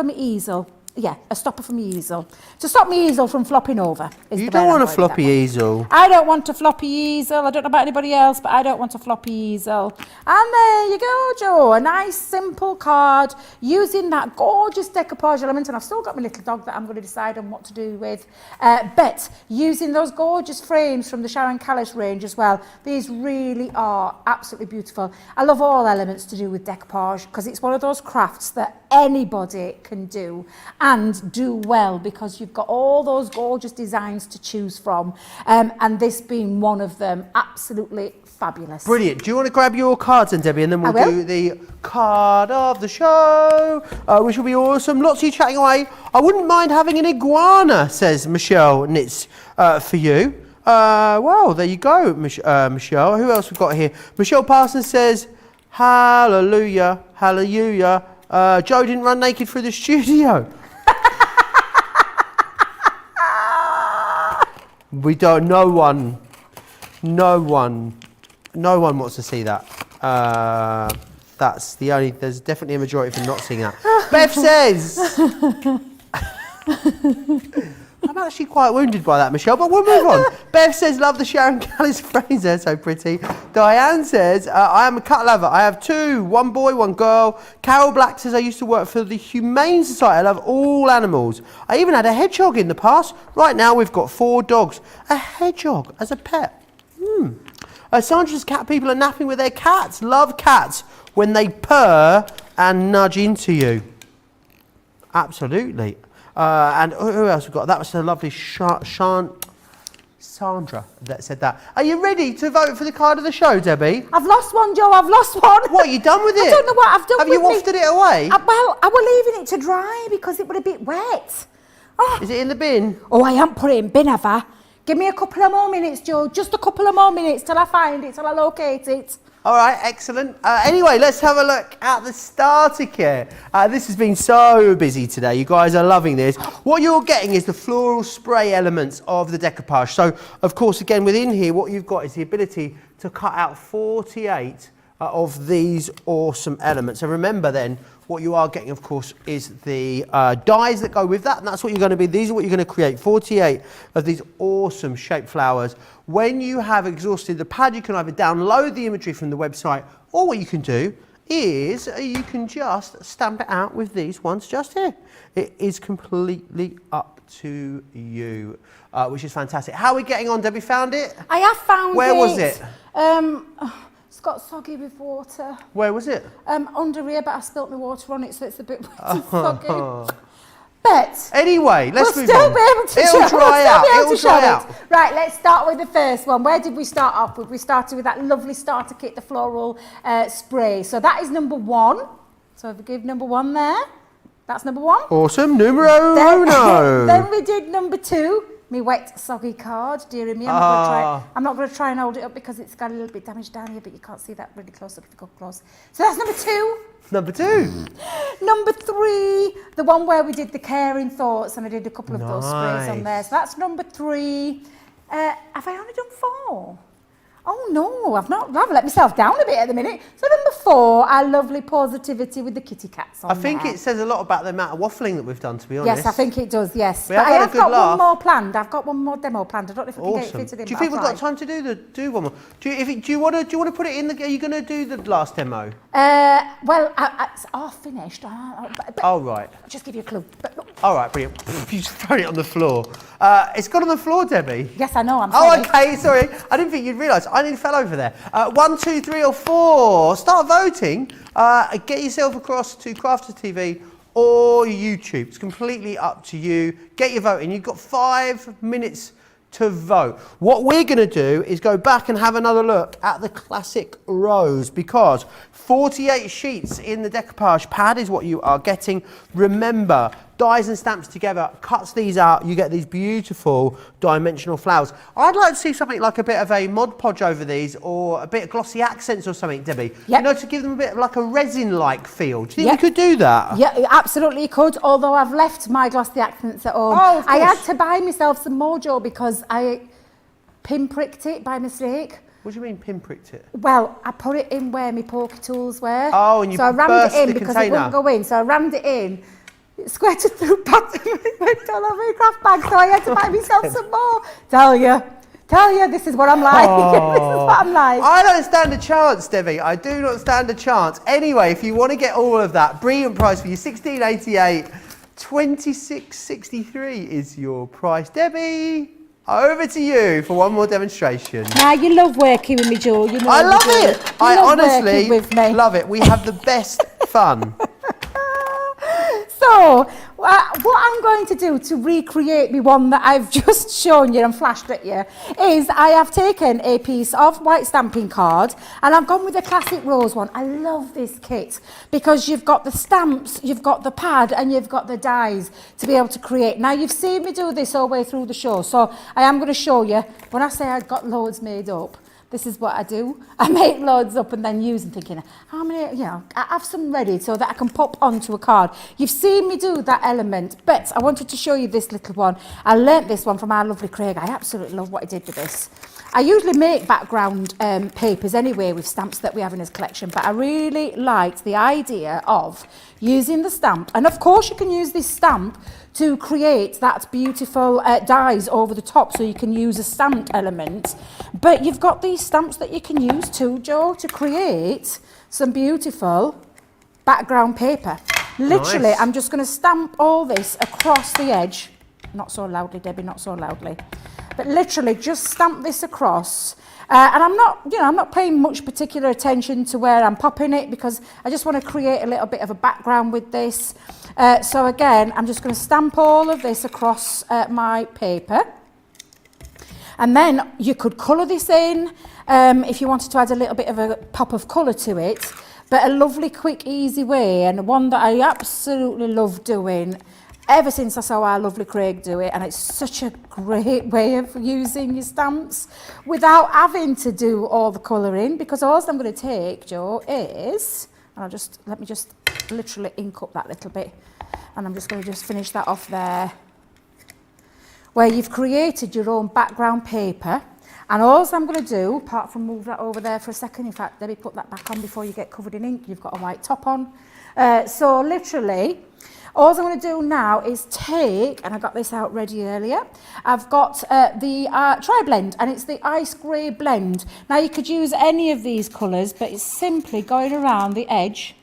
my easel. Yeah, a stopper for my easel. To stop my easel from flopping over. You don't want a floppy easel. I don't want a floppy easel. I don't know about anybody else, but I don't want a floppy easel. And there you go, Joe. A nice, simple card using that gorgeous decoupage element. And I've still got my little dog that I'm going to decide on what to do with. But using those gorgeous frames from the Sharon Callis range as well. These really are absolutely beautiful. I love all elements to do with decoupage because it's one of those crafts that anybody can do and do well because you've got all those gorgeous designs to choose from, and this being one of them, absolutely fabulous. Brilliant. Do you want to grab your cards then, Debbie, and then we'll do the card of the show, which will be awesome. Lots of you chatting away. I wouldn't mind having an iguana, says Michelle Nitz, for you. Well, there you go, Michelle. Who else we've got here? Michelle Parsons says, hallelujah, hallelujah. Joe didn't run naked through the studio. We don't. No one wants to see that. That's the only. There's definitely a majority for not seeing that. Beth says, "I'm I'm actually quite wounded by that, Michelle, but we'll move on. Bev says, love the Sharon Callis Fraser, so pretty. Diane says, I am a cat lover. I have 2, 1 boy, 1 girl. Carol Black says, I used to work for the Humane Society. I love all animals. I even had a hedgehog in the past. Right now, we've got 4 dogs. A hedgehog as a pet. Sandra's cat people are napping with their cats. Love cats when they purr and nudge into you. Absolutely. And who else we got? That was the lovely Sandra that said that. Are you ready to vote for the card of the show, Debbie? I've lost one, Joe. I've lost one. What, are you done with it? I don't know what I've done Have with you wafted it away? Well, I was leaving it to dry because it was a bit wet. Oh. Is it in the bin? Oh, I haven't put it in bin, have I? Give me a couple of more minutes, Joe. Just a couple of more minutes till I find it, till I locate it. All right, excellent. Anyway, let's have a look at the starter kit. This has been so busy today. You guys are loving this. What you're getting is the floral spray elements of the decoupage. So, of course, again, within here, what you've got is the ability to cut out 48 of these awesome elements. And remember then, what you are getting, of course, is the dies that go with that, and that's what you're going to be. These are what you're going to create, 48 of these awesome shaped flowers. When you have exhausted the pad, you can either download the imagery from the website, or what you can do is you can just stamp it out with these ones just here. It is completely up to you, which is fantastic. How are we getting on, Debbie? Found it? I have found it. Where was it? It's got soggy with water. Where was it? Under here, but I spilt my water on it, so it's a bit wet and soggy. But anyway, let's move still on. Be able to It'll dry out. It'll dry out. Right, let's start with the first one. Where did we start off with? We started with that lovely starter kit, the floral spray. So that is number 1. So if we give number 1 there, that's number 1. Awesome. Numero uno. Then we did number 2. Me wet soggy card, dearie me. I'm not going to try and hold it up because it's got a little bit damaged down here, but you can't see that really close up if you go close. So that's number 2. Number 2. Number 3, the one where we did the caring thoughts, and I did a couple of those sprays on there. So that's number 3. Have I only done 4? Oh no, I've let myself down a bit at the minute. So number 4, our lovely positivity with the kitty cats on I think it says a lot about the amount of waffling that we've done, to be honest. Yes, I think it does, yes. But I have got one more planned. I've got one more demo planned. I don't know if I can get it fitted in. Do you think we've got time to do one more? Do you want to put it in the? Are you going to do the last demo? Well, it's all finished. Oh right. I'll just give you a clue. All right, brilliant. You just throw it on the floor. It's gone on the floor, Debbie. Yes, I know. I'm sorry. Oh, okay. Sorry, I didn't think you'd realise. I nearly fell over there. 1, 2, 3, or 4. Start voting. Get yourself across to Crafters TV or YouTube. It's completely up to you. Get your vote in. You've got 5 minutes to vote. What we're going to do is go back and have another look at the classic rose, because 48 sheets in the decoupage pad is what you are getting. Remember, dies and stamps together, cuts these out, you get these beautiful dimensional flowers. I'd like to see something like a bit of a Mod Podge over these, or a bit of glossy accents or something, Debbie. Yep. You know, to give them a bit of like a resin-like feel. Do you think we could do that? Yeah, absolutely you could, although I've left my glossy accents at home. Oh, of course. I had to buy myself some mojo because I pinpricked it by mistake. What do you mean pinpricked it? Well, I put it in where my poker tools were. Oh, and you so I rammed burst it in the because container. it wouldn't go in. So I rammed it in. It squirted through back went all over my craft bag, so I had to buy myself some more. Tell you, this is what I'm like. This is what I'm like. I don't stand a chance, Debbie. I do not stand a chance. Anyway, if you want to get all of that, brilliant price for you, $16.88. $26.63 is your price. Debbie, over to you for one more demonstration. Now you love working with me, Joe. You know I love it. I honestly with me. love it. We have the best fun. So, what I'm going to do to recreate the one that I've just shown you and flashed at you is I have taken a piece of white stamping card and I've gone with a classic rose one. I love this kit because you've got the stamps, you've got the pad and you've got the dies to be able to create. Now, you've seen me do this all the way through the show, so I am going to show you. When I say I've got loads made up, this is what I do. I make loads up and then use them thinking, how many, I have some ready so that I can pop onto a card. You've seen me do that element, but I wanted to show you this little one. I learnt this one from our lovely Craig. I absolutely love what he did with this. I usually make background papers anyway with stamps that we have in his collection, but I really liked the idea of using the stamp. And of course you can use this stamp to create that beautiful dies over the top so you can use a stamped element. But you've got these stamps that you can use too, Joe, to create some beautiful background paper. Literally, Nice. I'm just going to stamp all this across the edge. Not so loudly, Debbie, not so loudly. But literally just stamp this across. And I'm not paying much particular attention to where I'm popping it because I just want to create a little bit of a background with this. So again, I'm just going to stamp all of this across my paper. And then you could colour this in if you wanted to add a little bit of a pop of colour to it. But a lovely, quick, easy way, and one that I absolutely love doing ever since I saw our lovely Craig do it, and it's such a great way of using your stamps without having to do all the colouring, because all I'm going to take, Joe, is, and let me just literally ink up that little bit, and I'm just going to just finish that off there, where you've created your own background paper. And all I'm going to do, apart from move that over there for a second, in fact, Debbie, put that back on before you get covered in ink. You've got a white top on. So literally, all I'm going to do now is take, and I got this out ready earlier, I've got the Tri-Blend, and it's the Ice Grey Blend. Now, you could use any of these colours, but it's simply going around the edge,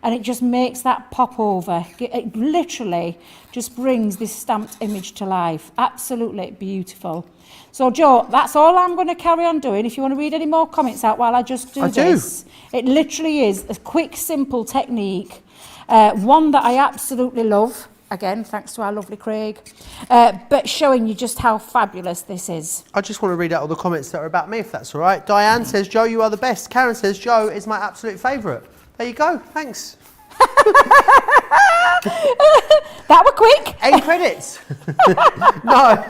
and it just makes that pop over. It literally just brings this stamped image to life. Absolutely beautiful. So, Joe, that's all I'm going to carry on doing. If you want to read any more comments out while I just do this. It literally is a quick, simple technique. One that I absolutely love. Again, thanks to our lovely Craig. But showing you just how fabulous this is. I just want to read out all the comments that are about me, if that's all right. Diane says, Joe, you are the best. Karen says, Joe is my absolute favourite. There you go. Thanks. That were quick. 8 credits. No.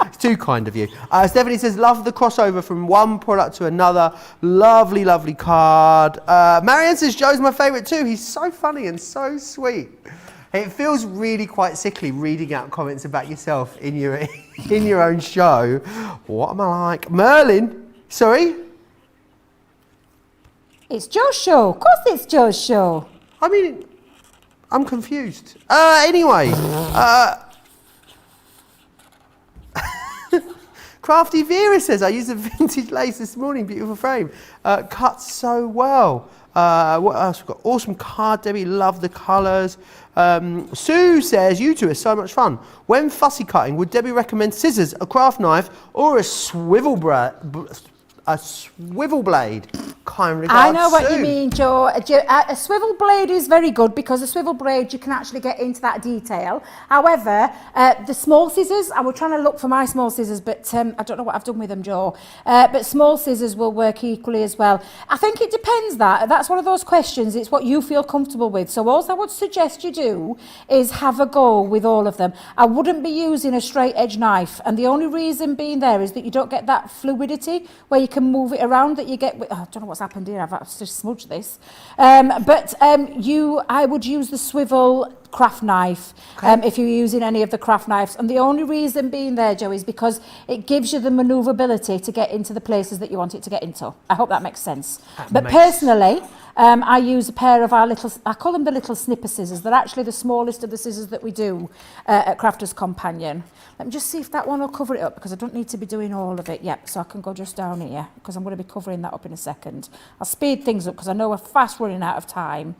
It's too kind of you. Stephanie says, love the crossover from one product to another. Lovely, lovely card. Marianne says, Joe's my favourite too. He's so funny and so sweet. It feels really quite sickly reading out comments about yourself in your own show. What am I like? Merlin, sorry? It's Joe's show. Of course it's Joe's show. I mean, I'm confused. Anyway. Crafty Vera says, I used a vintage lace this morning, beautiful frame. Cuts so well. What else? We've got awesome card, Debbie, love the colours. Sue says, you two are so much fun. When fussy cutting, would Debbie recommend scissors, a craft knife, or a swivel blade? Kind regards, I know what Sue. you mean, Joe. A swivel blade is very good because a swivel blade, you can actually get into that detail. However, the small scissors, I was trying to look for my small scissors, but I don't know what I've done with them, Joe. But small scissors will work equally as well. I think it depends that's one of those questions. It's what you feel comfortable with. So all I would suggest you do is have a go with all of them. I wouldn't be using a straight edge knife. And the only reason being there is that you don't get that fluidity where you can move it around that you get with, I don't know what's happened here, I've just smudged this. I would use the swivel craft knife if you're using any of the craft knives. And the only reason being there, Joe, is because it gives you the manoeuvrability to get into the places that you want it to get into. I hope that makes sense. Personally, I use a pair of our little, I call them the little snipper scissors. They're actually the smallest of the scissors that we do at Crafter's Companion. Let me just see if that one will cover it up, because I don't need to be doing all of it yet. So I can go just down here, because I'm going to be covering that up in a second. I'll speed things up, because I know we're fast running out of time.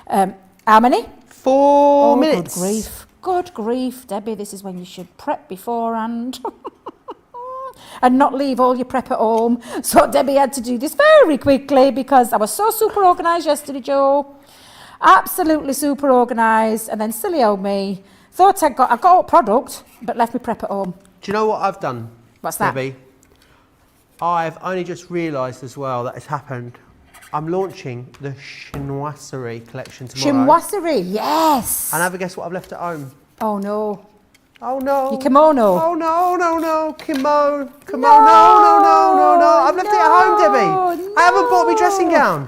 How many? 4 minutes. Good grief. Good grief, Debbie. This is when you should prep beforehand. And not leave all your prep at home. So Debbie had to do this very quickly because I was so super organised yesterday, Joe. Absolutely super organised. And then silly old me thought I got a product, but left me prep at home. Do you know what I've done? What's that? Debbie? I've only just realised as well that it's happened. I'm launching the chinoiserie collection tomorrow. Chinoiserie, yes. And have a guess what I've left at home? Oh no. Oh no. Your kimono. Oh no, no. Kimono. No, No. I've left it at home, Debbie. no. I haven't bought my dressing gown.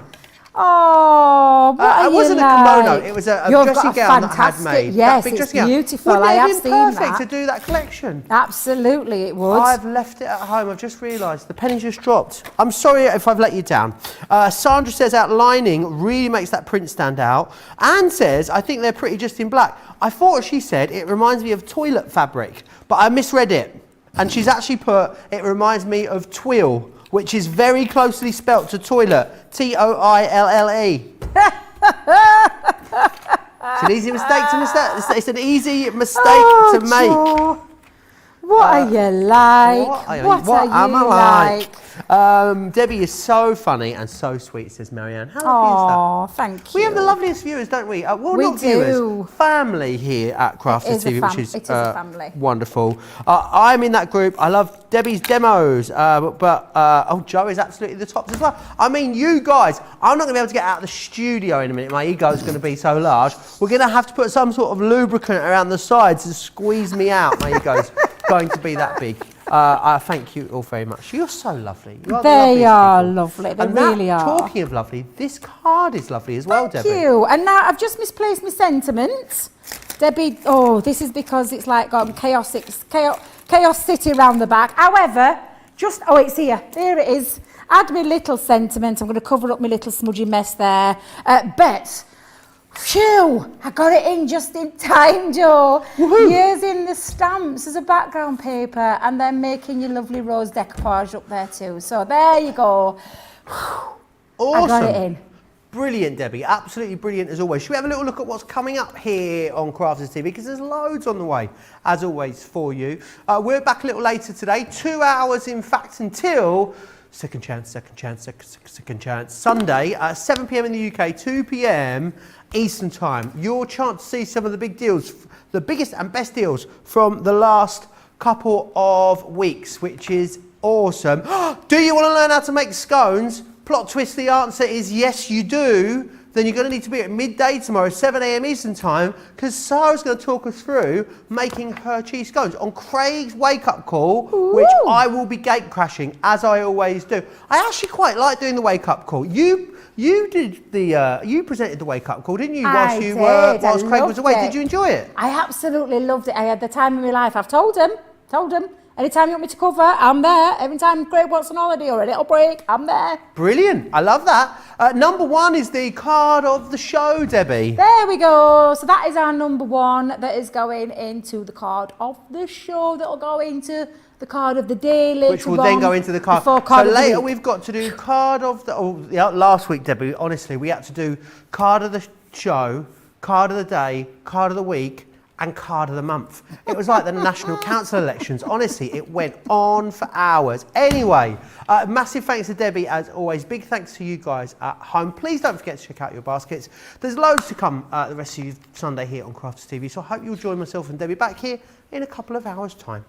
Oh, what are it wasn't you a kimono, like? it was a You've dressing got a gown that I had fantastic- made. Yes, That big it's dressing gown. beautiful. Wouldn't I it have have been seen perfect that. to do that collection? Absolutely, it would. I've left it at home. I've just realised the penny just dropped. I'm sorry if I've let you down. Sandra says outlining really makes that print stand out. Anne says, I think they're pretty just in black. I thought she said it reminds me of toilet fabric, but I misread it. And she's actually put, it reminds me of twill, which is very closely spelt to toilet. T-O-I-L-L-E. It's an easy mistake to mistake. It's an easy mistake to make. Joe, what are you like? What are you I like? Debbie is so funny and so sweet, says Marianne. How lovely is that? Oh, thank you. We have the loveliest viewers, don't we? Well, We not viewers, do. family here at Crafters It is a TV, which is it is a family. wonderful. I'm in that group. I love Debbie's demos, but Joe is absolutely the tops as well. I mean, you guys, I'm not going to be able to get out of the studio in a minute. My ego is going to be so large. We're going to have to put some sort of lubricant around the sides to squeeze me out. My ego's going to be that big. I thank you all very much. You're so lovely. You are the They loveliest are people. lovely. They And really that, are. talking of lovely, this card is lovely as well, Thank Debbie. you. And now I've just misplaced my sentiments. Debbie, this is because it's like chaos city around the back. However, it's here. There it is. Add my little sentiment. I'm going to cover up my little smudgy mess there. But, phew, I got it in just in time, Joe. Using the stamps as a background paper and then making your lovely rose decoupage up there too. So there you go. Awesome. I got it in. Brilliant, Debbie. Absolutely brilliant as always. Should we have a little look at what's coming up here on Crafters TV? Because there's loads on the way, as always, for you. We're back a little later today. 2 hours, in fact, until Second Chance, Sunday, 7 p.m. in the UK, 2 p.m. Eastern Time. Your chance to see some of the big deals, the biggest and best deals from the last couple of weeks, which is awesome. Do you want to learn how to make scones? Plot twist, the answer is yes, you do. Then you're going to need to be at midday tomorrow, 7 a.m. Eastern Time, because Sarah's going to talk us through making her cheese scones on Craig's wake-up call, which I will be gate crashing, as I always do. I actually quite like doing the wake-up call. You did the you presented the wake-up call, didn't you? Whilst Craig was away. Did you enjoy it? I absolutely loved it. I had the time of my life. I've told him. Anytime you want me to cover, I'm there. Every time Craig wants an holiday or a little break, I'm there. Brilliant. I love that. Number one is the card of the show, Debbie. There we go. So that is our number one that is going into the card of the show. That'll go into the card of the day later, which will then go into the card. So later we've got to do card of the... last week, Debbie, honestly, we had to do card of the show, card of the day, card of the week, and card of the month. It was like the National Council elections. Honestly, it went on for hours. Anyway, massive thanks to Debbie, as always. Big thanks to you guys at home. Please don't forget to check out your baskets. There's loads to come the rest of Sunday here on Crafters TV, so I hope you'll join myself and Debbie back here in a couple of hours' time.